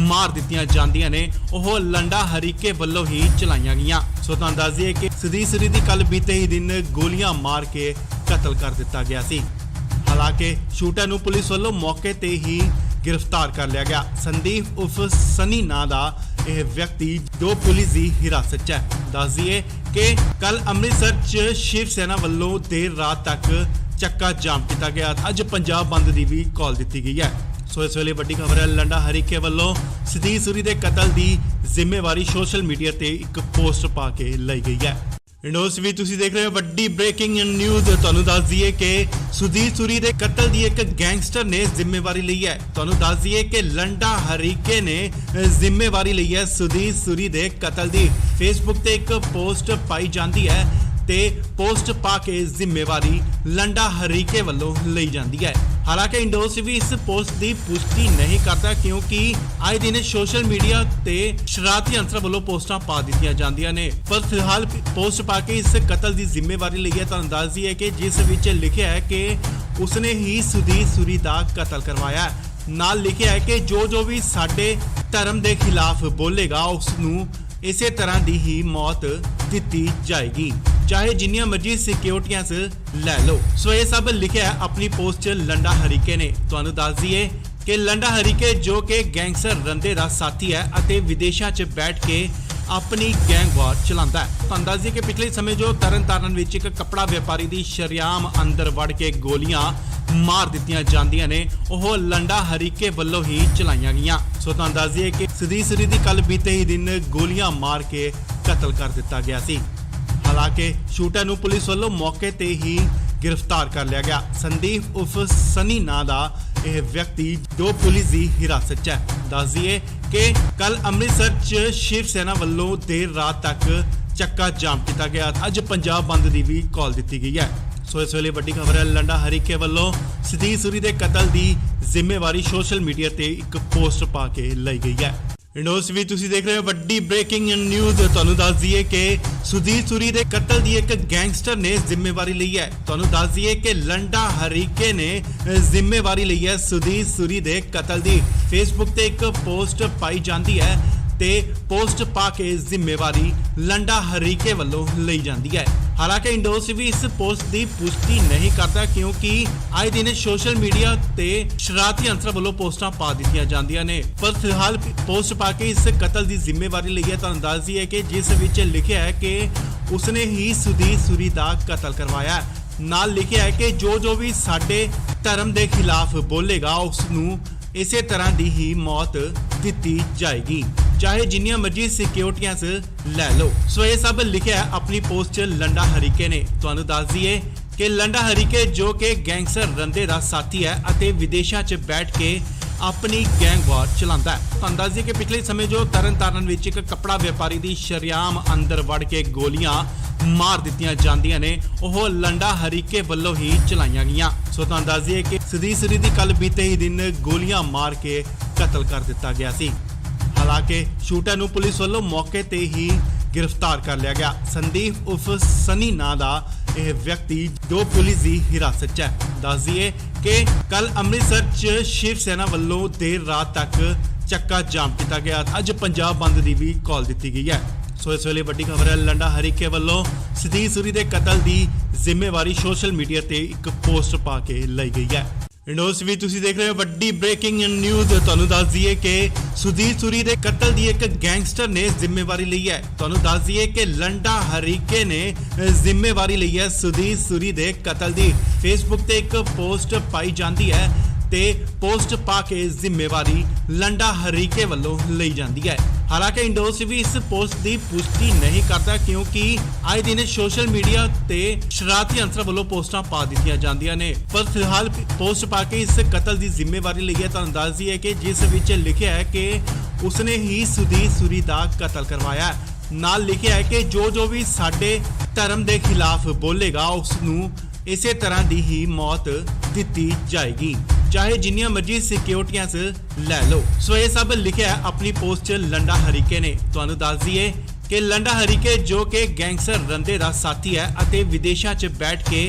मार दित्तियां जांदियां ने, ओह लंडा हरीके वालों ही चलाईयां गईयां। सो तुहानू दस दईए कि सदीसरी दी कल बीते ही दिन गोलियां मार के कतल कर दिता गया सी। हालांकि शूटर ਨੂੰ पुलिस वालों मौके ते ही गिरफ्तार कर लिया गया। संदीप उर्फ सनी नां दा यह व्यक्ति जो पुलिस की हिरासत च है। दस दईए कि कल अमृतसर च शिव सेना वालों देर रात तक चक्का जाम किया गया। अज पंजाब बंद की भी कॉल दी गई है। सो इस वेले वड्डी खबर है, लंडा हरीके वालों सतीश सूरी के कतल की जिम्मेवारी सोशल मीडिया ते एक पोस्ट पा के लाई गई है। इंडोस भी तुसी देख रहे हो वड्डी ब्रेकिंग न्यूज़। तुहानू दस दईए कि सुधीर सूरी के कतल की एक गैंगस्टर ने जिम्मेवारी ली है। तुहानू दस दईए कि लंडा हरीके ने जिम्मेवारी ली है सुधीर सूरी के कतल की। फेसबुक ते एक पोस्ट पाई जाती है ते पोस्ट पा के जिम्मेवारी लंडा हरीके वालों ली जाती है। हालांकि इंडोस भी इस पोस्ट की पुष्टि नहीं करता, क्योंकि आए दिन सोशल मीडिया ते शरारती अंसर वालों पोस्टां पा दित्तियां जांदियां ने। पर फिलहाल पोस्ट पा के इस कतल की जिम्मेवारी ली है। तुहानू दस दईए कि जिस विच लिखिया है कि उसने ही सुधीर सूरी का कतल करवाया है। नाल लिखिया है कि जो भी साडे धर्म के खिलाफ बोलेगा उसनू इसे तरह की ही मौत दी जाएगी, चाहे जिन्नियां मर्जी सिक्योरिटियां लै लो। सो ये सब लिखा है अपनी पोस्ट च लंडा हरीके ने। तुहानू दस दईए कि लंडा हरीके जो कि गैंगस्टर रंदे दा साथी है अते विदेशों च बैठ के अपनी गैंगवार चलाता है। तुहानू दस दईए कि पिछले समय जो तरनताਰਨ विच एक कपड़ा व्यापारी की शरेआम अंदर वड़ के गोलियां मार दित्तियां जांदियां ने, ओह लंडा हरीके वालों ही चलाईयां गईयां। सो तुहानू दस दईए कि सदीसरी दी कल बीते ही दिन गोलियां मार के कतल कर दिता गया सी। हालांकि शूटर ਨੂੰ पुलिस वालों मौके ते ही गिरफ्तार कर लिया गया। संदीप उर्फ सनी नां दा यह व्यक्ति जो पुलिस की हिरासत च है। दस दईए कि कल अमृतसर च शिव सेना वालों देर रात तक चक्का जाम किया गया। अज पंजाब बंद की भी कॉल दी गई है। सो इस वेले वड्डी खबर है, लंडा हरीके वालों सतीश सूरी के कतल की जिम्मेवारी सोशल मीडिया ते एक पोस्ट पा के लाई गई है। इंडोस भी तुसी देख रहे हो वड्डी ब्रेकिंग न्यूज़। तुहानू दस दईए कि सुधीर सूरी के कतल की एक गैंगस्टर ने जिम्मेवारी ली है। तुहानू दस दईए कि लंडा हरीके ने जिम्मेवारी ली है सुधीर सूरी के कतल की। फेसबुक ते एक पोस्ट पाई जाती है ते पोस्ट पा के जिम्मेवारी लंडा हरीके वालों ली जाती है। हालांकि इंडोस भी इस पोस्ट की पुष्टि नहीं करता, क्योंकि आए दिन सोशल मीडिया ते शरारती अंसर वालों पोस्टां पा दित्तियां जांदियां ने। पर फिलहाल पोस्ट पा के इस कतल की जिम्मेवारी ली है। तुहानू दस दईए कि जिस विच लिखिया है कि उसने ही सुधीर सूरी का कतल करवाया है। नाल लिखिया है कि जो भी साडे धर्म के खिलाफ बोलेगा उसनू इसे तरह की ही मौत दी जाएगी, चाहे जिन्नियां मर्जी सिक्योरिटियां लै लो। सो ये सब लिखा है अपनी पोस्ट च लंडा हरीके ने। तुहानू दस दईए ਕਿ ਲੰਡਾ ਹਰੀਕੇ ਜੋ ਕਿ ਗੈਂਗਸਟਰ ਰੰਦੇ ਦਾ ਸਾਥੀ ਹੈ ਅਤੇ ਵਿਦੇਸ਼ਾਂ 'ਚ ਬੈਠ ਕੇ ਆਪਣੀ ਗੈਂਗ ਵਾਰ ਚਲਾਉਂਦਾ ਹੈ। ਤੁਹਾਨੂੰ ਦੱਸ ਦਈਏ ਕਿ ਪਿਛਲੇ ਸਮੇਂ ਜੋ ਤਰਨਤਾਰਨ ਵਿੱਚ ਇੱਕ ਕੱਪੜਾ ਵਪਾਰੀ ਦੀ ਸ਼ਰੇਆਮ ਅੰਦਰ ਵੜ ਕੇ ਗੋਲੀਆਂ ਮਾਰ ਦਿੱਤੀਆਂ ਜਾਂਦੀਆਂ ਨੇ, ਉਹ ਲੰਡਾ ਹਰੀਕੇ ਵੱਲੋਂ ਹੀ ਚਲਾਈਆਂ ਗਈਆਂ। ਸੋ ਤੁਹਾਨੂੰ ਦੱਸ ਦਈਏ ਕਿ ਸਦੀਸਰੀ ਦੀ ਕੱਲ ਬੀਤੇ ਹੀ ਦਿਨ ਗੋਲੀਆਂ ਮਾਰ ਕੇ ਕਤਲ ਕਰ ਦਿੱਤਾ ਗਿਆ ਸੀ। ਹਾਲਾਂਕਿ ਸ਼ੂਟਰ ਨੂੰ ਪੁਲਿਸ ਵੱਲੋਂ ਮੌਕੇ ਤੇ ਹੀ गिरफ्तार कर लिया गया। संदीप उर्फ सनी नां दा यह व्यक्ति जो पुलिस की हिरासत च है। दस दिए कि कल अमृतसर च शिव सेना वालों देर रात तक चक्का जाम किया गया। अज पंजाब बंद की भी कॉल दी गई है। सो इस वेले वड्डी खबर है, लंडा हरीके वालों सतीश सूरी के कतल की जिम्मेवारी सोशल मीडिया ते एक पोस्ट पा के लाई गई है। इंडोस भी तुसी देख रहे हो वड्डी ब्रेकिंग न्यूज़। तुहानू दस दईए कि सुधीर सूरी के कतल की एक गैंगस्टर ने जिम्मेवारी ली है। तुहानू दस दईए कि लंडा हरीके ने जिम्मेवारी ली है सुधीर सूरी के कतल की। फेसबुक ते एक पोस्ट पाई जाती है ते पोस्ट पा के जिम्मेवारी लंडा हरीके वालों ली जाती है। हालांकि इंडोस भी इस पोस्ट की पुष्टि नहीं करता, क्योंकि आए दिन सोशल मीडिया ते शरारती अंसर वालों पोस्टां पा दी जांदियां ने। पर फिलहाल पोस्ट पा के इस कतल की जिम्मेवारी ली है। तुहानू दस दईए कि जिस विच लिखिया है कि उसने ही सुधीर सूरी का कतल करवाया है। नाल लिखिया है कि जो भी साडे धर्म के खिलाफ बोलेगा उसनू इसे तरह की ही मौत दी जाएगी, चाहे जिन्नियां मर्जी सिक्योरिटियां लै लो। सो ये सब लिखा है अपनी पोस्ट च लंडा हरीके ने। तुहानू दस दईए कि लंडा हरीके जो कि गैंगस्टर रंदे का साथी है ਅਤੇ विदेशों च बैठ के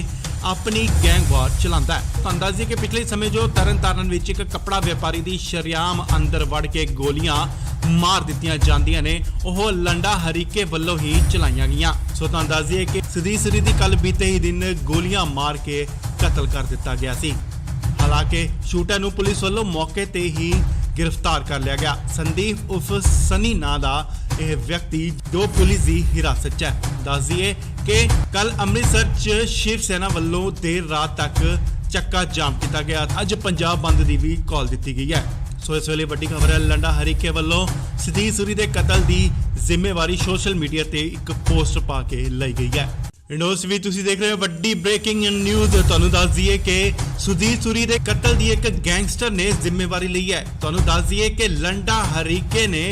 अपनी गैंग वार चलाता है। तुहानू दस दईए कि पिछले समय जो तरनताਰਨ ਵਿੱਚ एक कपड़ा व्यापारी की शरेआम अंदर वड़ के गोलियां मार दित्तियां जांदियां ने, ਉਹ लंडा हरीके ਵੱਲੋਂ ही चलाईਆਂ गईਆਂ। सो तुहानू दस दईए कि सदीसरी दी कल बीते ही दिन गोलियां मार के कतल कर दिता गया सी। हालांकि शूटर ਨੂੰ पुलिस ਵੱਲੋਂ मौके ते ही गिरफ्तार कर लिया गया। संदीप उर्फ सनी नां दा यह व्यक्ति जो पुलिस की हिरासत च है। दस दईए कि कल अमृतसर च शिव सेना वालों देर रात तक चक्का जाम किया गया। अज पंजाब बंद की भी कॉल दी गई है। सो इस वेले वड्डी खबर है, लंडा हरीके वालों सतीश सूरी के कतल की जिम्मेवारी सोशल मीडिया ते एक पोस्ट पा के लाई गई है। इंडोस भी तुसी देख रहे हो वड्डी ब्रेकिंग न्यूज़। तुहानू दस दईए कि सुधीर सूरी के कतल की एक गैंगस्टर ने जिम्मेवारी ली है। तुहानू दस दईए कि लंडा हरीके ने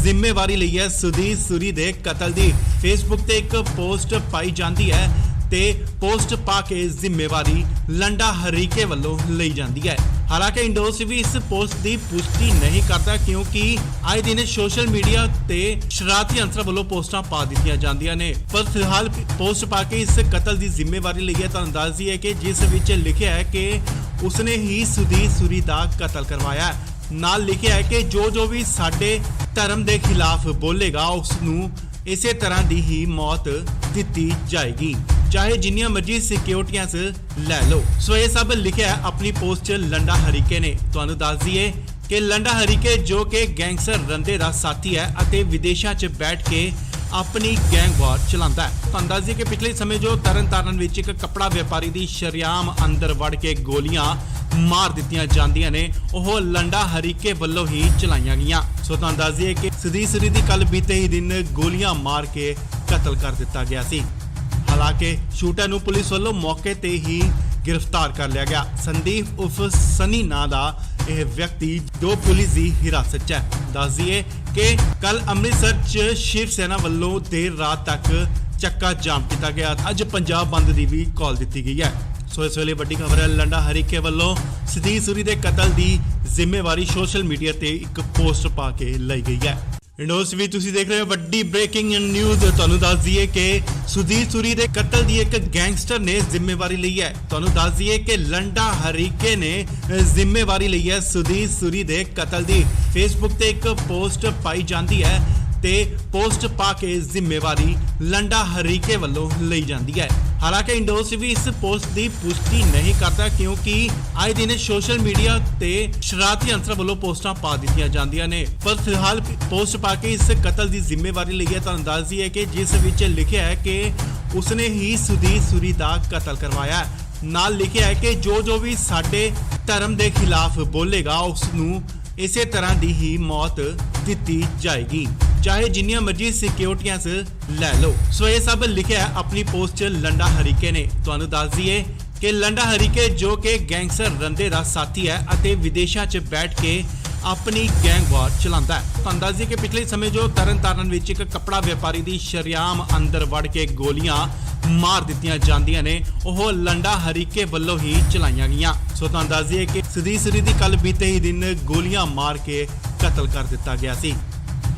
जिम्मेवारी ली है सुधीर सूरी के कतल की। फेसबुक ते एक पोस्ट पाई जाती है ते पोस्ट पा के जिम्मेवारी लंडा हरीके वालों ली जाती है। हालांकि इंडोस भी इस पोस्ट की पुष्टि नहीं करता, क्योंकि आए दिन सोशल मीडिया ते शरारती अंसर वालों पोस्टां पा दी जांदियां ने। पर फिलहाल पोस्ट पा के इस कतल की जिम्मेवारी ली है। तुहानू दस दईए कि जिस विच लिखिया है कि उसने ही सुधीर सूरी का कतल करवाया है। नाल लिखिया है कि जो भी साडे धर्म के खिलाफ बोलेगा उसनू इसे तरह की ही मौत दी जाएगी, चाहे जिन्नियां मर्जी सिक्योरिटियां लै लो। सो ये सब लिखा है अपनी पोस्ट च लंडा हरीके ने। तुहानू दस दईए कि लंडा हरीके जो कि गैंगस्टर रंदे का साथी है ਅਤੇ विदेशों च बैठ के अपनी गैंग वार चलाता है। तुहानू दस दईए कि पिछले समय जो तरनताਰਨ ਵਿੱਚ एक कपड़ा व्यापारी की शरेआम अंदर वड़ के गोलियां मार दित्तियां जांदियां ने, ਉਹ लंडा हरीके ਵੱਲੋਂ ही चलाईਆਂ गईਆਂ। सो तुहानू दस दईए कि सदीसरी दी कल बीते ही दिन गोलियां मार के कतल कर दिता गया सी। हालांकि शूटर ਨੂੰ पुलिस ਵੱਲੋਂ मौके ते ही गिरफ्तार कर लिया गया। संदीप उर्फ सनी नां दा यह व्यक्ति जो पुलिस की हिरासत च है। दस दईए कि कल अमृतसर च शिव सेना वालों देर रात तक चक्का जाम किया गया। अज पंजाब बंद की भी कॉल दी गई है। सो इस वेले वड्डी खबर है, लंडा हरीके वालों सतीश सूरी के कतल की जिम्मेवारी सोशल मीडिया ते एक पोस्ट पा के लाई गई है। इंडोस भी तुसी देख रहे हो वड्डी ब्रेकिंग न्यूज़। तुहानू दस दईए कि सुधीर सूरी के कतल की एक गैंगस्टर ने जिम्मेवारी ली है। तुहानू दस दईए कि लंडा हरीके ने जिम्मेवारी ली है सुधीर सूरी के कतल की। फेसबुक ते एक पोस्ट पाई जाती है ते पोस्ट पा के जिम्मेवारी लंडा हरीके वालों ली जाती है। हालांकि इंडोस भी इस पोस्ट की पुष्टि नहीं करता, क्योंकि आए दिन सोशल मीडिया ते शरारती अंसर वालों पोस्टां पा दी जांदियां ने। पर फिलहाल पोस्ट पा के इस कतल की जिम्मेवारी ली है। तुहानू दस दईए कि जिस विच लिखिया है कि उसने ही सुधीर सूरी का कतल करवाया है। नाल लिखिया है कि जो भी साडे धर्म के खिलाफ बोलेगा उसनू इसे तरह की ही मौत दी जाएगी, ਚਾਹੇ ਜਿੰਨੀਆਂ ਮਰਜ਼ੀ ਸਿਕਿਉਰਟੀਆਂ ਲੈ ਲਓ। ਸੋ ਇਹ ਸਭ ਲਿਖਿਆ ਹੈ ਆਪਣੀ ਪੋਸਟ 'ਚ ਲੰਡਾ ਹਰੀਕੇ ਨੇ। ਤੁਹਾਨੂੰ ਦੱਸ ਦਈਏ ਕਿ ਲੰਡਾ ਹਰੀਕੇ ਜੋ ਕਿ ਗੈਂਗਸਟਰ ਰੰਦੇ ਦਾ ਸਾਥੀ ਹੈ ਅਤੇ ਵਿਦੇਸ਼ਾਂ 'ਚ ਬੈਠ ਕੇ ਆਪਣੀ ਗੈਂਗ ਵਾਰ ਚਲਾਉਂਦਾ ਹੈ। ਤੁਹਾਨੂੰ ਦੱਸ ਦਈਏ ਕਿ ਪਿਛਲੇ ਸਮੇਂ ਜੋ ਤਰਨਤਾਰਨ ਵਿੱਚ ਇੱਕ ਕੱਪੜਾ ਵਪਾਰੀ ਦੀ ਸ਼ਰੇਆਮ ਅੰਦਰ ਵੜ ਕੇ ਗੋਲੀਆਂ ਮਾਰ ਦਿੱਤੀਆਂ ਜਾਂਦੀਆਂ ਨੇ, ਉਹ ਲੰਡਾ ਹਰੀਕੇ ਵੱਲੋਂ ਹੀ ਚਲਾਈਆਂ ਗਈਆਂ। ਸੋ ਤੁਹਾਨੂੰ ਦੱਸ ਦਈਏ ਕਿ ਸੁਦੀ ਦੀ ਕੱਲ ਬੀਤੇ ਹੀ ਦਿਨ ਗੋਲੀਆਂ ਮਾਰ ਕੇ ਕਤਲ ਕਰ ਦਿੱਤਾ ਗਿਆ ਸੀ।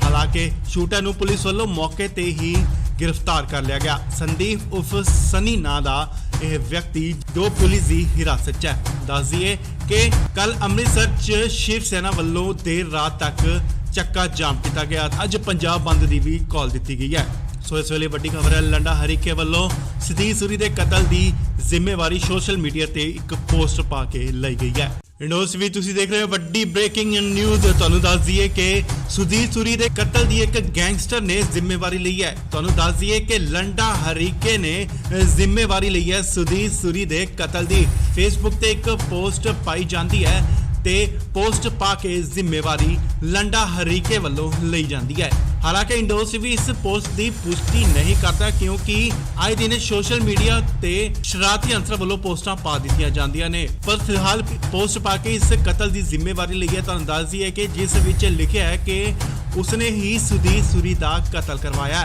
ਹਾਲਾਂਕਿ ਸ਼ੂਟਰ ਨੂੰ ਪੁਲਿਸ ਵੱਲੋਂ ਮੌਕੇ ਤੇ ਹੀ गिरफ्तार कर लिया गया। संदीप उर्फ सनी नां दा यह व्यक्ति जो पुलिस की हिरासत च है। दस दिए कि कल अमृतसर च शिव सेना वालों देर रात तक चक्का जाम किया गया। अज पंजाब बंद की भी कॉल दी गई है। सो इस वेले वड्डी खबर है, लंडा हरीके वालों सतीश सूरी के कतल की जिम्मेवारी सोशल मीडिया ते एक पोस्ट पा के लाई गई है। इंडोस भी तुसी देख रहे हो वड्डी ब्रेकिंग न्यूज़। तुहानू दस दईए कि सुधीर सूरी के कतल की एक गैंगस्टर ने जिम्मेवारी ली है। तुहानू दस दईए कि लंडा हरीके ने जिम्मेवारी ली है सुधीर सूरी के कतल की। फेसबुक ते एक पोस्ट पाई जाती है ते पोस्ट पा के जिम्मेवारी लंडा हरीके वालों ली जाती है। हालांकि इंडोस भी इस पोस्ट की पुष्टि नहीं करता क्योंकि आए दिन सोशल मीडिया ते शरारती अंसर वालों पोस्टां पा दी जांदियां ने, पर फिलहाल पोस्ट पा के इस कतल की जिम्मेवारी ली है। तुहानू दस दईए कि जिस विच लिखिया है कि उसने ही सुधीर सूरी का कतल करवाया।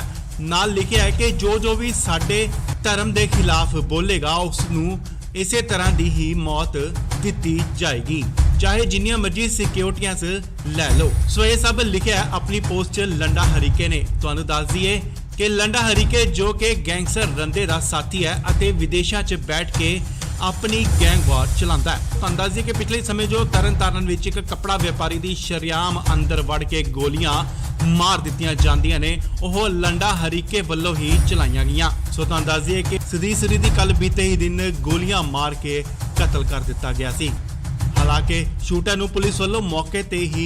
नाल लिखिया है कि जो भी साडे धर्म के खिलाफ बोलेगा उसनू इसे तरह की ही मौत दी जाएगी, चाहे जिन्नियां मर्जी सिक्योरिटियां लै लो। सो ये सब लिखिया है अपनी पोस्ट 'च लंडा हरीके ने। तुहानू दस दईए कि लंडा हरीके जो कि गैंगस्टर रंदे का साथी है ਅਤੇ विदेशों 'ਚ बैठ के अपनी गैंग वार चलाता है। तुहानू दस दईए कि पिछले समय जो तरनताਰਨ ਵਿੱਚ ਇੱਕ ਕੱਪੜਾ ਵਪਾਰੀ ਦੀ ਸ਼ਰੇਆਮ ਅੰਦਰ ਵੜ ਕੇ ਗੋਲੀਆਂ ਮਾਰ ਦਿੱਤੀਆਂ ਜਾਂਦੀਆਂ ਨੇ, ਉਹ ਲੰਡਾ ਹਰੀਕੇ ਵੱਲੋਂ ਹੀ ਚਲਾਈਆਂ ਗਈਆਂ। ਸੋ ਤੁਹਾਨੂੰ ਦੱਸ ਦਈਏ ਕਿ ਸੁਦੀਰ सूरी ਦੀ ਕੱਲ ਬੀਤੇ ਹੀ ਦਿਨ ਗੋਲੀਆਂ ਮਾਰ ਕੇ ਕਤਲ ਕਰ ਦਿੱਤਾ ਗਿਆ ਸੀ। हालांकि शूटर ਨੂੰ पुलिस वालों मौके ते ही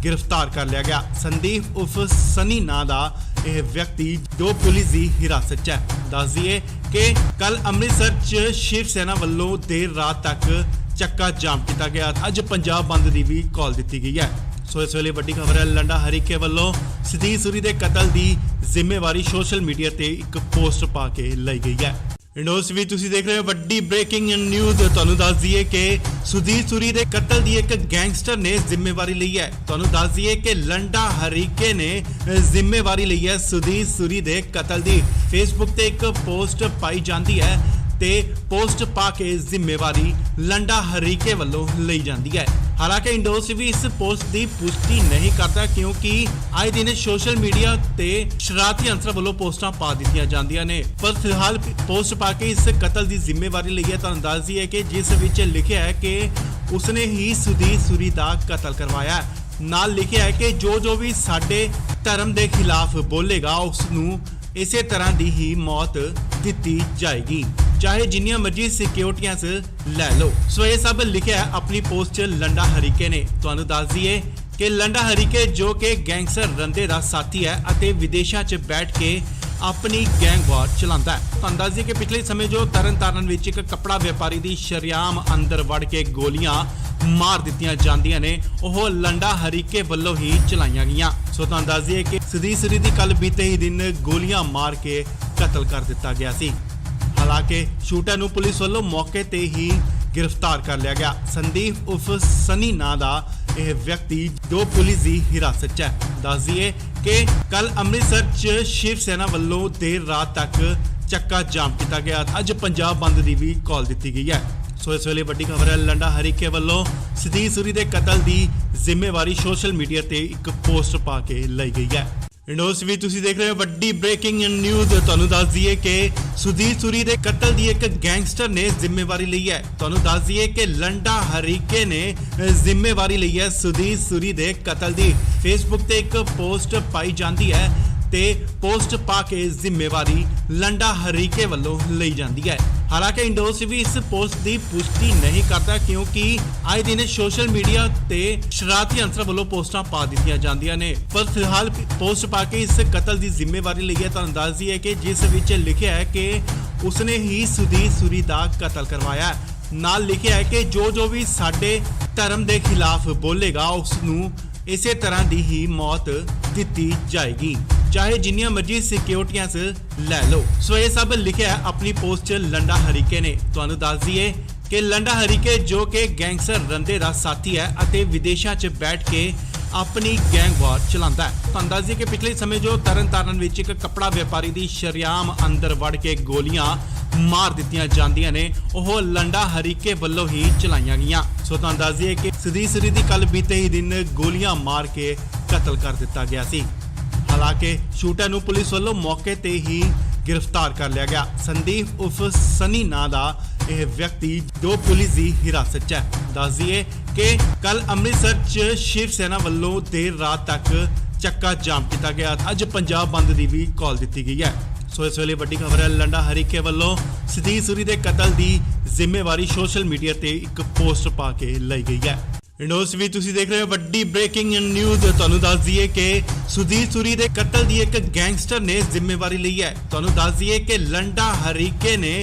गिरफ्तार कर लिया गया। संदीप उर्फ सनी नां दा यह व्यक्ति जो पुलिस की हिरासत च है। दस दईए कि कल अमृतसर च शिव सेना वालों देर रात तक चक्का जाम किया गया। अज पंजाब बंद की भी कॉल दी गई है। सो इस वेले वड्डी खबर है, लंडा हरीके वालों सतीश सूरी के कतल की जिम्मेवारी सोशल मीडिया ते एक पोस्ट पा के लाई गई है। इंडोस भी तुसी देख रहे हो वड्डी ब्रेकिंग न्यूज़। तुहानू दस दईए कि सुधीर सूरी के कतल की एक गैंगस्टर ने जिम्मेवारी ली है। तुहानू दस दईए कि लंडा हरीके ने जिम्मेवारी ली है सुधीर सूरी के कतल की। फेसबुक ते एक पोस्ट पाई जाती है ते पोस्ट पा के जिम्मेवारी लंडा हरीके वालों ली जाती है। हालांकि इंडोस भी इस पोस्ट की पुष्टि नहीं करता क्योंकि आए दिन सोशल मीडिया ते शरारती अंसर वालों पोस्टां पा दी जांदियां ने, पर फिलहाल पोस्ट पा के इस कतल की जिम्मेवारी ली है। तुहानू दस दईए कि जिस विच लिखिया है कि उसने ही सुधीर सूरी का कतल करवाया। नाल लिखिया है कि जो भी साडे धर्म के खिलाफ बोलेगा उसनू इसे तरह की ही मौत दी जाएगी, चाहे जिन्नियां मर्जी सिक्योरिटियां लै लो। सो ये सब लिखिया है अपनी पोस्ट 'च लंडा हरीके ने। तुहानू दस दईए कि लंडा हरीके जो कि गैंगस्टर रंदे का साथी है ਅਤੇ विदेशों 'ਚ बैठ के अपनी गैंग वार चलाता है। तुहानू दस दईए कि पिछले समय जो तरनताਰਨ ਵਿੱਚ ਇੱਕ ਕੱਪੜਾ ਵਪਾਰੀ ਦੀ ਸ਼ਰੇਆਮ ਅੰਦਰ ਵੜ ਕੇ ਗੋਲੀਆਂ ਮਾਰ ਦਿੱਤੀਆਂ ਜਾਂਦੀਆਂ ਨੇ, ਉਹ ਲੰਡਾ ਹਰੀਕੇ ਵੱਲੋਂ ਹੀ ਚਲਾਈਆਂ ਗਈਆਂ। ਸੋ ਤੁਹਾਨੂੰ ਦੱਸ ਦਈਏ ਕਿ ਸੁਦੀਰ सूरी ਦੀ ਕੱਲ ਬੀਤੇ ਹੀ ਦਿਨ ਗੋਲੀਆਂ ਮਾਰ ਕੇ ਕਤਲ ਕਰ ਦਿੱਤਾ ਗਿਆ ਸੀ। हालांकि शूटर ਨੂੰ पुलिस वालों मौके ते ही गिरफ्तार कर लिया गया। संदीप उर्फ सनी नां दा यह व्यक्ति जो पुलिस की हिरासत च है। दस दईए कि कल अमृतसर च शिव सेना वालों देर रात तक चक्का जाम किया गया। अज पंजाब बंद की भी कॉल दी गई है। सो इस वेले वड्डी खबर है, लंडा हरीके वालों सतीश सूरी के कतल की जिम्मेवारी सोशल मीडिया ते एक पोस्ट पा के लाई गई है। इंडोस भी तुसी देख रहे हो वड्डी ब्रेकिंग न्यूज़। तुहानू दस दईए कि सुधीर सूरी के कतल की एक गैंगस्टर ने जिम्मेवारी ली है। तुहानू दस दईए कि लंडा हरीके ने जिम्मेवारी ली है सुधीर सूरी के कतल की। फेसबुक ते एक पोस्ट पाई जाती है ते पोस्ट पा के जिम्मेवारी लंडा हरीके वालों ली जाती है। हालांकि इंडोस भी इस पोस्ट की पुष्टि नहीं करता क्योंकि आए दिन सोशल मीडिया ते शरारती अंसर वालों पोस्टां पा दी जांदियां ने, पर फिलहाल पोस्ट पा के इस कतल की जिम्मेवारी ली है। तुहानू दस दईए कि जिस विच लिखिया है कि उसने ही सुधीर सूरी का कतल करवाया। नाल लिखिया है कि जो भी साडे धर्म के खिलाफ बोलेगा उसनू इसे तरह की ही मौत ਦਿੱਤੀ ਜਾਏਗੀ, ਚਾਹੇ ਜਿੰਨੀਆਂ ਮਰਜ਼ੀ ਸਿਕਿਉਰਟੀਆਂ ਲੈ ਲਓ। ਸੋ ਇਹ ਸਭ ਲਿਖਿਆ ਆਪਣੀ ਪੋਸਟ 'ਚ ਲੰਡਾ ਹਰੀਕੇ ਨੇ। ਤੁਹਾਨੂੰ ਦੱਸ ਦਈਏ ਕਿ ਲੰਡਾ ਹਰੀਕੇ ਜੋ ਕਿ ਗੈਂਗਸਟਰ ਰੰਦੇ ਦਾ ਸਾਥੀ ਹੈ ਅਤੇ ਵਿਦੇਸ਼ਾਂ 'ਚ ਬੈਠ ਕੇ ਆਪਣੀ ਗੈਂਗ ਵਾਰ ਚਲਾਉਂਦਾ ਹੈ। ਤੁਹਾਨੂੰ ਦੱਸ ਦਈਏ ਕਿ ਪਿਛਲੇ ਸਮੇਂ ਜੋ ਤਰਨਤਾਰਨ ਵਿੱਚ ਇੱਕ ਕੱਪੜਾ ਵਪਾਰੀ ਦੀ ਸ਼ਰੇਆਮ ਅੰਦਰ ਵੜ ਕੇ ਗੋਲੀਆਂ ਮਾਰ ਦਿੱਤੀਆਂ ਜਾਂਦੀਆਂ ਨੇ, ਉਹ ਲੰਡਾ ਹਰੀਕੇ ਵੱਲੋਂ ਹੀ ਚਲਾਈਆਂ ਗਈਆਂ। ਸੋ ਤੁਹਾਨੂੰ ਦੱਸ ਦਈਏ ਕਿ ਸਦੀ ਦੀ ਕੱਲ ਬੀਤੇ ਹੀ ਦਿਨ ਗੋਲੀਆਂ ਮਾਰ ਕੇ ਕਤਲ ਕਰ ਦਿੱਤਾ ਗਿਆ ਸੀ। ਹਾਲਾਂਕਿ ਸ਼ੂਟਰ ਨੂੰ ਪੁਲਿਸ ਵੱਲੋਂ ਮੌਕੇ ਤੇ ਹੀ गिरफ्तार कर लिया गया। संदीप उर्फ सनी नां दा यह व्यक्ति जो पुलिस की हिरासत च है। दस दिए कि कल अमृतसर च शिव सेना वालों देर रात तक चक्का जाम किया गया। अज पंजाब बंद की भी कॉल दी गई है। सो इस वेले वड्डी खबर है, लंडा हरीके वालों सतीश सूरी के कतल की जिम्मेवारी सोशल मीडिया ते एक पोस्ट पा के लाई गई है। इंडोस भी तुसी देख रहे हो वड्डी ब्रेकिंग न्यूज़। तुहानू दस दईए कि सुधीर सूरी के कतल की एक गैंगस्टर ने जिम्मेवारी ली है। तुहानू दस दईए कि लंडा हरीके ने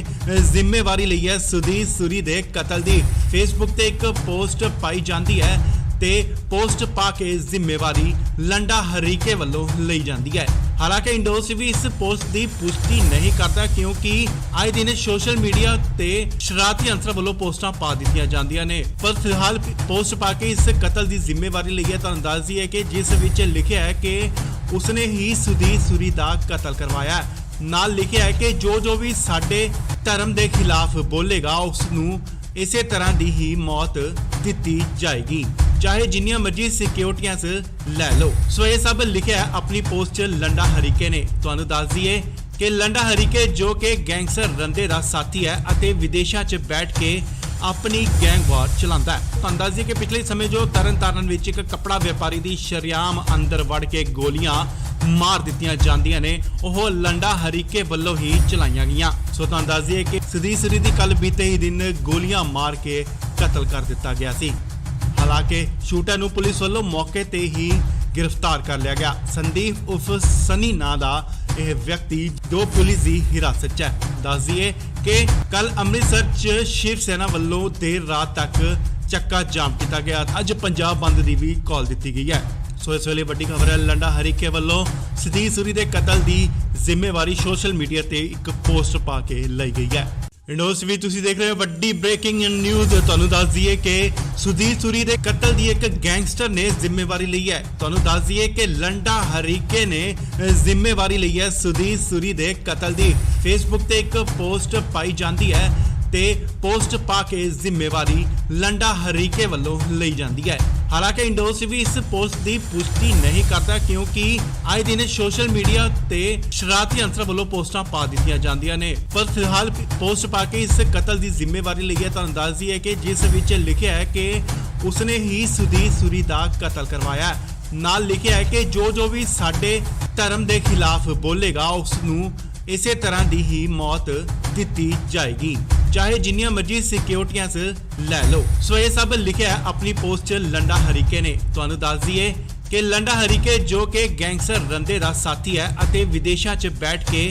जिम्मेवारी ली है सुधीर सूरी के कतल की। फेसबुक ते एक पोस्ट पाई जाती है ते पोस्ट पा के जिम्मेवारी लंडा हरीके वालों ली जाती है। हालांकि इंडोस भी इस पोस्ट की पुष्टि नहीं करता, क्योंकि आए दिन सोशल मीडिया ते शरारती अंसर वालों पोस्टां पा दित्तियां जांदियां ने। पर फिलहाल पोस्ट पा के इस कतल की जिम्मेवारी ली है। तुहानू दस दईए कि जिस विच लिखिया है कि उसने ही सुधीर सूरी का कतल करवाया है। नाल लिखिया है कि जो भी साडे धर्म के खिलाफ बोलेगा उसनूं इसे तरह की ही मौत दी जाएगी, चाहे जिन्नियां मर्जी सिक्योरिटियां ले लो। सो ये सब लिखिया है अपनी पोस्ट 'च लंडा हरीके ने। तुहानू दस दईए कि लंडा हरीके जो कि गैंगस्टर रंदे का साथी है ਅਤੇ विदेशों 'ਚ बैठ के अपनी गैंग वार चलाता है। तुहानू दस दईए कि पिछले समय जो तरनताਰਨ ਵਿੱਚ एक कपड़ा व्यापारी की शरेआम अंदर वड़ के गोलियां मार दित्तियां जांदियां ने, ਉਹ लंडा हरीके ਵੱਲੋਂ ही चलाईਆਂ गईयां। सो तुहानू दस दईए कि सदी की कल बीते ही दिन गोलियां मार के कतल कर दिता गया सी। हालांकि शूटर ਨੂੰ पुलिस ਵੱਲੋਂ मौके ते ही गिरफ्तार कर लिया गया। संदीप उर्फ सनी नां दा यह व्यक्ति जो पुलिस की हिरासत च है। दस दईए कि कल अमृतसर च शिव सेना वालों देर रात तक चक्का जाम किया गया। अज पंजाब बंद की भी कॉल दी गई है। सो इस वेले वड्डी खबर है, लंडा हरीके वालों सतीश सूरी के कतल की जिम्मेवारी सोशल मीडिया ते एक पोस्ट पा के लाई गई है। इंडोस भी तुसी देख रहे हो वड्डी ब्रेकिंग न्यूज़। तुहानू दस दईए कि सुधीर सूरी के कतल की एक गैंगस्टर ने जिम्मेवारी ली है। तुहानू दस दईए कि लंडा हरीके ने जिम्मेवारी ली है सुधीर सूरी के कतल की। फेसबुक ते एक पोस्ट पाई जाती है ते पोस्ट पा के जिम्मेवारी लंडा हरीके वालों ली जाती है। हालांकि इंडोस भी इस पोस्ट की पुष्टि नहीं करता, क्योंकि आए दिन सोशल मीडिया ते शरारती अंसर वालों पोस्टां पा दित्तियां जांदियां ने। पर फिलहाल पोस्ट पा के इस कतल की जिम्मेवारी ली है। तुहानू दस दईए कि जिस विच लिखिया है कि उसने ही सुधीर सूरी का कतल करवाया है। नाल लिखिया है कि जो भी साडे धर्म के खिलाफ बोलेगा उसनूं इसे तरह की ही मौत दी जाएगी, चाहे जिन्नियां मर्जी सिक्योरिटियां ले लो। सो ये सब लिखिया है अपनी पोस्ट 'च लंडा हरीके ने। तुहानू दस दईए कि लंडा हरीके जो कि गैंगस्टर रंदे का साथी है ਅਤੇ विदेशों 'ਚ बैठ के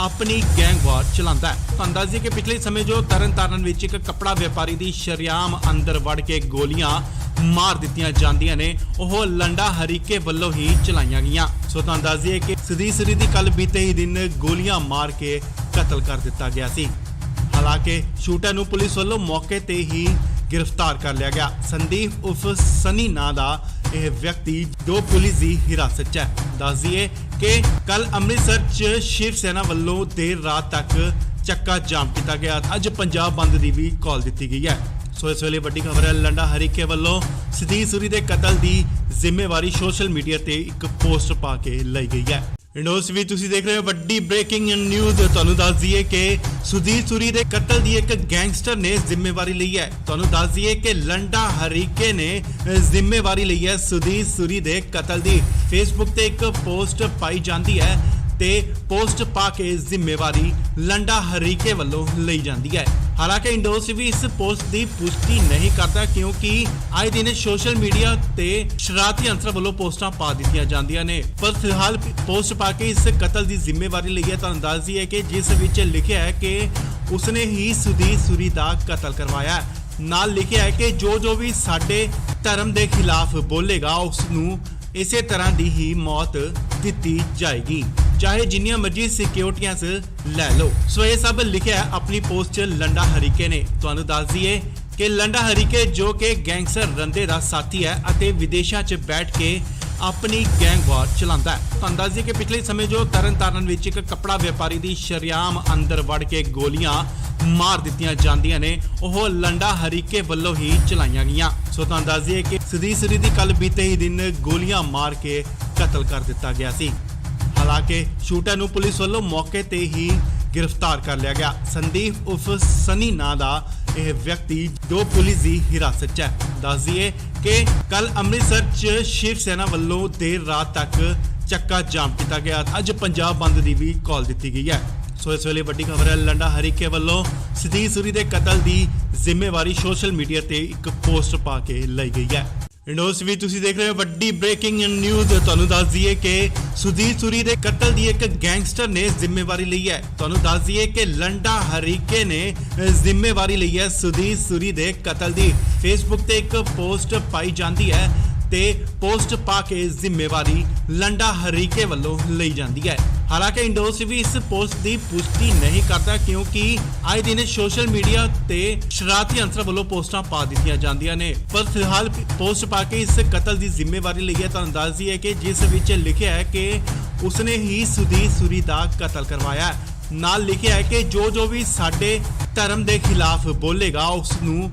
अपनी गैंग वार चलाता है। तुहानू दस दईए कि पिछले समय जो तरनताਰਨ ਵਿੱਚ एक कपड़ा व्यापारी की शरेआम अंदर वड़ के गोलियां मार दित्तियां जांदियां ने, ਉਹ लंडा हरीके ਵੱਲੋਂ ही चलाईਆਂ गईयां। सो तुहानू दस दईए कि सदी की कल बीते ही दिन गोलियां मार के कतल कर दिता गया सी। हालांकि शूटर ਨੂੰ पुलिस ਵੱਲੋਂ मौके ते ही गिरफ्तार कर लिया गया। संदीप उर्फ सनी नां दा यह व्यक्ति जो पुलिस की हिरासत च है। दस दईए कि कल अमृतसर च शिव सेना वालों देर रात तक चक्का जाम किया गया। अज पंजाब बंद की भी कॉल दी गई है। सो इस वेले वड्डी खबर है, लंडा हरीके वालों सतीश सूरी के कतल की जिम्मेवारी सोशल मीडिया ते एक पोस्ट पा के लाई गई है। इंडोस भी तुसी देख रहे हो वड्डी ब्रेकिंग न्यूज़। तुहानू दस दईए कि सुधीर सूरी के कतल की एक गैंगस्टर ने जिम्मेवारी ली है। तुहानू दस दईए कि लंडा हरीके ने जिम्मेवारी ली है सुधीर सूरी के कतल की। फेसबुक ते एक पोस्ट पाई जाती है ते पोस्ट पा के जिम्मेवारी लंडा हरीके वालों ली जाती है। हालांकि इंडोस भी इस पोस्ट की पुष्टि नहीं करता, क्योंकि आए दिन सोशल मीडिया ते शरारती अंसर वालों पोस्टां पा दित्तियां जांदियां ने। पर फिलहाल पोस्ट पा के इस कतल की जिम्मेवारी ली है। तुहानू दस दईए कि जिस विच लिखिया है कि उसने ही सुधीर सूरी का कतल करवाया है। नाल लिखिया है कि जो भी साडे धर्म के खिलाफ बोलेगा उसनूं ਇਸੇ ਤਰ੍ਹਾਂ ਦੀ ਹੀ ਮੌਤ ਦਿੱਤੀ ਜਾਏਗੀ, ਚਾਹੇ ਜਿੰਨੀਆਂ ਮਰਜ਼ੀ ਸਿਕਿਉਰਟੀਆਂ ਲੈ ਲਓ। ਸੋ ਇਹ ਸਭ ਲਿਖਿਆ ਆਪਣੀ ਪੋਸਟ 'ਚ ਲੰਡਾ ਹਰੀਕੇ ਨੇ। ਤੁਹਾਨੂੰ ਦੱਸ ਦਈਏ ਕਿ ਲੰਡਾ ਹਰੀਕੇ ਜੋ ਕਿ ਗੈਂਗਸਟਰ ਰੰਦੇ ਦਾ ਸਾਥੀ ਹੈ ਅਤੇ ਵਿਦੇਸ਼ਾਂ 'ਚ ਬੈਠ ਕੇ ਆਪਣੀ ਗੈਂਗ ਵਾਰ ਚਲਾਉਂਦਾ ਹੈ। ਤੁਹਾਨੂੰ ਦੱਸ ਦਈਏ ਕਿ ਪਿਛਲੇ ਸਮੇਂ ਜੋ ਤਰਨਤਾਰਨ ਵਿੱਚ ਇੱਕ ਕੱਪੜਾ ਵਪਾਰੀ ਦੀ ਸ਼ਰੇਆਮ ਅੰਦਰ ਵੜ ਕੇ ਗੋਲੀਆਂ ਮਾਰ ਦਿੱਤੀਆਂ ਜਾਂਦੀਆਂ ਨੇ, ਉਹ ਲੰਡਾ ਹਰੀਕੇ ਵੱਲੋਂ ਹੀ ਚਲਾਈਆਂ ਗਈਆਂ। ਸੋ ਤੁਹਾਨੂੰ ਦੱਸ ਦਈਏ ਕਿ ਸੁਦੀ ਦੀ ਕੱਲ ਬੀਤੇ ਹੀ ਦਿਨ ਗੋਲੀਆਂ ਮਾਰ ਕੇ ਕਤਲ ਕਰ ਦਿੱਤਾ ਗਿਆ ਸੀ। ਹਾਲਾਂਕਿ ਸ਼ੂਟਰ ਨੂੰ ਪੁਲਿਸ ਵੱਲੋਂ ਮੌਕੇ ਤੇ ਹੀ गिरफ्तार कर लिया गया। संदीप उर्फ सनी नां दा यह व्यक्ति जो पुलिस की हिरासत च है। दस दिए कि कल अमृतसर च शिव सेना वालों देर रात तक चक्का जाम किया गया। अज पंजाब बंद की भी कॉल दी गई है। सो इस वेले वड्डी खबर है, लंडा हरीके वालों सतीश सूरी के कतल की जिम्मेवारी सोशल मीडिया ते एक पोस्ट पा के लाई गई है। इंडोस भी तुसी देख रहे हो वड्डी ब्रेकिंग न्यूज़। तुहानू दस दईए कि सुधीर सूरी के कतल की एक गैंगस्टर ने जिम्मेवारी ली है। तुहानू दस दईए कि लंडा हरीके ने जिम्मेवारी ली है सुधीर सूरी के कतल की। फेसबुक ते एक पोस्ट पाई जाती है ते पोस्ट पा के जिम्मेवारी लंडा हरीके वालों ली जाती है। हालांकि इंडोस भी इस पोस्ट की पुष्टि नहीं करता क्योंकि आए दिन सोशल मीडिया ते शरारती अंसर वालों पोस्टां पा दी जांदियां ने, पर फिलहाल पोस्ट पा के इस कतल की जिम्मेवारी ली है। तुहानू दस दईए कि जिस विच लिखिया है कि उसने ही सुधीर सूरी का कतल करवाया है। नाल लिखिया है कि जो भी साडे धर्म के खिलाफ बोलेगा उसनू